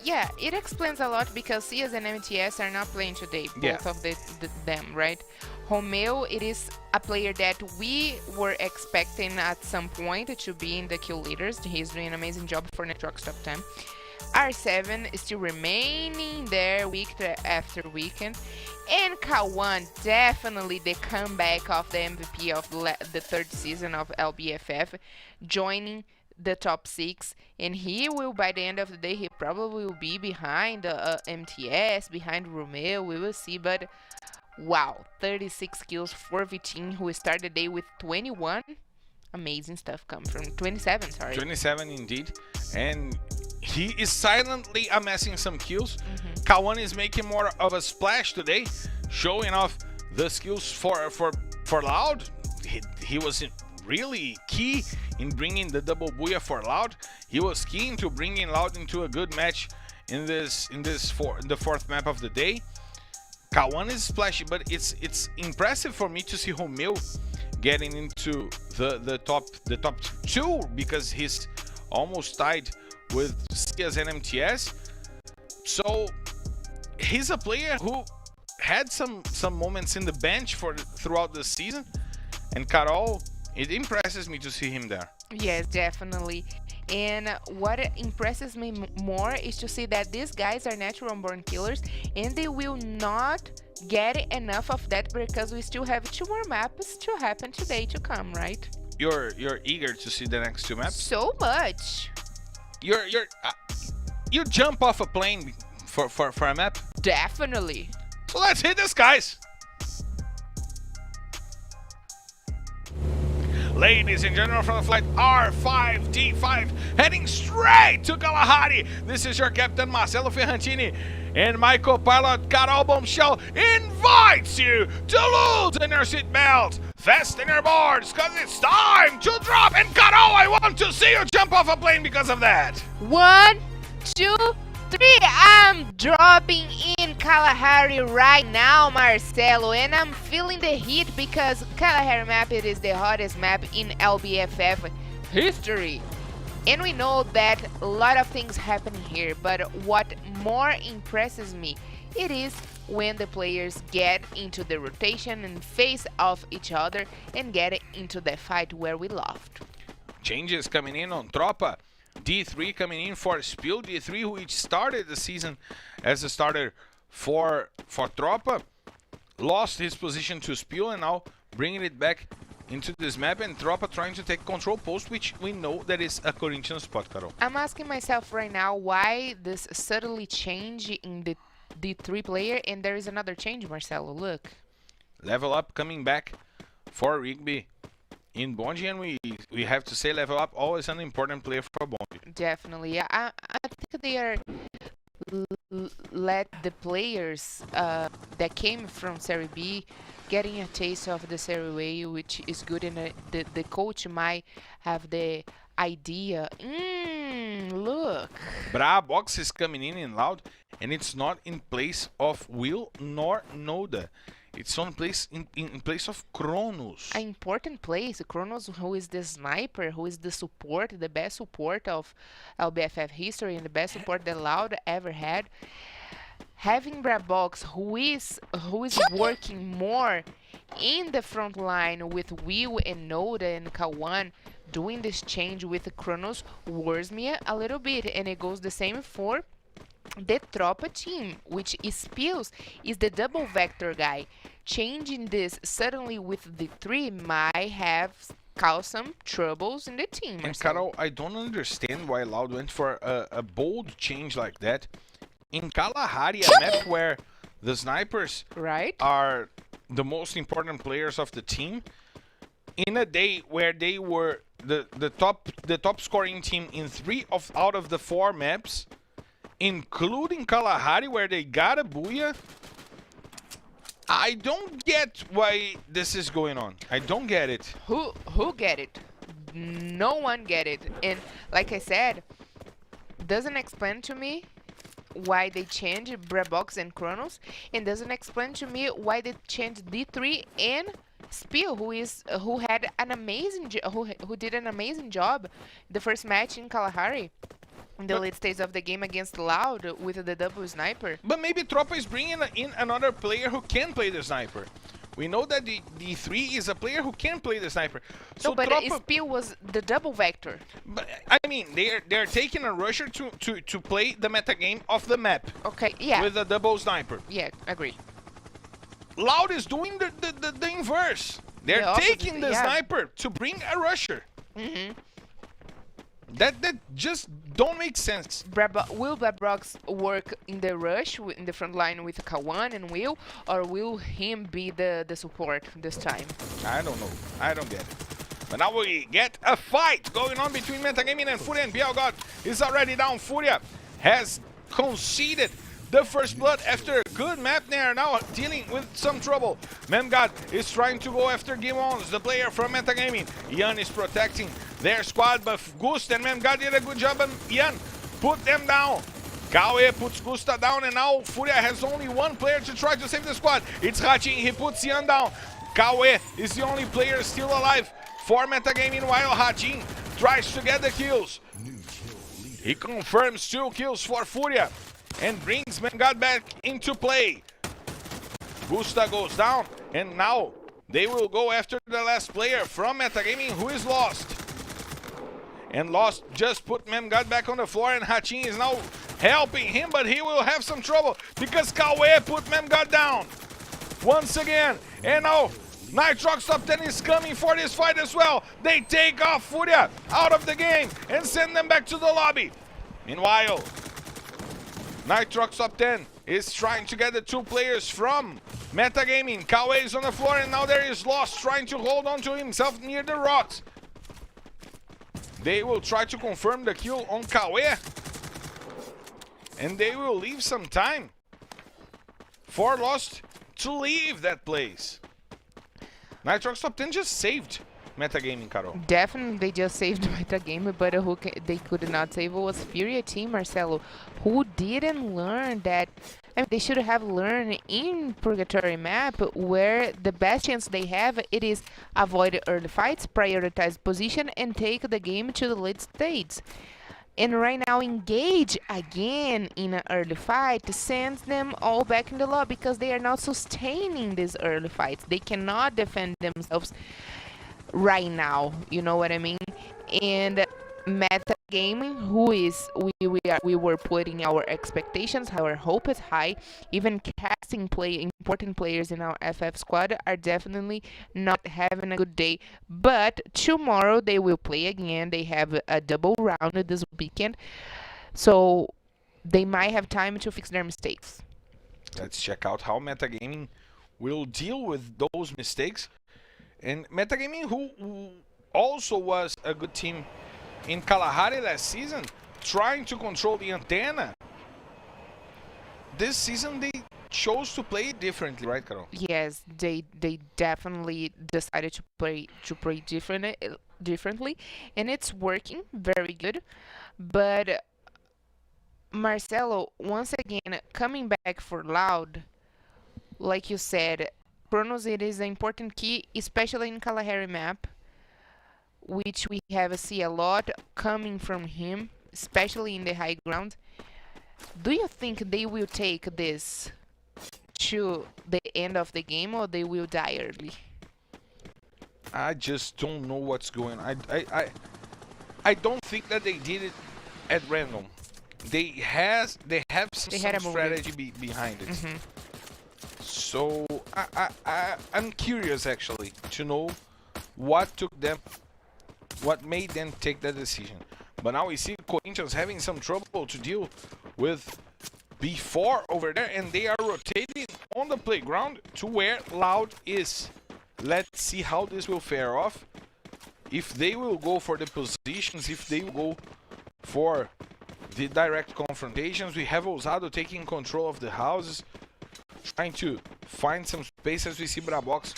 Yeah, it explains a lot because CS and MTS are not playing today, both of them, right? Romeo, it is a player that we were expecting at some point to be in the kill leaders. He's doing an amazing job for Networks top 10. R7 is still remaining there week after weekend. And K1, definitely the comeback of the MVP of the 3rd season of LBFF, joining the top 6, and he will, by the end of the day, he probably will be behind MTS, behind Romeo. We will see, but wow, 36 kills for Vitin, who started the day with 21. Amazing stuff come from 27, sorry. 27 indeed, and he is silently amassing some kills. K1 is making more of a splash today, showing off the skills for Loud. He was really key in bringing the double booyah for Loud. He was keen to bringing Loud into a good match in the 4th map of the day. K1 is splashy, but it's impressive for me to see Romeo getting into the top 2, because he's almost tied with CS and MTS. So he's a player who had some moments in the bench throughout the season, and Carol, it impresses me to see him there. Yes, definitely. And what impresses me more is to see that these guys are natural born killers, and they will not get enough of that because we still have 2 more maps to happen today to come, right? You're eager to see the next 2 maps? So much. You jump off a plane for a map? Definitely. So let's hit this, guys. Ladies and gentlemen, from the flight R5D5, heading straight to Kalahari. This is your captain, Marcelo Ferrantini, and my co-pilot, Carol Bombshell, invites you to loosen your seatbelts, fasten your boards, because it's time to drop. And Carol, I want to see you jump off a plane because of that. 1, 2, 3. I'm dropping in Kalahari right now, Marcelo, and I'm feeling the heat because Kalahari map, it is the hottest map in LBFF history. And we know that a lot of things happen here, but what more impresses me, it is when the players get into the rotation and face off each other and get into the fight where we loved. Changes coming in on Tropa. D3 coming in for Spill. D3, which started the season as a starter for Tropa, lost his position to Spill, and now bringing it back into this map, and Tropa trying to take control post, which we know that is a Corinthian spot, Carol. I'm asking myself right now why this suddenly change in the D3 player, and there is another change, Marcelo. Look. Level Up coming back for Rigby in Bonji, and we have to say Level Up always an important player for Bonji. Definitely. Yeah, I think they are let the players that came from Serie B getting a taste of the Serie A, which is good, and the coach might have the idea. Look. Brabox is coming in Loud, and it's not in place of Will nor Noda. It's in place of Kronos. An important place. Kronos, who is the sniper, who is the support, the best support of LBFF history, and the best support that Loud ever had. Having Brabox, who is working more, in the front line with Will and Noda and Kawan doing this change with Kronos worries me a little bit, and it goes the same for the Tropa team, which is Spills is the double vector guy. Changing this suddenly with the 3 might have caused some troubles in the team. And Marcelo. Carol, I don't understand why Loud went for a bold change like that. In Kalahari, a map where the snipers Right? are the most important players of the team, in a day where they were the top scoring team in 3 out of the 4 maps, including Kalahari, where they got a booyah. I don't get why this is going on. I don't get it. Who get it? No one get it. And like I said, doesn't explain to me why they changed Brebox and Kronos, and doesn't explain to me why they changed D3 and Spiel, who had an amazing who did an amazing job the first match in Kalahari in the late stage of the game against Loud with the double sniper. But maybe Tropa is bringing in another player who can play the sniper. We know that the D3 is a player who can play the sniper. So No, but Tropa, Spiel was the double vector. but I mean, they're taking a rusher to play the metagame of the map Okay, yeah, with a double sniper. yeah, agree. Loud is doing the inverse. They're The opposite, taking the yeah. sniper to bring a rusher. Mm-hmm. That just don't make sense. Will Brebox work in the rush in the front line with Kawan and Will, or will him be the support this time? I don't know. I don't get it. But now we get a fight going on between Metagaming and Furia, and Bielgod is already down. Furia has conceded the first blood after a good map there, now dealing with some trouble. Memgod is trying to go after Gimons, the player from Metagaming. Ian is protecting their squad, but Gust and Memgod did a good job, and Ian put them down. Kawe puts Gusta down, and now Furia has only one player to try to save the squad. It's Hachin, he puts Ian down. Kawe is the only player still alive for Metagaming, while Hachin tries to get the kills. He confirms 2 kills for Furia and brings Memgod back into play. Gusta goes down, and now they will go after the last player from Metagaming, who is Lost. And Lost just put Memgod back on the floor, and Hachin is now helping him, but he will have some trouble because Kawe put Memgod down once again. And now Nitrox Top 10 is coming for this fight as well. They take off Furia out of the game and send them back to the lobby. Meanwhile, Nitrox Top 10 is trying to get the 2 players from Metagaming. Kawe is on the floor, and now there is Lost trying to hold on to himself near the rocks. They will try to confirm the kill on Kawe, and they will leave some time for Lost to leave that place. Nitrox Top 10 just saved Metagaming, Carol. Definitely, they just saved Metagame, but they could not save was Furia team, Marcelo, who didn't learn that. I mean, they should have learned in Purgatory map, where the best chance they have it is avoid early fights, prioritize position, and take the game to the late stage. And right now, engage again in an early fight sends them all back in the lobby because they are not sustaining these early fights. They cannot defend themselves right now, you know what I mean? And Metagaming, who is we were putting our expectations, our hope is high. Even casting important players in our FF squad are definitely not having a good day. But tomorrow they will play again. They have a double round this weekend, so they might have time to fix their mistakes. Let's check out how Metagaming will deal with those mistakes. And Metagaming, who also was a good team in Kalahari last season, trying to control the antenna. This season they chose to play differently, right, Carol? Yes, they definitely decided to play differently, and it's working very good. But Marcelo, once again, coming back for Loud, like you said, Kronos, it is an important key, especially in Kalahari map, which we have see a lot coming from him, especially in the high ground. Do you think they will take this to the end of the game, or they will die early? I just don't know what's going on. I don't think that they did it at random. They have some strategy behind it. So I'm curious actually to know what made them take that decision. But now we see Corinthians having some trouble to deal with before over there, and they are rotating on the playground to where Loud is. Let's see how this will fare off. If they will go for the positions, if they will go for the direct confrontations. We have Ousado taking control of the houses, trying to find some space as we see Brabox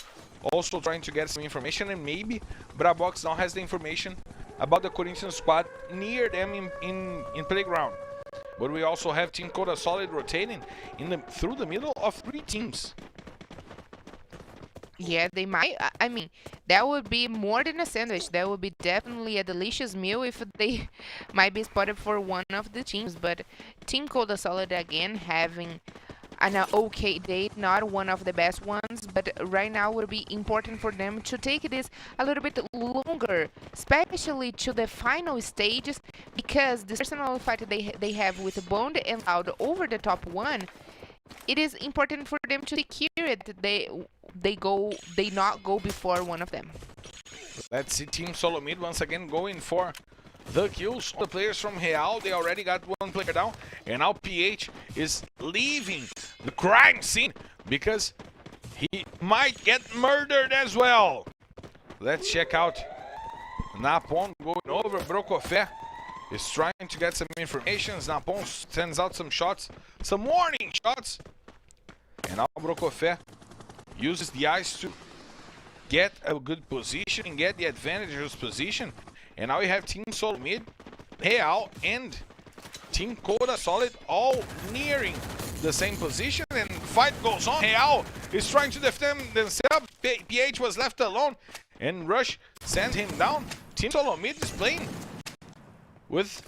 also trying to get some information, and maybe Brabox now has the information about the Corinthians squad near them in playground. But we also have Team Coda Solid rotating through the middle of 3 teams. Yeah, they might. I mean, that would be more than a sandwich. That would be definitely a delicious meal if they might be spotted for one of the teams. But Team Coda Solid again having an okay day, not one of the best ones. But right now would be important for them to take this a little bit longer, especially to the final stages, because this personal fight they have with Bond and Loud over the top 1. It is important for them to secure it. They not go before one of them. Let's see Team Solo Mid once again going for the kills. The players from Real, they already got 1 player down, and now PH is leaving the crime scene because he might get murdered as well. Let's check out Napon going over. Brocofé is trying to get some information. Napon sends out some shots, some warning shots, and now Brocofé uses the ice to get a good position and get the advantage of his position. And now we have Team Solo Mid, Real, and Team Coda Solid all nearing the same position, and fight goes on. Real is trying to defend themselves. PH was left alone, and Rush sends him down. Team Solo Mid is playing with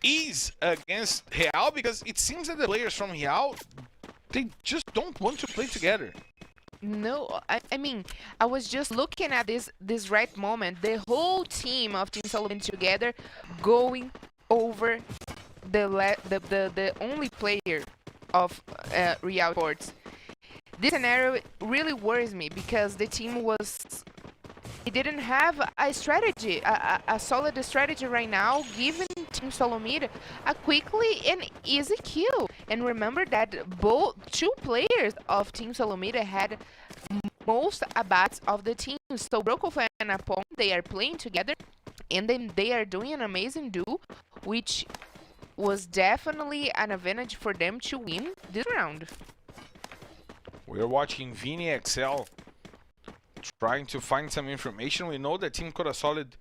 ease against Real because it seems that the players from Real, they just don't want to play together. No, I mean, I was just looking at this right moment. The whole team of Team Solomon together going over the only player of Real Esports. This scenario really worries me because the team it didn't have a strategy, a solid strategy right now, giving Team Solomid a quickly and easy kill. And remember that two players of Team Solomid had most abats of the team. So Brokov and Apon, they are playing together, and then they are doing an amazing duel, which was definitely an advantage for them to win this round. We're watching Vini Excel trying to find some information. We know that Team Coda Solid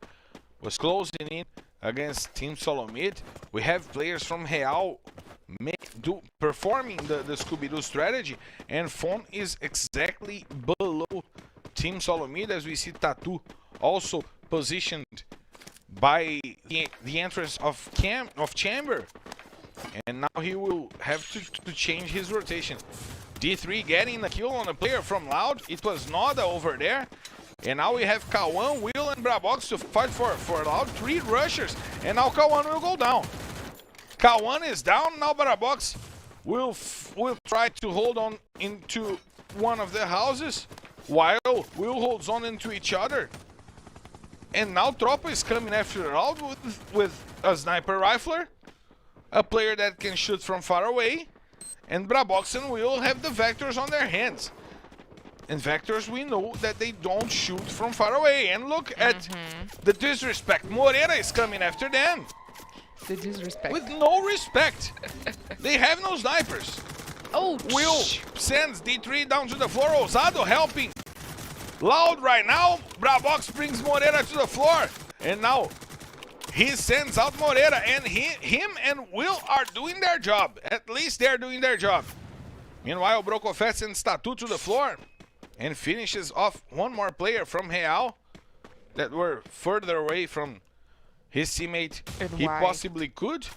was closing in against Team Solomid. We have players from Real performing the Scooby-Doo strategy, and Fon is exactly below Team Solomid, as we see Tatu also positioned by the entrance of Chamber, and now he will have to change his rotation. D3 getting the kill on a player from Loud. It was Noda over there. And now we have Kawan, Will, and Brabox to fight for Loud. 3 rushers. And now Kawan will go down. Kawan is down. Now Brabox will try to hold on into one of the houses, while Will holds on into each other. And now Tropa is coming after Loud with a sniper rifler, a player that can shoot from far away. And Brabox and Will have the Vectors on their hands. And Vectors, we know that they don't shoot from far away. And look at the disrespect. Moreira is coming after them. The disrespect. With no respect. They have no snipers. Oh, Will sends D3 down to the floor. Ousado helping Loud right now. Brabox brings Moreira to the floor. And now he sends out Moreira, and him and Will are doing their job. At least they're doing their job. Meanwhile, Brokofet sends Tatu to the floor and finishes off one more player from Real that were further away from his teammate he possibly could.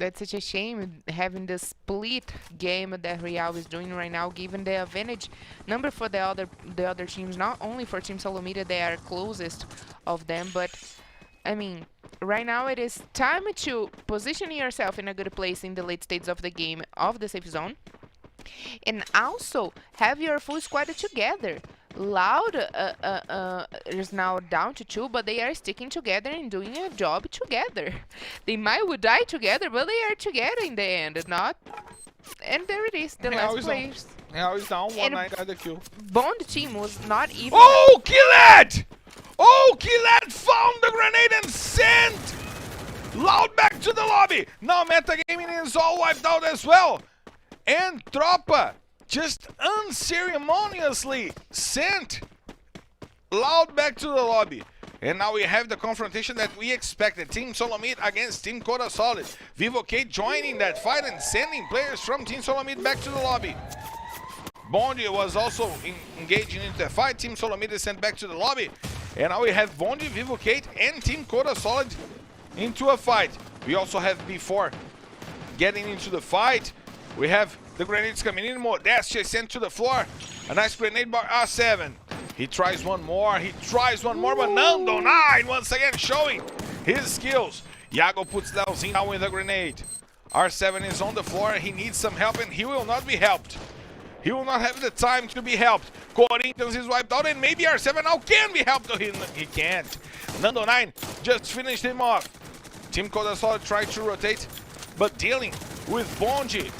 That's such a shame having the split game that Real is doing right now, given the advantage number for the other teams, not only for Team Solomida, they are closest of them, but I mean, right now it is time to position yourself in a good place in the late stages of the game of the safe zone, and also have your full squad together. Loud is now down to 2, but they are sticking together and doing a job together. They might would die together, but they are together in the end, not. And there it is, the last players. Now he's down. 1-9 got the kill. Bond team was not even. Oh, Killed! Oh, Killed found the grenade and sent Loud back to the lobby. Now metagaming is all wiped out as well. And Tropa just unceremoniously sent Loud back to the lobby. And now we have the confrontation that we expected. Team Solomid against Team Coda Solid. Vivocate joining that fight and sending players from Team Solomid back to the lobby. Bondi was also engaging into the fight. Team Solomid is sent back to the lobby. And now we have Bondi, Vivocate, and Team Coda Solid into a fight. We also have before getting into the fight, we have the grenades coming in. Modestia sent to the floor. A nice grenade by R7. He tries one more. But Nando 9 once again showing his skills. Iago puts Leozinho down with a grenade. R7 is on the floor. He needs some help and he will not be helped. He will not have the time to be helped. Corinthians is wiped out and maybe R7 now can be helped. He can't. Nando 9 just finished him off. Team Coda Solid tried to rotate, but dealing with Bonji.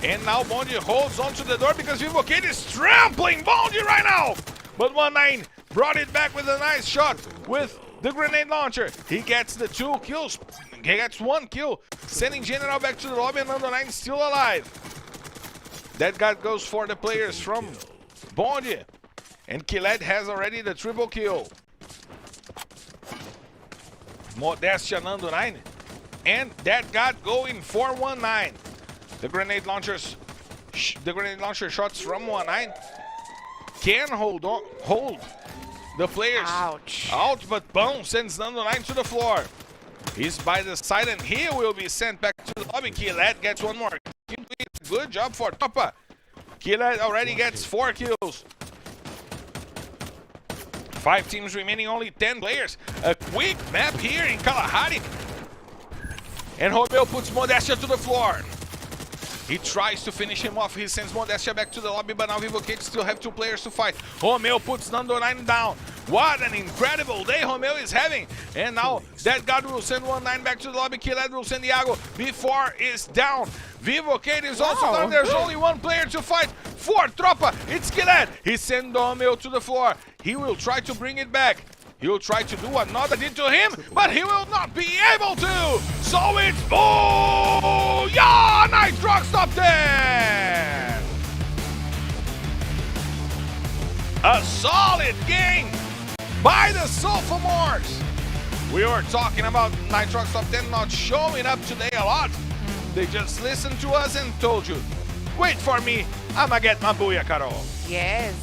And now Bonji holds onto the door because Vivocate is trampling Bonji right now. But 1-9 brought it back with a nice shot with the grenade launcher. He gets the 2 kills. He gets 1 kill, sending General back to the lobby and Nando 9 still alive. That guy goes for the players from Bonji. And Killed has already the triple kill. Modestia Nando 9. And that got going for 1-9. The grenade launcher shots from 1-9 can hold the players out, but boom, sends Nando 9 to the floor. He's by the side and he will be sent back to the lobby. Killed gets 1 more. Good job for Topa. Killed already gets 4 kills. 5 teams remaining, only 10 players. A quick map here in Kalahari. And Romeo puts Modestia to the floor. He tries to finish him off. He sends Modestia back to the lobby, but now Vivocate still have 2 players to fight. Romeo puts Nando 9 down. What an incredible day Romeo is having. And now that God will send 1-9 back to the lobby. Killed will send Iago before is down. Vivocate is also down. There's only 1 player to fight for Tropa. It's Killed. He sent Romeo to the floor. He will try to bring it back. He will try to do what Nada did to him, but he will not be able to. So it's booyah! Nice drug stop there. A solid game by the sophomores. We were talking about Nitrox Top 10 not showing up today a lot. They just listened to us and told you, wait for me, I'ma get my booyah, Carol. Yes,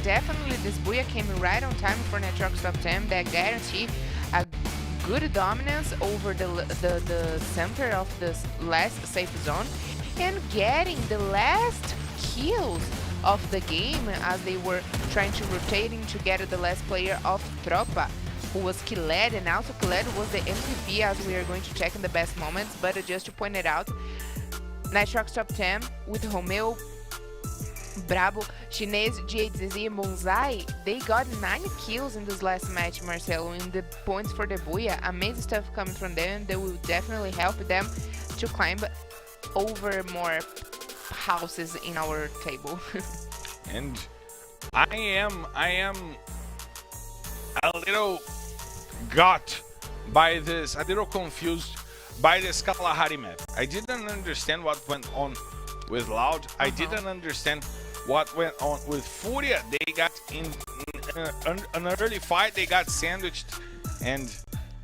definitely this booyah came right on time for Nitrox Top 10 that guarantee a good dominance over the center of the last safe zone and getting the last kills of the game as they were trying to rotating to get the last player of Tropa, who was Killed, and also Killed was the MVP as we are going to check in the best moments. But just to point it out, Nitrox Top 10 with Romeo, Brabo, Chinese, GHZZ, and Bonsai, they got 9 kills in this last match, Marcelo, and the points for the booyah. Amazing stuff coming from them. They will definitely help them to climb over more houses in our table. And I am a little got by this, a little confused by this Kalahari map. I didn't understand what went on with Loud. I didn't understand what went on with Furia. They got in an early fight, they got sandwiched and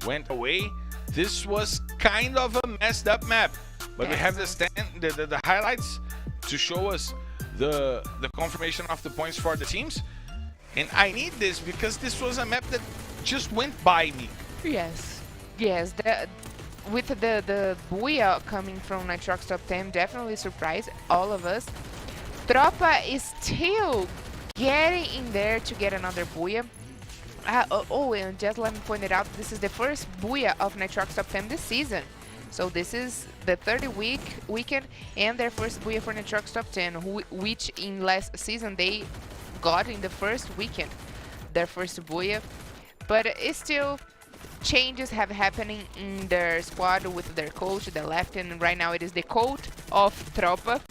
went away. This was kind of a messed up map, but we have the highlights to show us the confirmation of the points for the teams. And I need this because this was a map that just went by me. Yes, with the booyah coming from Nitrox top 10, definitely surprised all of us. Tropa is still getting in there to get another booyah. And just let me point it out, this is the first booyah of Nitrox top 10 this season. So this is the 30th weekend and their first booyah for Nitrox top 10, which in last season they got in the first weekend, their first booyah. But it's still changes have happening in their squad with their coach, the left, and right now it is the coach of Tropa.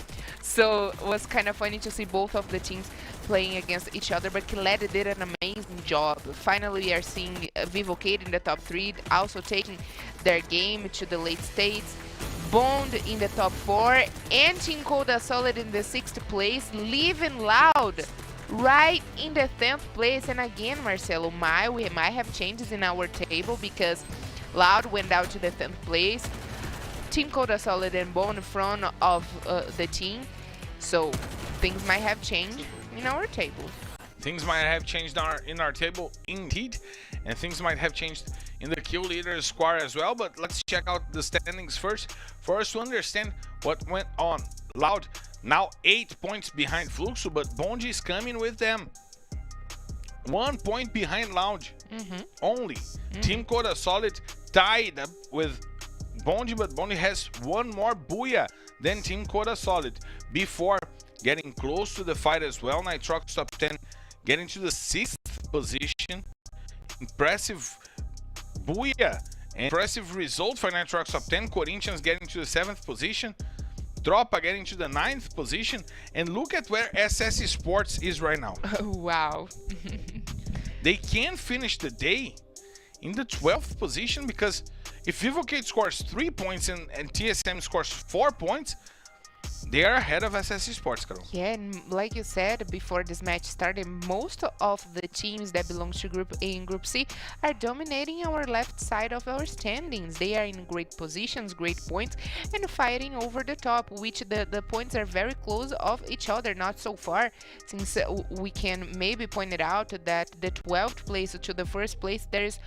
So it was kind of funny to see both of the teams playing against each other, but Kiled did an amazing job. Finally, we are seeing Vivocade in the top 3, also taking their game to the late states. Bond in the top 4, and Team Coda Solid in the 6th place, leaving Loud right in the 10th place. And again, Marcelo, we might have changes in our table because Loud went down to the 10th place. Team Coda Solid and Bone in front of the team. So things might have changed in our table. Things might have changed in our table, indeed. And things might have changed in the kill leader squad as well. But let's check out the standings first for us to understand what went on. Loud now 8 points behind Fluxo, but Bonji is coming with them. 1 point behind Loud only. Team Coda Solid tied up with Bonji, but Bonji has one more booyah than Team Coda Solid before getting close to the fight as well. Nitrox top 10 getting to the 6th position. Impressive booyah. Impressive result for Nitrox top 10. Corinthians getting to the 7th position. Tropa getting to the 9th position. And look at where SS Esports is right now. Wow. They can finish the day in the 12th position, because if Vivocade scores 3 points and TSM scores 4 points, they are ahead of SS Esports, Carol. Yeah, and like you said before this match started, most of the teams that belong to Group A and Group C are dominating our left side of our standings. They are in great positions, great points, and fighting over the top, which the points are very close of each other, not so far, since we can maybe point it out that the 12th place to the 1st place, there's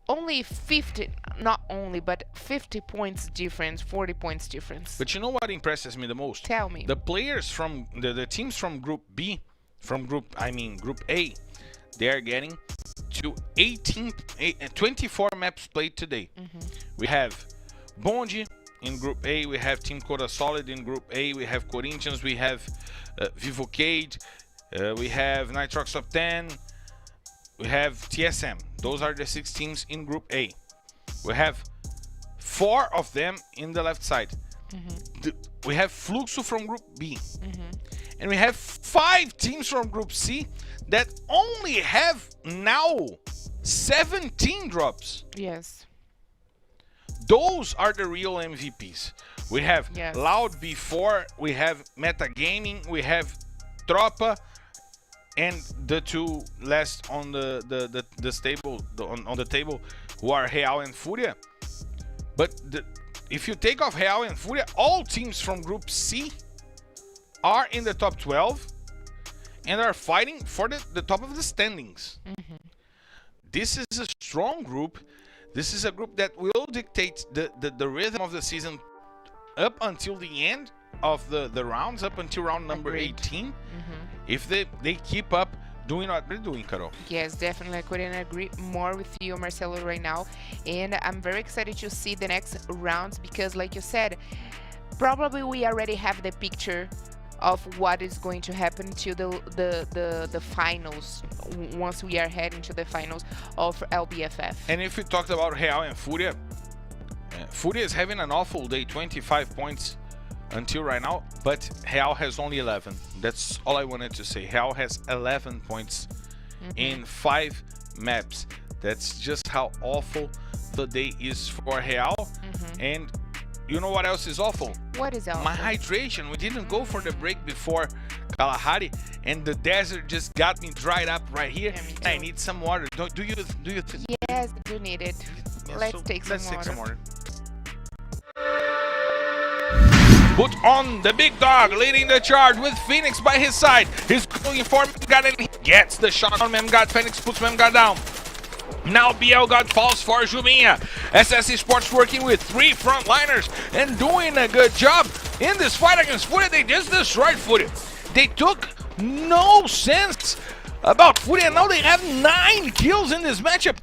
only 50, not only, but 50 points difference, 40 points difference. But you know what impresses me the most? Tell me. The players from the teams from Group Group A, they are getting to 24 maps played today. We have Bonji in Group A, we have Team Coda Solid in Group A, we have Corinthians, we have Vivocade, we have Nitrox top 10, we have TSM. Those are the 6 teams in Group A. We have 4 of them in the left side. We have Fluxo from Group B. And we have 5 teams from Group C that only have now 17 drops. Yes. Those are the real MVPs. We have Yes. Loud before, we have Metagaming, we have Tropa, and the 2 last on the table on the table, who are Real and Furia. But if you take off Real and Furia, all teams from Group C are in the top 12 and are fighting for the top of the standings. This is a strong group. This is a group that will dictate the rhythm of the season up until the end of the rounds, up until round number 18. If they keep up doing what they're doing, Carol. Yes, definitely. I couldn't agree more with you, Marcelo, right now. And I'm very excited to see the next rounds because, like you said, probably we already have the picture of what is going to happen to the finals once we are heading to the finals of LBFF. And if we talked about Real and Furia, Furia is having an awful day, 25 points until right now, but Real has only 11. That's all I wanted to say. Real has 11 points in 5 maps. That's just how awful the day is for Real. And you know what else is awful? What is awful? My hydration. We didn't go for the break before Kalahari, and the desert just got me dried up right here. Yeah, I need some water. Do you? Yes, I do need it. Yeah, Let's take some Take some water. water. Put on the big dog, leading the charge with Phoenix by his side. He's going for Memgard and he gets the shot on Memgard. Phoenix puts Memgard down. Now BL got falls for Juminha. SS Esports working with 3 frontliners and doing a good job in this fight against Furia. They just destroyed Furia. They took no sense about Furia, and now they have 9 kills in this matchup.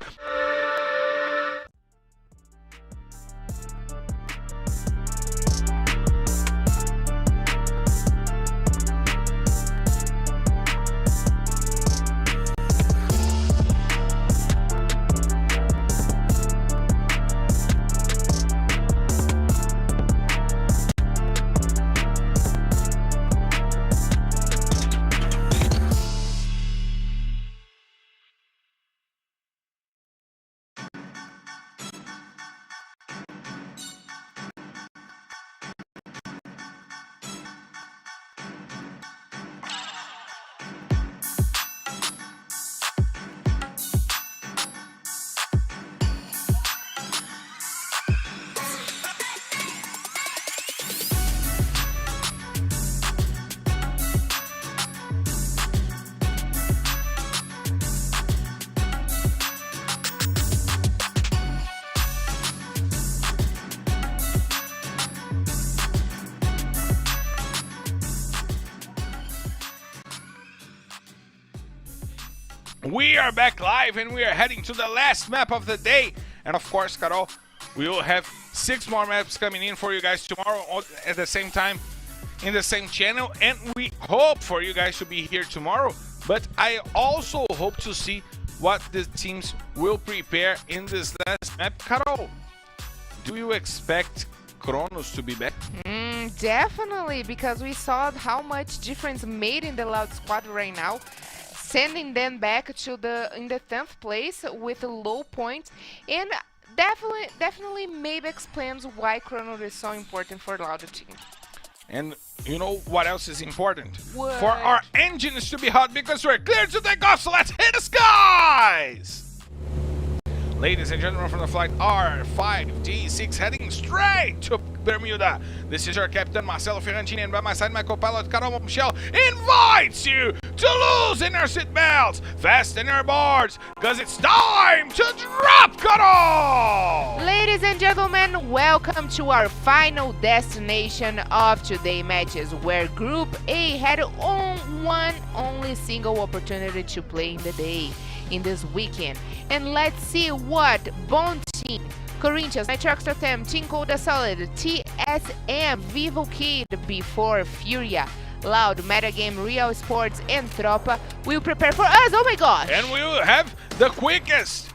We are back live and we are heading to the last map of the day. And of course, Carol, we will have 6 more maps coming in for you guys tomorrow at the same time in the same channel. And we hope for you guys to be here tomorrow. But I also hope to see what the teams will prepare in this last map. Carol, do you expect Kronos to be back? Definitely, because we saw how much difference made in the Loud squad right now. Sending them back to in the 10th place with low points, and definitely maybe explains why Chrono is so important for Loud team. And you know what else is important? What? For our engines to be hot, because we're clear to take off, so let's hit the skies! Ladies and gentlemen, from the flight R5D6 heading straight to Bermuda. This is your captain Marcelo Ferrantini, and by my side my co-pilot Carol Michel invites you to loosen your seatbelts, fasten your boards, because it's time to drop Carol! Ladies and gentlemen, welcome to our final destination of today's matches, where Group A had one only single opportunity to play in the day, in this weekend. And let's see what Bond Team, Corinthians, Nitrox Totem, Team Coda Solid, TSM, Vivo Kid, Before Furia, Loud, Metagame, Real Sports, and Tropa will prepare for us. Oh my gosh! And we will have the quickest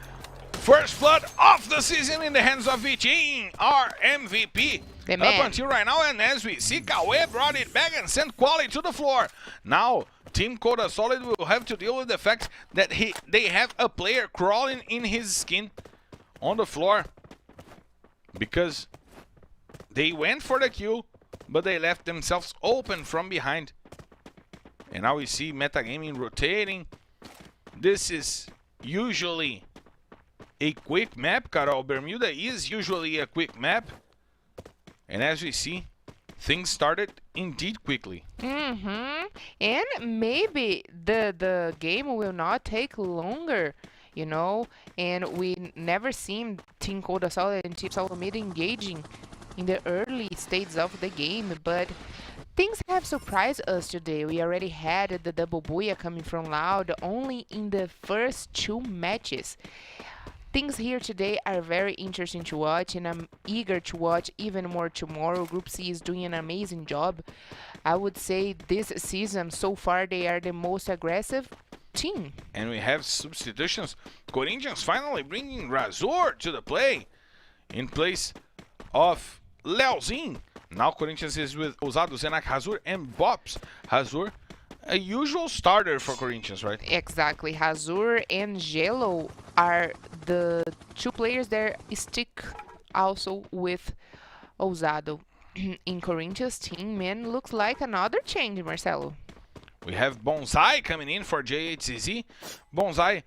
first blood of the season in the hands of Vitinho, our MVP. The man. Up until right now, and as we see, Kawe brought it back and sent Quali to the floor. Now, Team Coda Solid will have to deal with the fact that they have a player crawling in his skin on the floor, because they went for the kill, but they left themselves open from behind. And now we see Metagaming rotating. This is usually a quick map, Carol. Bermuda is usually a quick map. And as we see, things started indeed quickly. And maybe the game will not take longer, you know, and we never seen Team Coda Solid and Team Solomid engaging in the early stages of the game, but things have surprised us today. We already had the double booyah coming from Loud only in the first 2 matches. Things here today are very interesting to watch, and I'm eager to watch even more tomorrow. Group C is doing an amazing job. I would say this season, so far, they are the most aggressive team. And we have substitutions. Corinthians finally bringing Razor to the play in place of Leozinho. Now Corinthians is with Ousado, Zenak, Hazur, and Bops. Hazur, a usual starter for Corinthians, right? Exactly. Hazur and Gelo are the 2 players that stick also with Ousado. In Corinthians team, man, looks like another change, Marcelo. We have Bonsai coming in for J8CZ. Bonsai,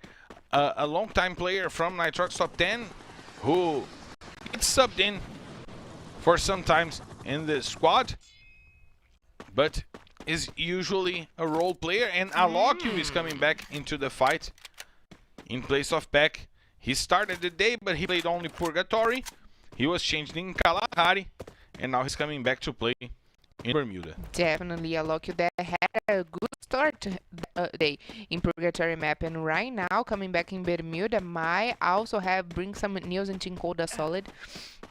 a long-time player from Nitrox Top 10, who gets subbed in for sometimes in the squad, but is usually a role player. And Alokio is coming back into the fight in place of Peck. He started the day, but he played only Purgatory. He was changed in Kalahari, and now he's coming back to play in Bermuda. Definitely a Loki that had a good start day in Purgatory map, and right now coming back in Bermuda might also bring some news in Team Cold, a solid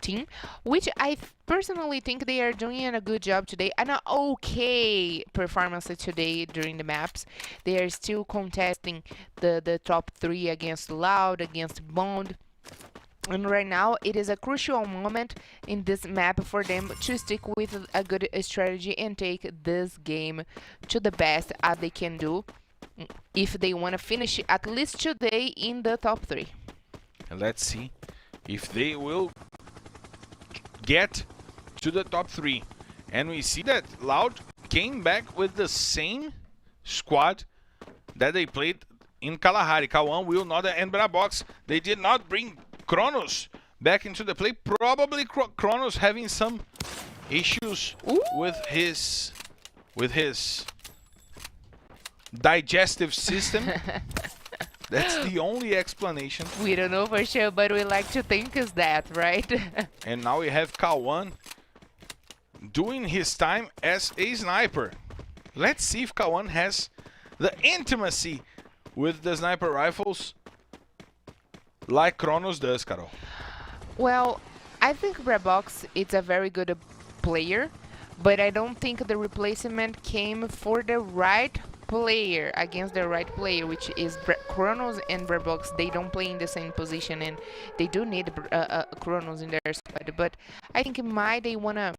team, which I personally think they are doing a good job today. An okay performance today during the maps. They are still contesting the top 3 against Loud, against Bond. And right now, it is a crucial moment in this map for them to stick with a good strategy and take this game to the best as they can do if they want to finish at least today in the top 3. And let's see if they will get to the top 3. And we see that Loud came back with the same squad that they played in Kalahari. Kawan, Will, Noda, and Brabox. They did not bring Kronos back into the play. Probably Kronos having some issues with his digestive system. That's the only explanation. We don't know for sure, but we like to think is that, right? And now we have Kawan doing his time as a sniper. Let's see if Kawan has the intimacy with the sniper rifles like Kronos does, Carol. Well, I think Brabox is a very good player, but I don't think the replacement came for the right player against the right player, which is Kronos and Brabox. They don't play in the same position, and they do need Kronos in their squad. But I think they wanna.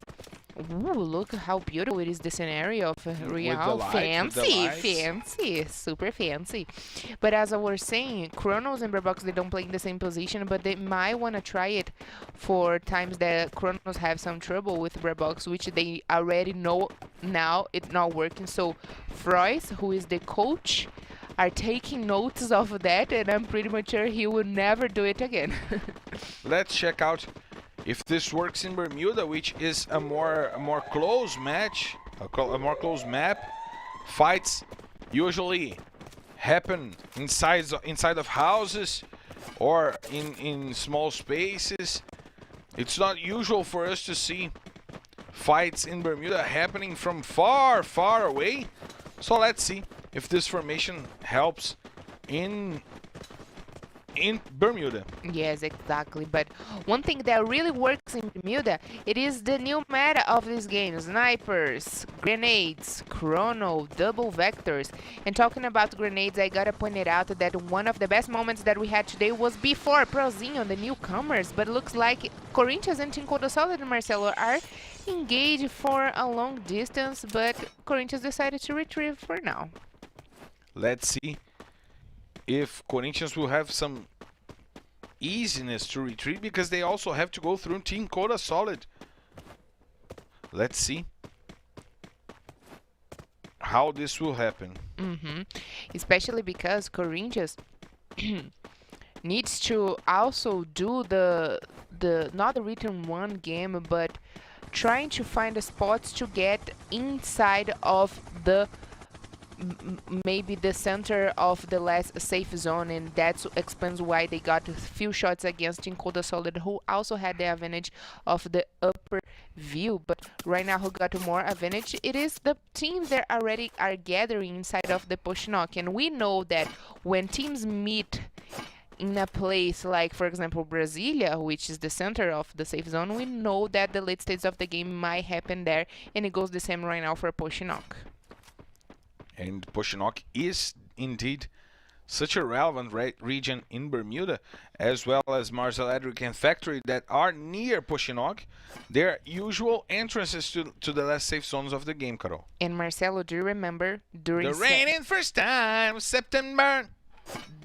Ooh, look how beautiful it is, the scenario of Real. Fancy, super fancy. But as I was saying, Kronos and Brabox, they don't play in the same position, but they might want to try it for times that Kronos have some trouble with Brabox, which they already know now it's not working. So Frois, who is the coach, are taking notes of that, and I'm pretty much sure he will never do it again. Let's check out if this works in Bermuda, which is a more close match, a more close map. Fights usually happen inside of houses or in small spaces. It's not usual for us to see fights in Bermuda happening from far away. So let's see if this formation helps in Bermuda. Yes, exactly. But one thing that really works in Bermuda, it is the new meta of this game. Snipers, grenades, chrono, double vectors. And talking about grenades, I gotta point it out that one of the best moments that we had today was before Prozinho, the newcomers. But looks like Corinthians and Team Cold Solid and Marcelo are engaged for a long distance, but Corinthians decided to retrieve for now. Let's see if Corinthians will have some easiness to retreat, because they also have to go through Team Cold Solid. Let's see how this will happen. Especially because Corinthians needs to also do the not the return one game, but trying to find the spots to get inside of the maybe the center of the last safe zone, and that explains why they got a few shots against Team Cold Solid, who also had the advantage of the upper view. But right now, who got more advantage, it is the teams that already are gathering inside of the push knock. And we know that when teams meet in a place like, for example, Brasilia, which is the center of the safe zone, we know that the late stages of the game might happen there, and it goes the same right now for push knock. And Pushinok is indeed such a relevant region in Bermuda, as well as Marcel Edric and Factory that are near Pushinok. They're usual entrances to the last safe zones of the game, Carol. And Marcelo, do you remember during the raining first time, September?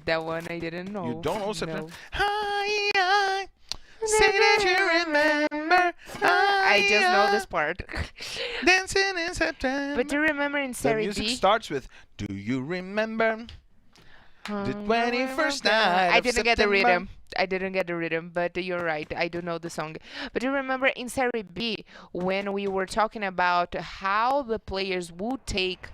That one I didn't know. You don't know September? No. Hi, say that you remember. I just know this part. Dancing in September. But do you remember in Serie B? The music starts with, do you remember the 21st night I didn't get the rhythm. I didn't get the rhythm, but you're right. I do know the song. But do you remember in Serie B when we were talking about how the players would take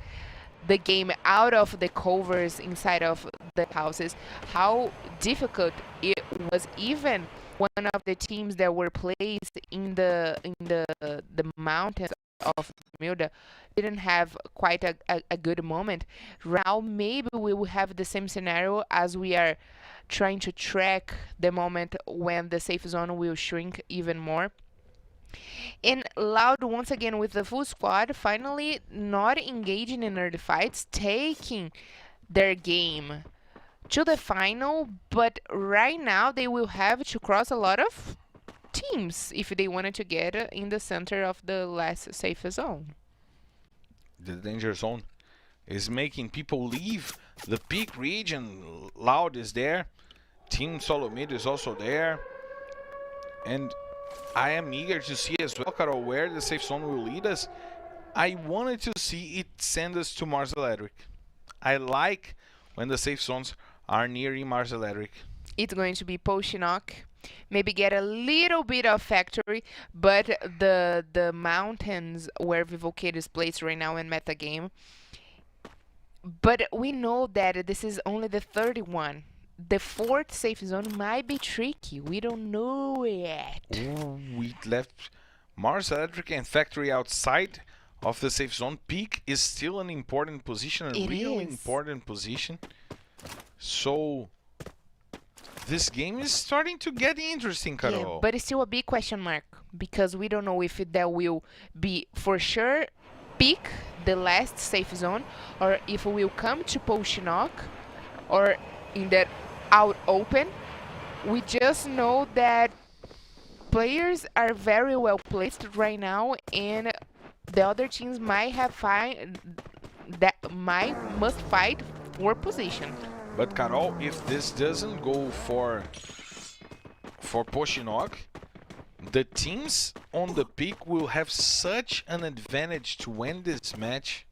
the game out of the covers inside of the houses, how difficult it was. Even one of the teams that were placed in the mountains of Milda didn't have quite a good moment. Now maybe we will have the same scenario as we are trying to track the moment when the safe zone will shrink even more. And Loud once again with the full squad, finally not engaging in early fights, taking their game to the final, but right now they will have to cross a lot of teams if they wanted to get in the center of the last safe zone. The danger zone is making people leave the peak region. Loud is there. Team Solo Mid is also there. And I am eager to see as well, Carol, where the safe zone will lead us. I wanted to see it send us to Mars Electric. I like when the safe zones are near Mars Electric. It's going to be Poshinok. Maybe get a little bit of factory, but the mountains where Vivocade is placed right now in meta game. But we know that this is only the 31. The 4th safe zone might be tricky. We don't know yet. Ooh, we left Mars Electric and factory outside of the safe zone. Peak is still an important position, a really important position. So this game is starting to get interesting, Carol. Yeah, but it's still a big question mark because we don't know if that will be for sure Peak, the last safe zone, or if we will come to Poshinok or in that out open. We just know that players are very well placed right now, and the other teams might have must fight for position. But Carol, if this doesn't go for Poshinok, the teams on the peak will have such an advantage to win this match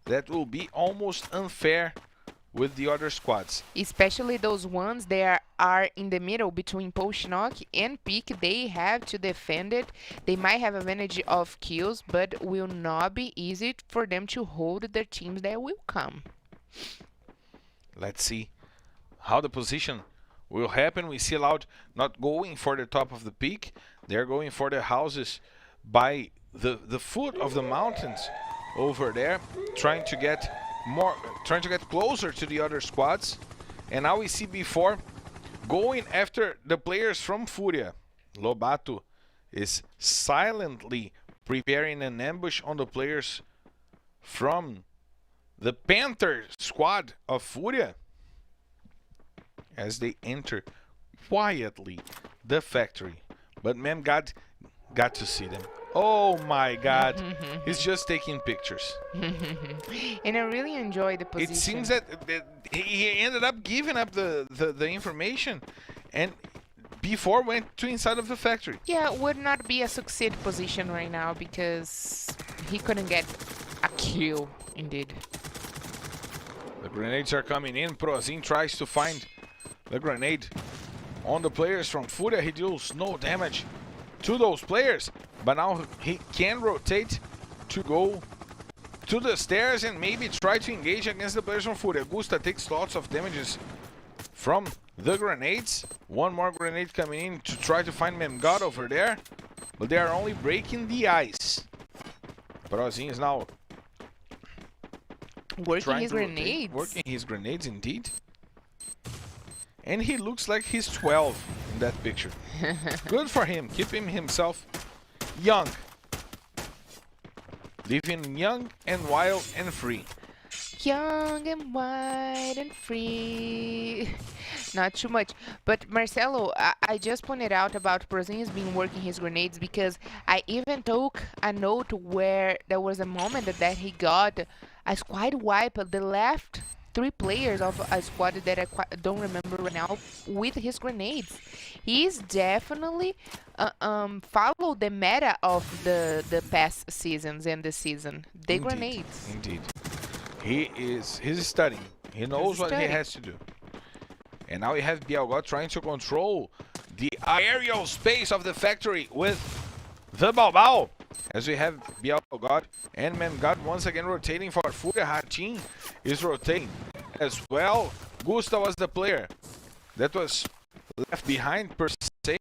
that will be almost unfair with the other squads. Especially those ones that are in the middle between Poshinok and Peak. They have to defend it. They might have advantage of kills, but will not be easy for them to hold the teams that will come. Let's see how the position will happen. We see Loud not going for the top of the peak. They're going for the houses by the foot of the mountains over there, trying to get closer to the other squads. And now we see before going after the players from Furia. Lobato is silently preparing an ambush on the players from the Panther squad of Furia as they enter quietly the factory. But Memgod got to see them. Oh my God, he's just taking pictures. And I really enjoy the position. It seems that he ended up giving up the information and before went to inside of the factory. Yeah, would not be a succeed position right now because he couldn't get a kill, indeed. The grenades are coming in. Prozin tries to find the grenade on the players from Furia. He deals no damage to those players, but now he can rotate to go to the stairs and maybe try to engage against the players from Furia. Gusta takes lots of damages from the grenades. One more grenade coming in to try to find Memgod over there, but they are only breaking the ice. Prozin is now working his grenades. Working his grenades, indeed. And he looks like he's 12 in that picture. Good for him, keeping himself young. Living young and wild and free. Young and wild and free. Not too much. But Marcelo, I just pointed out about Prozin being working his grenades because I even took a note where there was a moment that he got a squad wipe, the left 3 players of a squad that I don't remember right now with his grenades. He's definitely followed the meta of the past seasons and this season. The Indeed. Grenades. Indeed. He's studying. He knows what he has to do. And now we have Bialgot trying to control the aerial space of the factory with the Baobao. As we have Bialgot and Memgod once again rotating for Furia. Hatin is rotating as well. Gusta was the player that was left behind per se,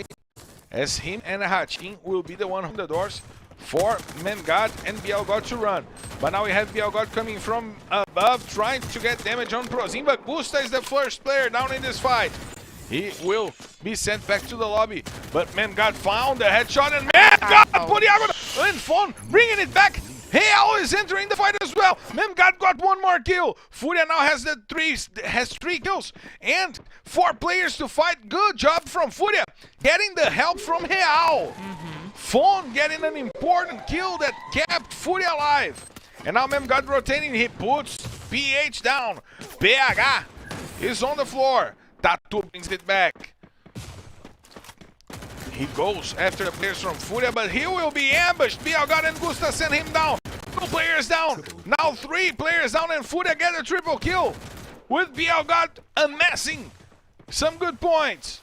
as him and Hachin will be the one on the doors for Mengad and Bielgod to run. But now we have Bielgod coming from above, trying to get damage on Prozin, but Gusta is the first player down in this fight. He will be sent back to the lobby, but Mengad found the headshot, and Mengad put the arrow in phone, bringing it back. Real is entering the fight as well. Mengad got one more kill. Furia now has three kills and 4 players to fight. Good job from Furia, getting the help from Real. Phone getting an important kill that kept Furia alive. And now Mengad rotating, he puts PH down. PH is on the floor. Tatu brings it back. He goes after the players from Furia, but he will be ambushed. Bielgod and Gusta send him down. 2 players down. Now 3 players down, and Furia get a triple kill with Bielgod amassing some good points.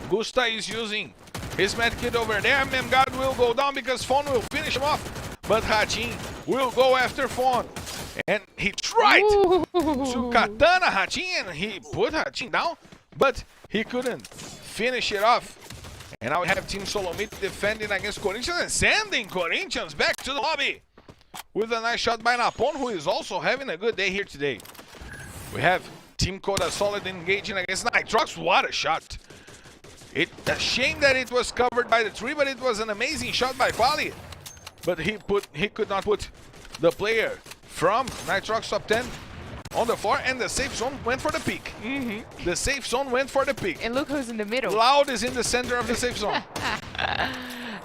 Gusta is using his medkit over there. Mengad will go down because Fon will finish him off, but Hachin will go after Fon. And he tried to katana Hachin, and he put Hachin down, but he couldn't finish it off. And now we have Team Solomit defending against Corinthians and sending Corinthians back to the lobby with a nice shot by Napon, who is also having a good day here today. We have Team Coda Solid engaging against Nitrox. What a shot! A shame that it was covered by the tree, but it was an amazing shot by Quali. But he could not put the player from Nitrox top 10 on the floor, and the safe zone went for the peak. The safe zone went for the peak. And look who's in the middle. Loud is in the center of the safe zone.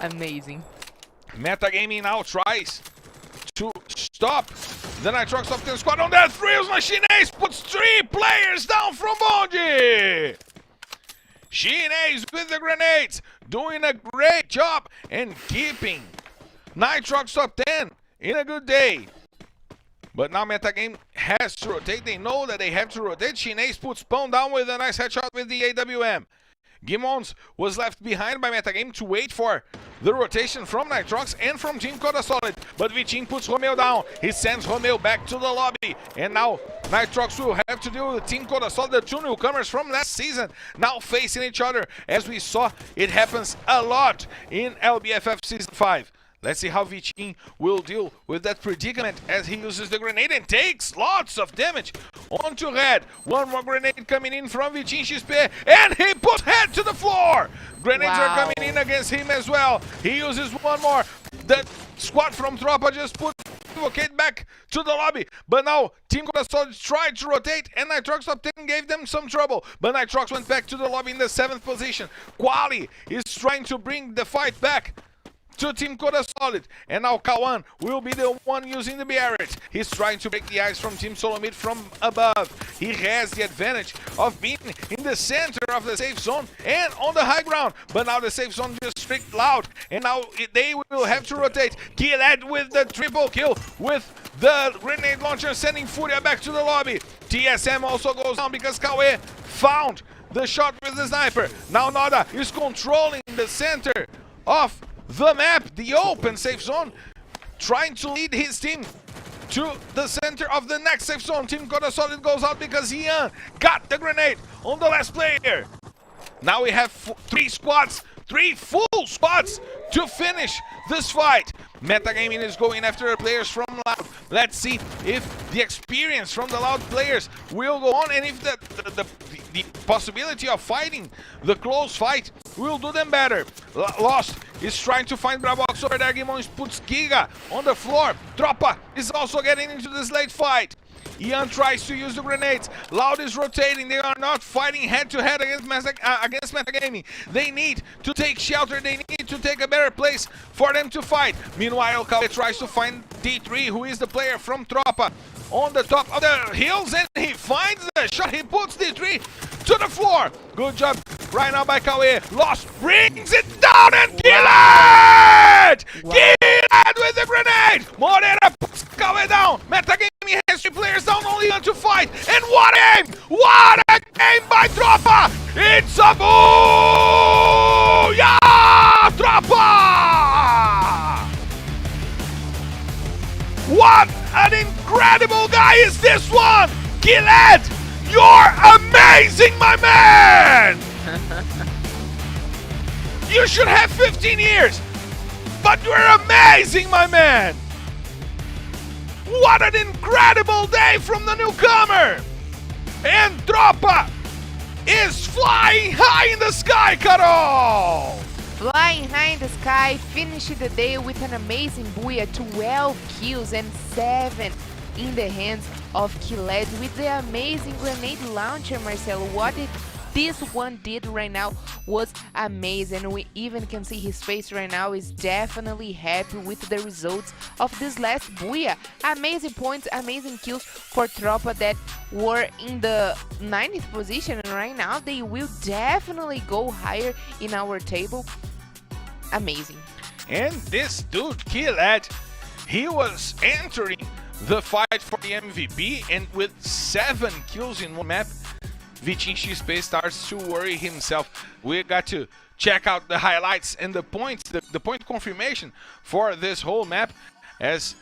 Amazing. Metagaming now tries to stop the Nitrox top 10 squad on that thrills. Machinez puts 3 players down from Bonji. Chinez with the grenades, doing a great job and keeping Nitrox top 10 in a good day. But now Metagame has to rotate. They know that they have to rotate. Chinez puts Spawn down with a nice headshot with the AWM. Gimons was left behind by Metagame to wait for the rotation from Nitrox and from Team Coda Solid. But Vichin puts Romeo down. He sends Romeo back to the lobby. And now Nitrox will have to deal with Team Coda Solid, the 2 newcomers from last season, now facing each other. As we saw, it happens a lot in LBFF Season 5. Let's see how Vichin will deal with that predicament as he uses the grenade and takes lots of damage onto Red. One more grenade coming in from Vichin XP, and he puts Red to the floor. Grenades are coming in against him as well. He uses one more. The squad from Tropa just put Invocate back to the lobby. But now Team Coda Solid tried to rotate, and Nitrox top 10 gave them some trouble. But Nitrox went back to the lobby in the 7th position. Quali is trying to bring the fight back to Team Coda Solid, and now Kawan will be the one using the Barrett. He's trying to break the ice from Team Solomid from above. He has the advantage of being in the center of the safe zone and on the high ground, but now the safe zone just strict loud, and now they will have to rotate. Gilad with the triple kill with the grenade launcher, sending Furia back to the lobby. TSM also goes down because Kawe found the shot with the sniper. Now Noda is controlling the center of the map, the open safe zone, trying to lead his team to the center of the next safe zone. Team Coda Solid goes out because Ian got the grenade on the last player. Now we have 3 squads, 3 full squads to finish this fight. Metagaming is going after the players from Loud. Let's see if the experience from the Loud players will go on, and if the possibility of fighting the close fight will do them better. Lost is trying to find Bravox over there. Gimons puts Giga on the floor. Tropa is also getting into this late fight. Ian tries to use the grenades. Loud is rotating. They are not fighting head-to-head against Metagaming. They need to take shelter. They need to take a better place for them to fight. Meanwhile, Kawe tries to find D3, who is the player from Tropa, on the top of the hills, and he finds the shot. He puts D3 to the floor. Good job right now by Kawe. Lost brings it down, and Gilad! Gilad with the grenade! Moreira puts Kawe down. Metagaming has 3 players down, only one to fight. And what a game! What a game by Tropa! It's a booyah! Tropa! What an incredible guy is this one! Gilad You're amazing, my man! You should have 15 years, but you're amazing, my man! What an incredible day from the newcomer! And Tropa is flying high in the sky, Carol! Flying high in the sky, finished the day with an amazing Booyah, 12 kills and 7 in the hands of Killed with the amazing grenade launcher, Marcelo. What this one did right now was amazing. We even can see his face right now is definitely happy with the results of this last Booyah. Amazing points, amazing kills for Tropa that were in the 9th position, and right now they will definitely go higher in our table. Amazing. And this dude, Killed, he was entering the fight for the MVP, and with 7 kills in one map, Vitinci Space starts to worry himself. We got to check out the highlights and the points, the point confirmation for this whole map, as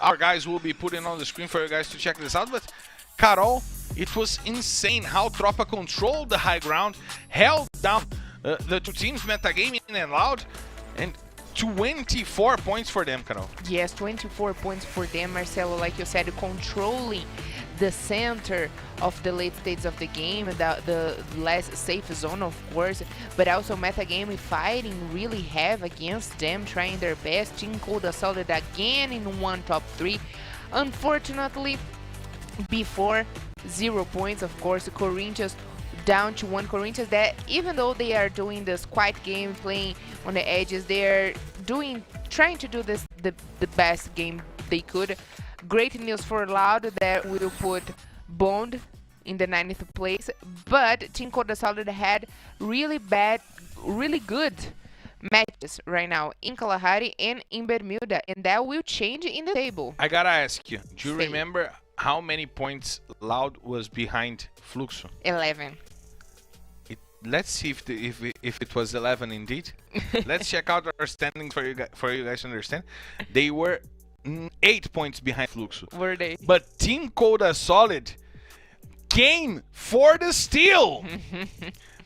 our guys will be putting on the screen for you guys to check this out. But Carol, it was insane how Tropa controlled the high ground, held down the two teams, Metagaming and Loud, and 24 points for them, Carol. Yes, 24 points for them, Marcelo. Like you said, controlling the center of the late stages of the game, the less safe zone, of course, but also Metagame fighting really heavy against them, trying their best. Team Cold Assaulted again in one top 3. Unfortunately, before 0 points, of course, Corinthians down to 1. Corinthians, that even though they are doing this quiet game, playing on the edges, they're trying to do this the best game they could. Great news for Loud that will put Bond in the 9th place, but Team Cold Assaulted had really good matches right now in Kalahari and in Bermuda, and that will change in the table. I gotta ask you, do you remember how many points Loud was behind Fluxo? 11. Let's see if it was 11 indeed. Let's check out our standings for you guys to understand. They were 8 points behind Fluxo. Were they? But Team Cold Solid came for the steal.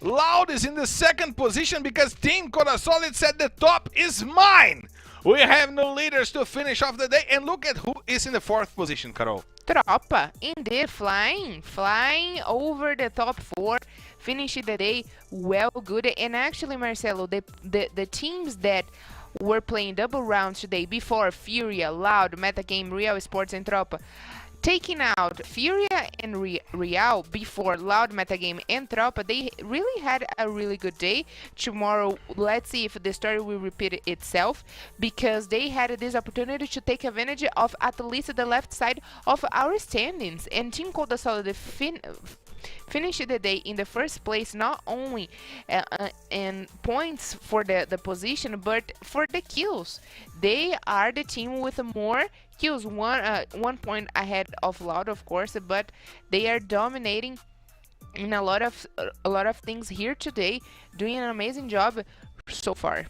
Loud is in the 2nd position because Team Cold Solid said the top is mine. We have no leaders to finish off the day, and look at who is in the 4th position, Carol. Tropa, indeed, flying over the top 4, finished the day well good. And actually, Marcelo, the teams that were playing double rounds today before Furia, Loud, Metagame, Real Esports, and Tropa, taking out Furia and Real before Loud, Metagame, and Tropa, they really had a really good day. Tomorrow, let's see if the story will repeat itself, because they had this opportunity to take advantage of at least the left side of our standings. And Team Cold Solid finished the day in the 1st place, not only in points for the position, but for the kills. They are the team with more kills, 1 point ahead of Loud, of course, but they are dominating in a lot of things here today, doing an amazing job so far.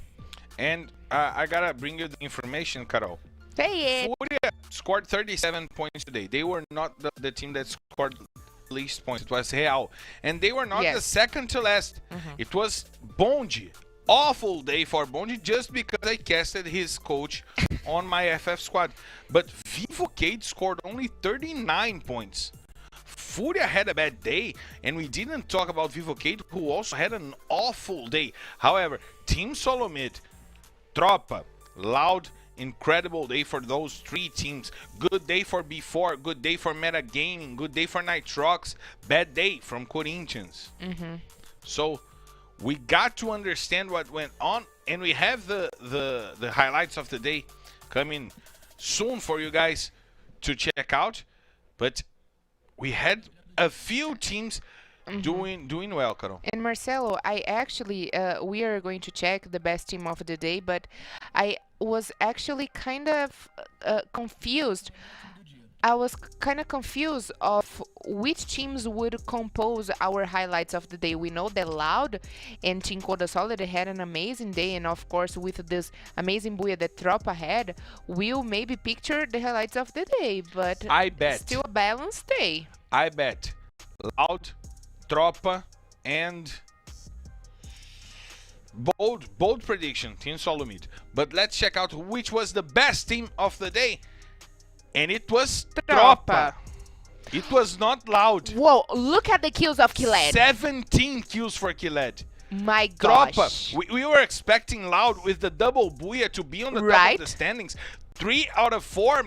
And I gotta bring you the information, Carol. Say it. Furia scored 37 points today. They were not the team that scored least points. It was Real, and they were not the second to last. It was Bondi. Awful day for Bondi, just because I casted his coach on my FF squad. But Vivocade scored only 39 points. Furia had a bad day, and we didn't talk about Vivocade, who also had an awful day. However, Team Solomid, Tropa, Loud, incredible day for those 3 teams. Good day for B4, good day for Metagaming, good day for Nitrox, bad day from Corinthians. So we got to understand what went on, and we have the highlights of the day coming soon for you guys to check out. But we had a few teams doing well, Carol. And Marcelo, I actually we are going to check the best team of the day, but I was actually kind of confused. I was kind of confused of which teams would compose our highlights of the day. We know that Loud and Team Cold Solid had an amazing day, and of course with this amazing Booyah that Tropa had, we'll maybe picture the highlights of the day, but I bet still a balanced day. I bet Loud, Tropa, and bold prediction, Team Solomid. But let's check out which was the best team of the day. And it was Tropa. It was not Loud. Whoa, look at the kills of Killed. 17 kills for Killed. My gosh. Tropa. We were expecting Loud with the double booyah to be on the top of the standings. 3 out of 4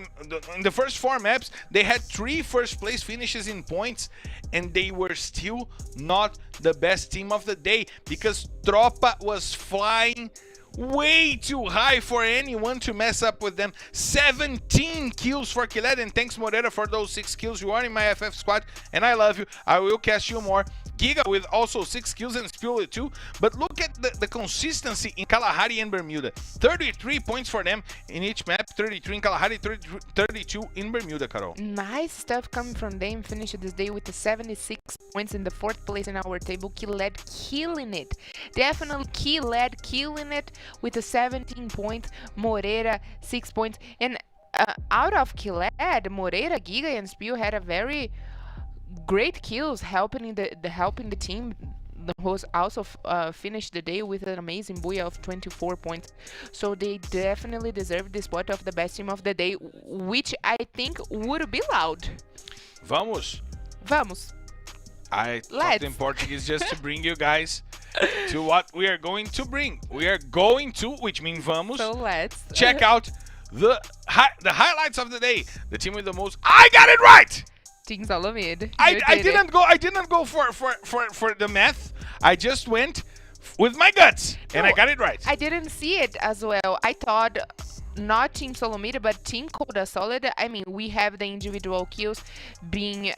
in the first 4 maps, they had 3 first place finishes in points, and they were still not the best team of the day because Tropa was flying way too high for anyone to mess up with them. 17 kills for Killed, and thanks Moreira for those 6 kills. You are in my FF squad and I love you. I will cast you more. Giga with also 6 kills and Spill with 2. But look at the consistency in Kalahari and Bermuda. 33 points for them in each map. 33 in Kalahari, 32 in Bermuda, Carol. Nice stuff coming from them. Finished this day with the 76 points in the 4th place in our table. Killed killing it. Definitely Killed killing it with the 17 points. Moreira 6 points. And out of Killed, Moreira, Giga, and Spill had a very great kills, helping the team. The host also finished the day with an amazing booyah of 24 points. So they definitely deserve the spot of the best team of the day, which I think would be Loud. Vamos. I talked in Portuguese just to bring you guys to what we are going to bring. We are going to, which means vamos. So let's check out the highlights of the day. The team with the most. I got it right. Team Solomid. I didn't go for the math. I just went with my guts, and I got it right. I didn't see it as well. I thought not Team Solomid, but Team Coda Solid. I mean, we have the individual kills being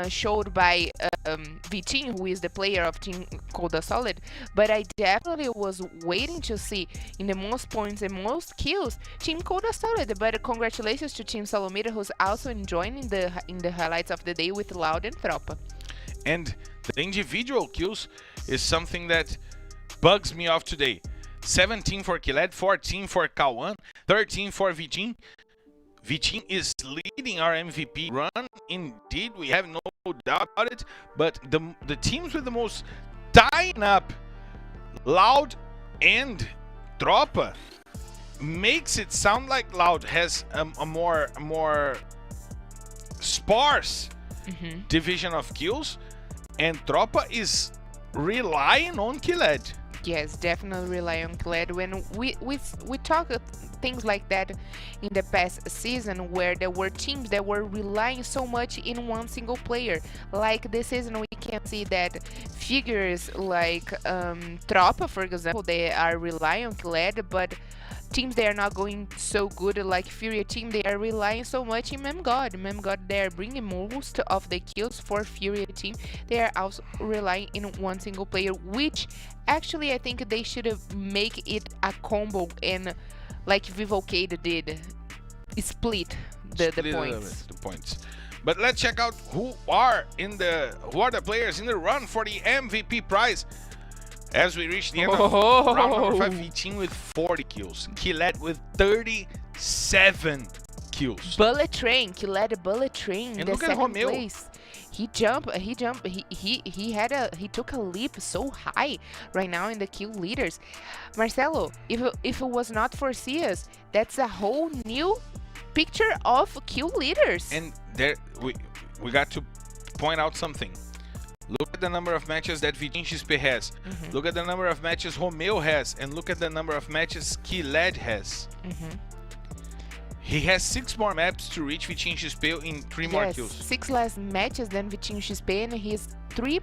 showed by Vitinho, who is the player of Team Coda Solid. But I definitely was waiting to see in the most points and most kills Team Coda Solid. But congratulations to Team Solomid, who's also enjoying in the highlights of the day with Loud and Tropa. And the individual kills is something that bugs me off today. 17 for Killed, 14 for Kawan, 13 for Vitinho. Vitinho is leading our MVP run. Indeed, we have no doubt about it. But the teams with the most tying up, Loud and Tropa, makes it sound like Loud has a more sparse division of kills, and Tropa is relying on Killed. Yes, definitely rely on Killed. When we talk things like that in the past season, where there were teams that were relying so much in one single player. Like this season, we can see that figures like Tropa, for example, they are relying on Killed, but teams they are not going so good, like Furia team, they are relying so much in Memgod. They are bringing most of the kills for Furia team. They are also relying in one single player, which actually I think they should make it a combo, and like Vivocade did, split the points. But let's check out who are the players in the run for the MVP prize. As we reach the end of round number 5, Vitinho with 40 kills. Killed with 37 kills. Bullet Train, Killed Bullet Train. And the look at Romeo. Place. He took a leap so high right now in the kill leaders. Marcelo, if it was not for Cias, that's a whole new picture of kill leaders. And there we got to point out something. Look at the number of matches that Vitinho XP has. Look at the number of matches Romeo has, and look at the number of matches Killed has. He has 6 more maps to reach Vitinho XP in 3 more kills. 6 less matches than Vitinho XP, and he's 3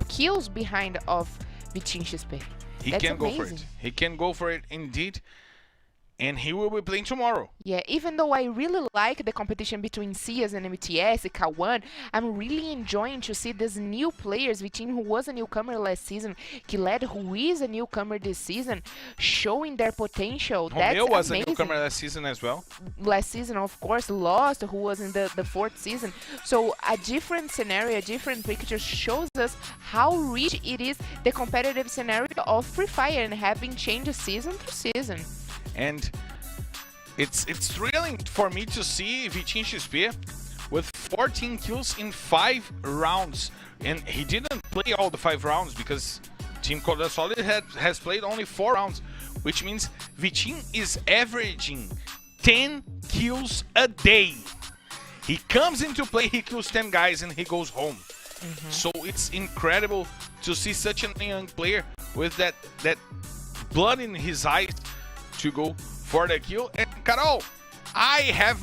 kills behind of Vitinho XP. He can go for it. He can go for it indeed. And he will be playing tomorrow. Yeah, even though I really like the competition between Cias and MTS, Kawan, I'm really enjoying to see these new players, Vitinho, who was a newcomer last season, Killed, who is a newcomer this season, showing their potential. Romeo was amazing. A newcomer last season as well. Last season, of course, Lost, who was in the 4th season. So a different scenario, a different picture shows us how rich it is, the competitive scenario of Free Fire, and having changed season to season. And it's thrilling for me to see Vitinho XP with 14 kills in 5 rounds. And he didn't play all the 5 rounds because Team Cold Solid has played only 4 rounds, which means Vitinho is averaging 10 kills a day. He comes into play, he kills 10 guys, and he goes home. So it's incredible to see such a young player with that blood in his eyes to go for the kill. And Carol, I have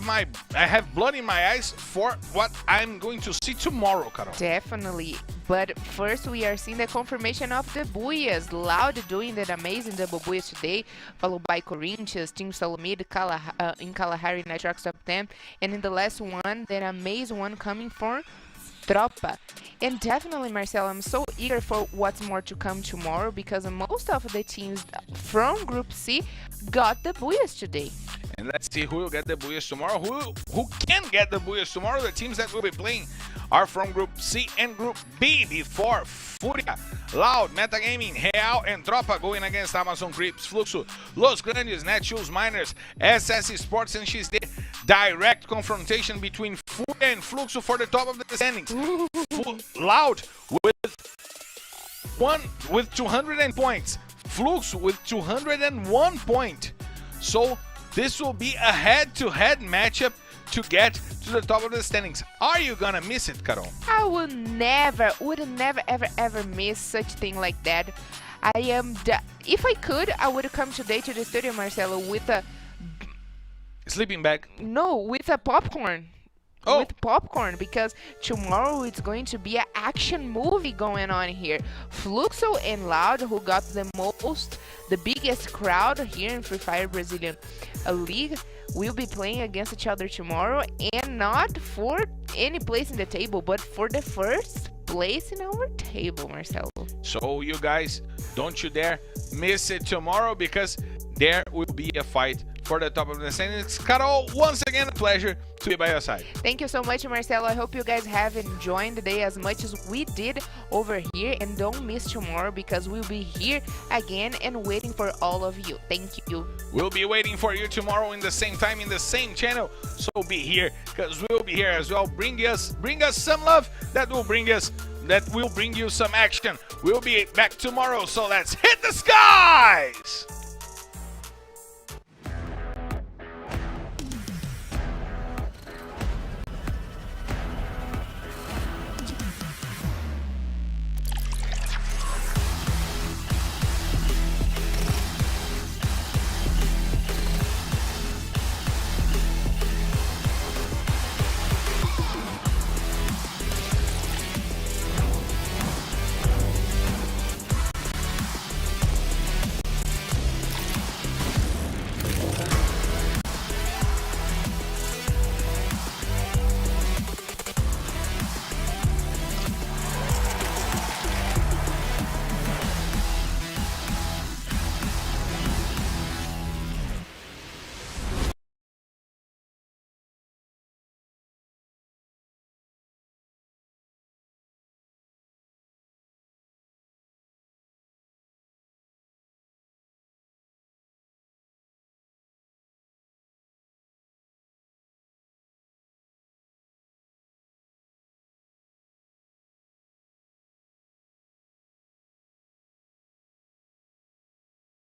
blood in my eyes for what I'm going to see tomorrow, Carol. Definitely. But first we are seeing the confirmation of the Buyas. Loud doing that amazing double Buyas today, followed by Corinthians, Team Salomid, in Kalahari, Nitrox top 10. And in the last one, that amazing one coming for Tropa. And definitely, Marcelo, I'm so eager for what's more to come tomorrow because most of the teams from Group C got the Buyas today. And let's see who will get the Buyas tomorrow. Who can get the Buyas tomorrow? The teams that will be playing are from Group C and Group B before Fúria, Loud, Metagaming, Real, and Tropa going against Amazon Creeps, Fluxo, Los Grandes, Netshoes, Miners, SS Esports, and XD. Direct confrontation between Fúria and Fluxo for the top of the standings. Loud with 200 points, Fluxo with 201 points. So this will be a head-to-head matchup to get to the top of the standings. Are you gonna miss it, Carol? I would never, ever miss such thing like that. If I could, I would come today to the studio, Marcelo, with a sleeping bag. No, with a popcorn. Oh. With popcorn, because tomorrow it's going to be an action movie going on here. Fluxo and Loud, who got the biggest crowd here in Free Fire Brazilian League, will be playing against each other tomorrow, and not for any place in the table, but for the first place in our table, Marcelo. So you guys, don't you dare miss it tomorrow, because there will be a fight for the top of the standings. Carol, once again, a pleasure to be by your side. Thank you so much, Marcelo. I hope you guys have enjoyed the day as much as we did over here, and don't miss tomorrow because we'll be here again and waiting for all of you. Thank you. We'll be waiting for you tomorrow in the same time, in the same channel. So be here, because we'll be here as well. Bring us some love that will bring you some action. We'll be back tomorrow, so let's hit the skies!